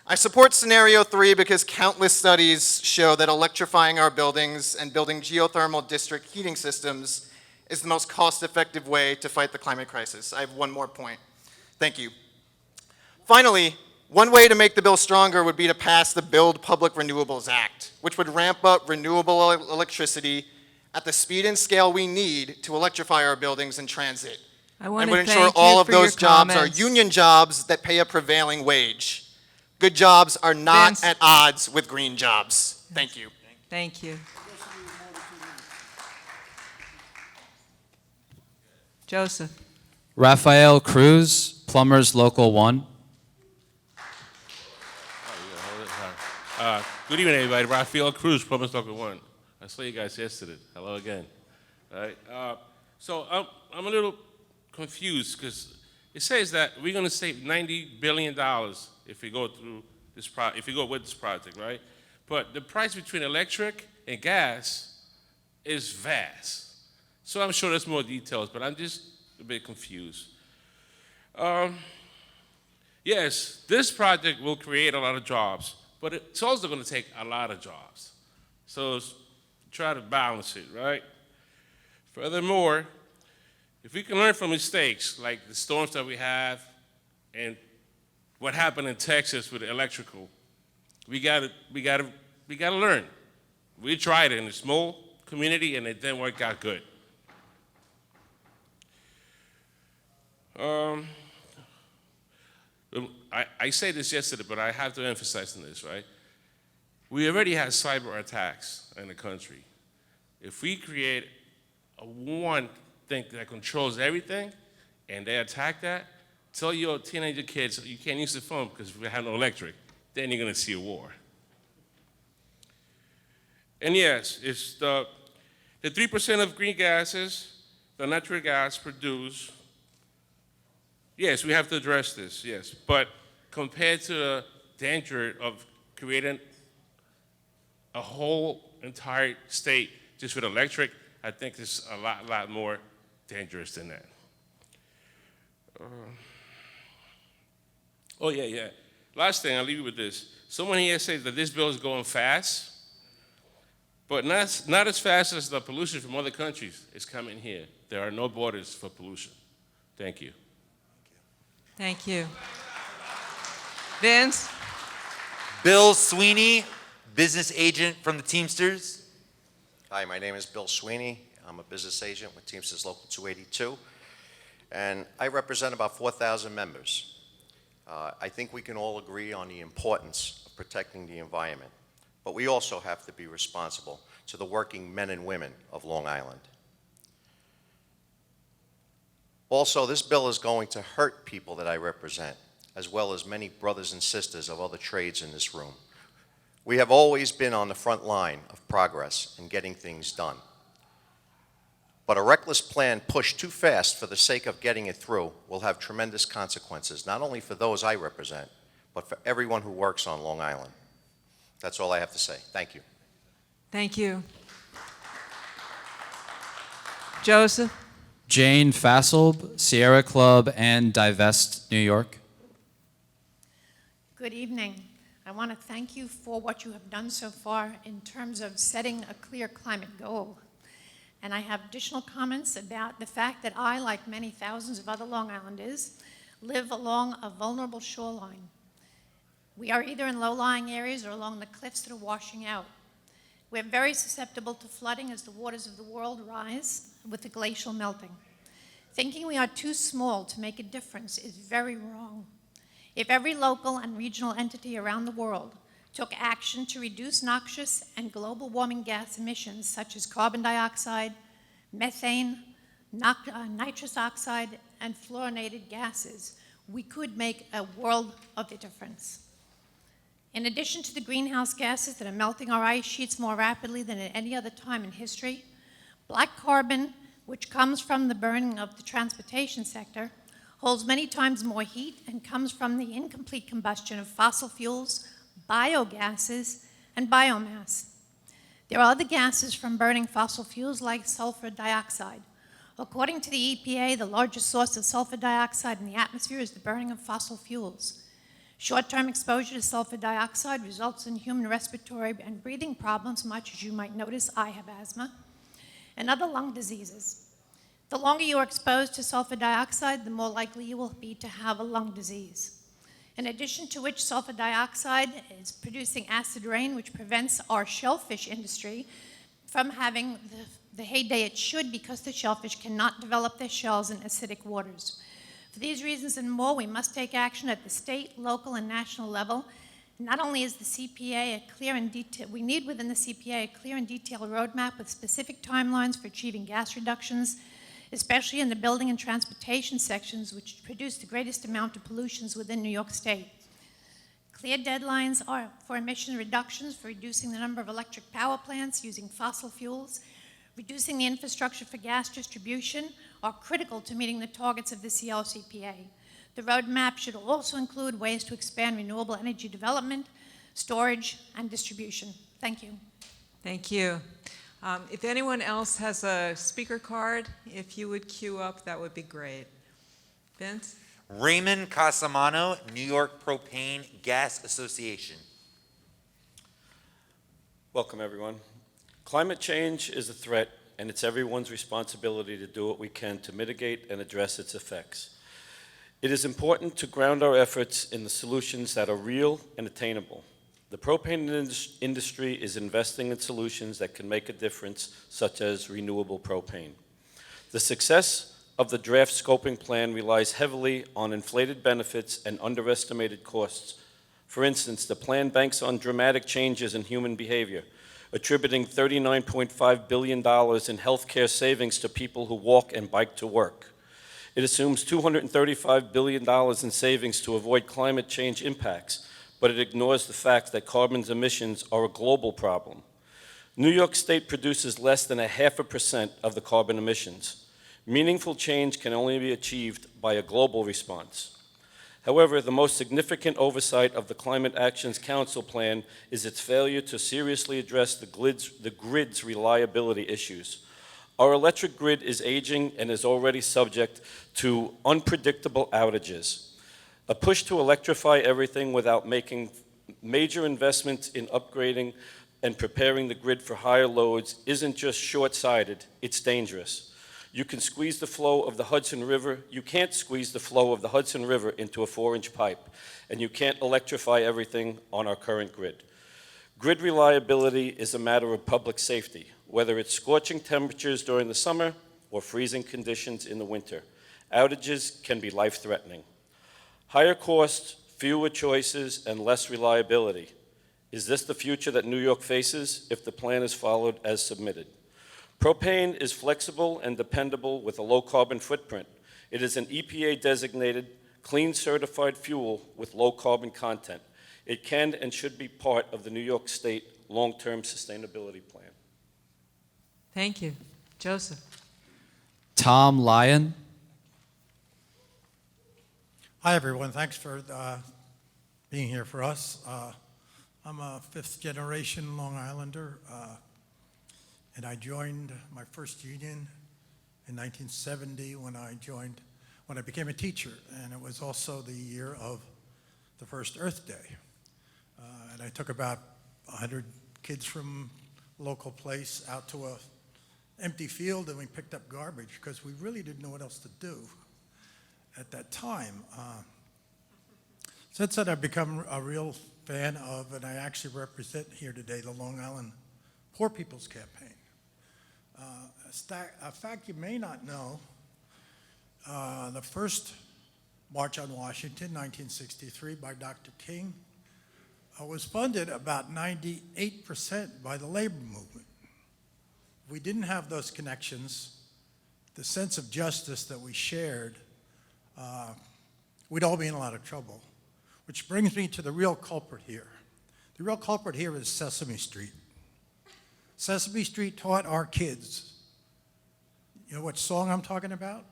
Speaker 20: I support scenario 3 because countless studies show that electrifying our buildings and building geothermal district heating systems is the most cost-effective way to fight the climate crisis. I have one more point. Thank you. Finally, one way to make the bill stronger would be to pass the Build Public Renewables Act, which would ramp up renewable electricity at the speed and scale we need to electrify our buildings and transit. And would ensure all of those jobs are union jobs that pay a prevailing wage. Good jobs are not
Speaker 8: Vance.
Speaker 20: at odds with green jobs. Thank you.
Speaker 8: Thank you. Joseph.
Speaker 10: Rafael Cruz, Plumbers Local 1.
Speaker 2: Good evening, everybody. Rafael Cruz, Plumbers Local 1. I saw you guys yesterday. Hello again. All right. So I'm a little confused because it says that we're going to save $90 billion if we go through this if we go with this project, right? But the price between electric and gas is vast. So I'm sure there's more details, but I'm just a bit confused. Yes, this project will create a lot of jobs, but it's also going to take a lot of jobs. So try to balance it, right? Furthermore, if we can learn from mistakes like the storms that we have and what happened in Texas with the electrical, we gotta learn. We tried it in a small community and it didn't work out good. I say this yesterday, but I have to emphasize on this, right? We already have cyber attacks in the country. If we create one thing that controls everything and they attack that, tell your teenager kids you can't use the phone because we have no electric. Then you're going to see a war. And yes, it's the 3% of green gases, the natural gas produced. Yes, we have to address this, yes. But compared to the danger of creating a whole entire state just with electric, I think it's a lot more dangerous than that. Oh, yeah. Last thing, I'll leave you with this. Someone here says that this bill is going fast, but not as fast as the pollution from other countries is coming here. There are no borders for pollution. Thank you.
Speaker 8: Thank you. Vance?
Speaker 11: Bill Sweeney, business agent from the Teamsters.
Speaker 19: Hi, my name is Bill Sweeney. I'm a business agent with Teamsters Local 282, and I represent about 4,000 members. I think we can all agree on the importance of protecting the environment, but we also have to be responsible to the working men and women of Long Island. Also, this bill is going to hurt people that I represent, as well as many brothers and sisters of other trades in this room. We have always been on the front line of progress and getting things done. But a reckless plan pushed too fast for the sake of getting it through will have tremendous consequences, not only for those I represent, but for everyone who works on Long Island. That's all I have to say. Thank you.
Speaker 7: Thank you. Joseph?
Speaker 10: Jane Fasselb, Sierra Club and Divest, New York.
Speaker 4: Good evening. I want to thank you for what you have done so far in terms of setting a clear climate goal. And I have additional comments about the fact that I, like many thousands of other Long Islanders, live along a vulnerable shoreline. We are either in low-lying areas or along the cliffs that are washing out. We're very susceptible to flooding as the waters of the world rise with the glacial melting. Thinking we are too small to make a difference is very wrong. If every local and regional entity around the world took action to reduce noxious and global warming gas emissions such as carbon dioxide, methane, nitrous oxide, and fluorinated gases, we could make a world of a difference. In addition to the greenhouse gases that are melting our ice sheets more rapidly than at any other time in history, black carbon, which comes from the burning of the transportation sector, holds many times more heat and comes from the incomplete combustion of fossil fuels, biogases, and biomass. There are other gases from burning fossil fuels like sulfur dioxide. According to the EPA, the largest source of sulfur dioxide in the atmosphere is the burning of fossil fuels. Short-term exposure to sulfur dioxide results in human respiratory and breathing problems, much as you might notice I have asthma, and other lung diseases. The longer you are exposed to sulfur dioxide, the more likely you will be to have a lung disease. In addition to which, sulfur dioxide is producing acid rain, which prevents our shellfish industry from having the heyday it should because the shellfish cannot develop their shells in acidic waters. For these reasons and more, we must take action at the state, local, and national level. Not only is the CPA a clear and detailed, we need within the CPA a clear and detailed roadmap with specific timelines for achieving gas reductions, especially in the building and transportation sections, which produce the greatest amount of pollutions within New York State. Clear deadlines are for emission reductions for reducing the number of electric power plants using fossil fuels, reducing the infrastructure for gas distribution are critical to meeting the targets of the CLCPA. The roadmap should also include ways to expand renewable energy development, storage, and distribution. Thank you.
Speaker 7: Thank you. If anyone else has a speaker card, if you would queue up, that would be great. Vince?
Speaker 11: Raymond Casamano, New York Propane Gas Association.
Speaker 5: Welcome, everyone. Climate change is a threat, and it's everyone's responsibility to do what we can to mitigate and address its effects. It is important to ground our efforts in the solutions that are real and attainable. The propane industry is investing in solutions that can make a difference, such as renewable propane. The success of the draft scoping plan relies heavily on inflated benefits and underestimated costs. For instance, the plan banks on dramatic changes in human behavior, attributing $39.5 billion in healthcare savings to people who walk and bike to work. It assumes $235 billion in savings to avoid climate change impacts, but it ignores the fact that carbon emissions are a global problem. New York State produces less than 0.5% of the carbon emissions. Meaningful change can only be achieved by a global response. However, the most significant oversight of the Climate Actions Council plan is its failure to seriously address the grid's reliability issues. Our electric grid is aging and is already subject to unpredictable outages. A push to electrify everything without making major investments in upgrading and preparing the grid for higher loads isn't just short-sighted, it's dangerous. You can squeeze the flow of the Hudson River, you can't squeeze the flow of the Hudson River into a 4-inch pipe, and you can't electrify everything on our current grid. Grid reliability is a matter of public safety, whether it's scorching temperatures during the summer or freezing conditions in the winter. Outages can be life-threatening. Higher costs, fewer choices, and less reliability. Is this the future that New York faces if the plan is followed as submitted? Propane is flexible and dependable with a low carbon footprint. It is an EPA-designated, clean certified fuel with low carbon content. It can and should be part of the New York State long-term sustainability plan.
Speaker 7: Thank you. Joseph?
Speaker 10: Tom Lyon.
Speaker 3: Hi, everyone. Thanks for being here for us. I'm a fifth-generation Long Islander, and I joined my first union in 1970 when I became a teacher, and it was also the year of the first Earth Day. And I took about 100 kids from a local place out to a empty field, and we picked up garbage because we really didn't know what else to do at that time. Since then, I've become a real fan of, and I actually represent here today, the Long Island Poor People's Campaign. A fact you may not know, the first March on Washington, 1963, by Dr. King, was funded about 98% by the labor movement. If we didn't have those connections, the sense of justice that we shared, we'd all be in a lot of trouble. Which brings me to the real culprit here. The real culprit here is Sesame Street. Sesame Street taught our kids, you know what song I'm talking about?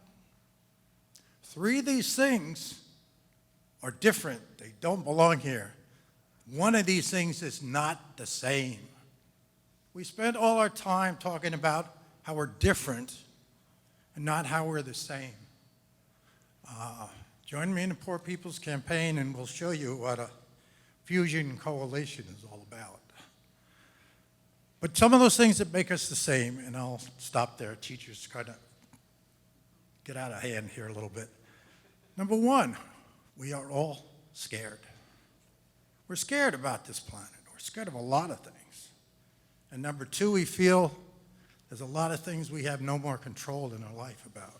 Speaker 3: 3 of these things are different. They don't belong here. One of these things is not the same. We spend all our time talking about how we're different and not how we're the same. Join me in the Poor People's Campaign and we'll show you what a fusion coalition is all about. But some of those things that make us the same, and I'll stop there, teachers kind of get out of hand here a little bit. Number one, we are all scared. We're scared about this planet. We're scared of a lot of things. And number two, we feel there's a lot of things we have no more control in our life about.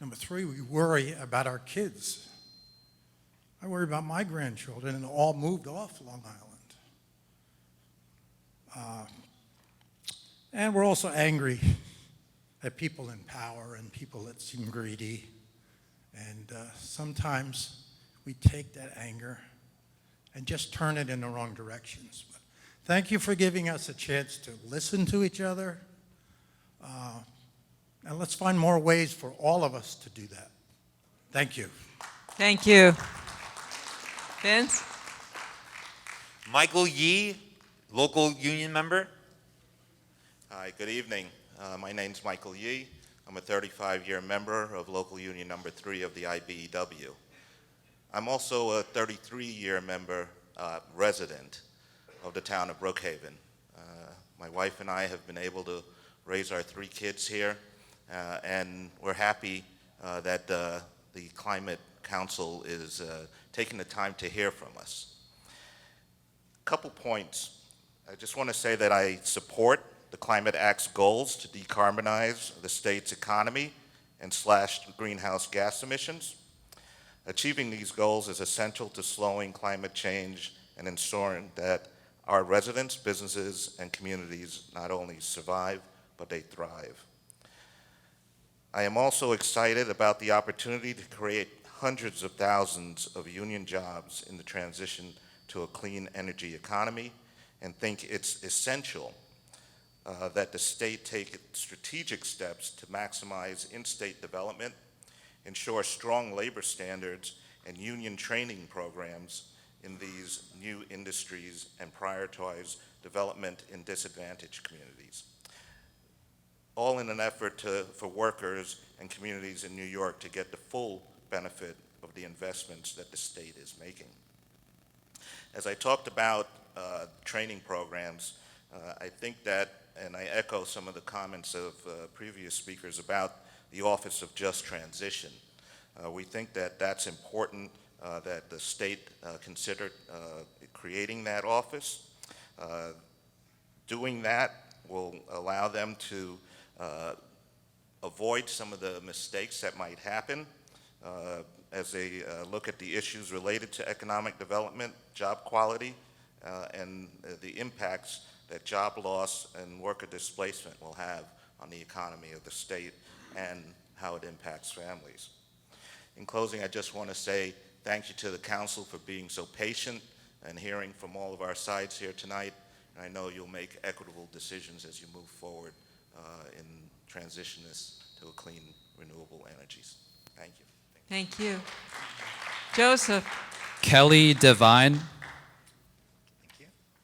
Speaker 3: Number three, we worry about our kids. I worry about my grandchildren, and all moved off Long Island. And we're also angry at people in power and people that seem greedy. And sometimes we take that anger and just turn it in the wrong directions. But thank you for giving us a chance to listen to each other. And let's find more ways for all of us to do that. Thank you.
Speaker 7: Thank you. Vance?
Speaker 11: Michael Yee, local union member.
Speaker 6: Hi, good evening. My name's Michael Yee. I'm a 35-year member of local union number 3 of the IBEW. I'm also a 33-year member, resident of the town of Brookhaven. My wife and I have been able to raise our 3 kids here, and we're happy that the Climate Council is taking the time to hear from us. A couple points. I just want to say that I support the Climate Act's goals to decarbonize the state's economy and slash greenhouse gas emissions. Achieving these goals is essential to slowing climate change and ensuring that our residents, businesses, and communities not only survive, but they thrive. I am also excited about the opportunity to create hundreds of thousands of union jobs in the transition to a clean energy economy, and think it's essential that the state take strategic steps to maximize in-state development, ensure strong labor standards and union training programs in these new industries, and prioritize development in disadvantaged communities. All in an effort for workers and communities in New York to get the full benefit of the investments that the state is making. As I talked about training programs, I think that, and I echo some of the comments of previous speakers about the Office of Just Transition. We think that that's important, that the state consider creating that office. Doing that will allow them to avoid some of the mistakes that might happen as they look at the issues related to economic development, job quality, and the impacts that job loss and worker displacement will have on the economy of the state and how it impacts families. In closing, I just want to say thank you to the council for being so patient and hearing from all of our sides here tonight. And I know you'll make equitable decisions as you move forward in transition this to a clean, renewable energies. Thank you.
Speaker 7: Thank you. Joseph.
Speaker 10: Kelly Devine.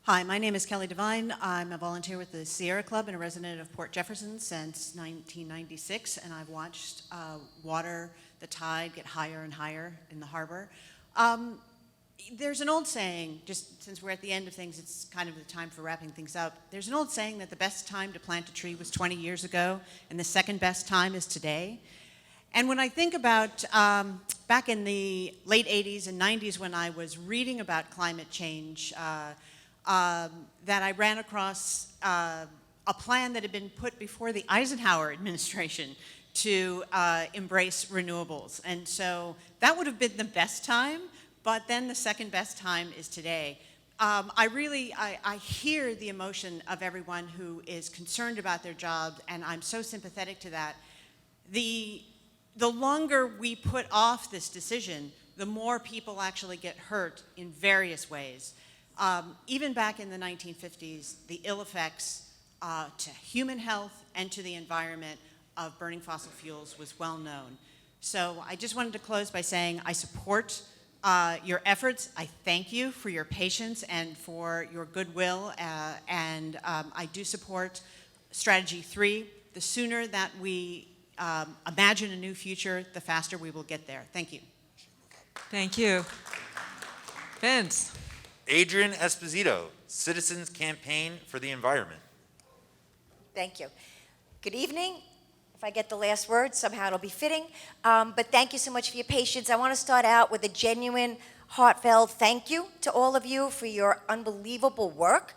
Speaker 1: Hi, my name is Kelly Devine. I'm a volunteer with the Sierra Club and a resident of Port Jefferson since 1996, and I've watched the tide get higher and higher in the harbor. There's an old saying, just since we're at the end of things, it's kind of the time for wrapping things up. There's an old saying that the best time to plant a tree was 20 years ago, and the second best time is today. And when I think about back in the late 80s and 90s when I was reading about climate change, that I ran across a plan that had been put before the Eisenhower administration to embrace renewables. And so that would have been the best time, but then the second best time is today. I hear the emotion of everyone who is concerned about their jobs, and I'm so sympathetic to that. The longer we put off this decision, the more people actually get hurt in various ways. Even back in the 1950s, the ill effects to human health and to the environment of burning fossil fuels was well known. So I just wanted to close by saying I support your efforts. I thank you for your patience and for your goodwill, and I do support Strategy 3. The sooner that we imagine a new future, the faster we will get there. Thank you.
Speaker 7: Thank you. Vance.
Speaker 11: Adrian Esposito, Citizens Campaign for the Environment.
Speaker 21: Thank you. Good evening. If I get the last word, somehow it'll be fitting. But thank you so much for your patience. I want to start out with a genuine, heartfelt thank you to all of you for your unbelievable work.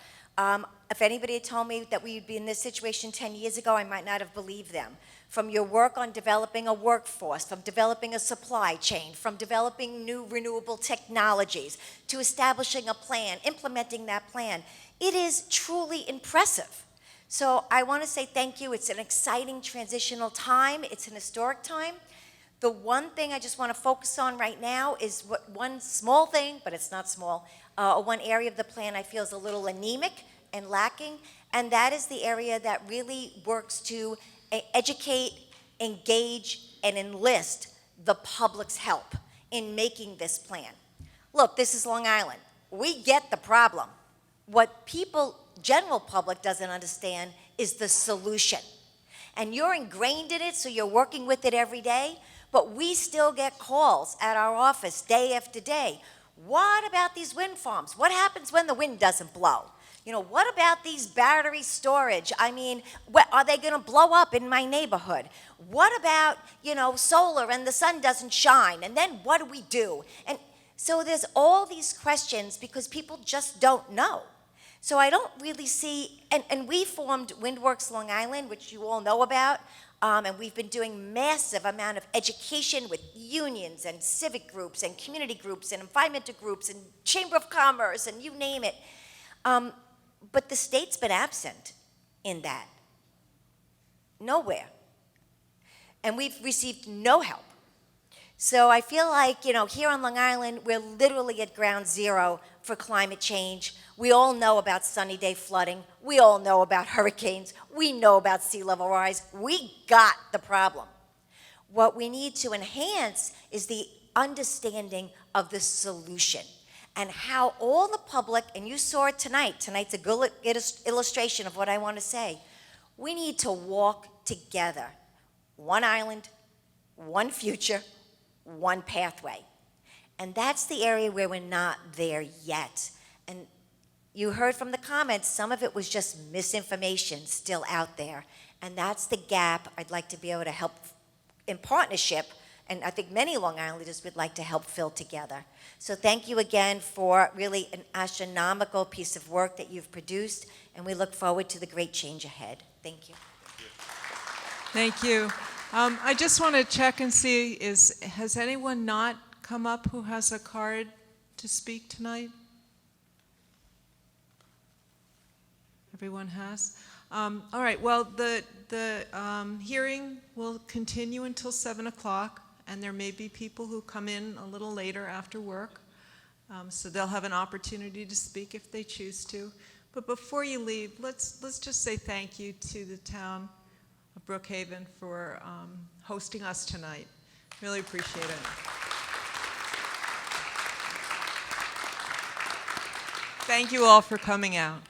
Speaker 21: If anybody had told me that we would be in this situation 10 years ago, I might not have believed them. From your work on developing a workforce, from developing a supply chain, from developing new renewable technologies, to establishing a plan, implementing that plan. It is truly impressive. So I want to say thank you. It's an exciting transitional time. It's an historic time. The one thing I just want to focus on right now is one small thing, but it's not small, one area of the plan I feel is a little anemic and lacking, and that is the area that really works to educate, engage, and enlist the public's help in making this plan. Look, this is Long Island. We get the problem. What people, general public, doesn't understand is the solution. And you're ingrained in it, so you're working with it every day, but we still get calls at our office day after day. What about these wind farms? What happens when the wind doesn't blow? You know, what about these battery storage? I mean, are they going to blow up in my neighborhood? What about, solar and the sun doesn't shine? And then what do we do? And so there's all these questions because people just don't know. So I don't really see, and we formed WindWorks Long Island, which you all know about, and we've been doing massive amount of education with unions and civic groups and community groups and environmental groups and Chamber of Commerce and you name it. But the state's been absent in that. Nowhere. And we've received no help. So I feel like, here on Long Island, we're literally at ground zero for climate change. We all know about sunny day flooding. We all know about hurricanes. We know about sea level rise. We got the problem. What we need to enhance is the understanding of the solution and how all the public, and you saw it tonight. Tonight's a good illustration of what I want to say. We need to walk together. One island, one future, one pathway. And that's the area where we're not there yet. And you heard from the comments, some of it was just misinformation still out there. And that's the gap I'd like to be able to help in partnership, and I think many Long Islanders would like to help fill together. So thank you again for really an astronomical piece of work that you've produced, and we look forward to the great change ahead. Thank you.
Speaker 7: Thank you. I just want to check and see, has anyone not come up who has a card to speak tonight? Everyone has? All right, well, the hearing will continue until 7 o'clock, and there may be people who come in a little later after work, so they'll have an opportunity to speak if they choose to. But before you leave, let's just say thank you to the town Brookhaven for hosting us tonight. Really appreciate it. Thank you all for coming out.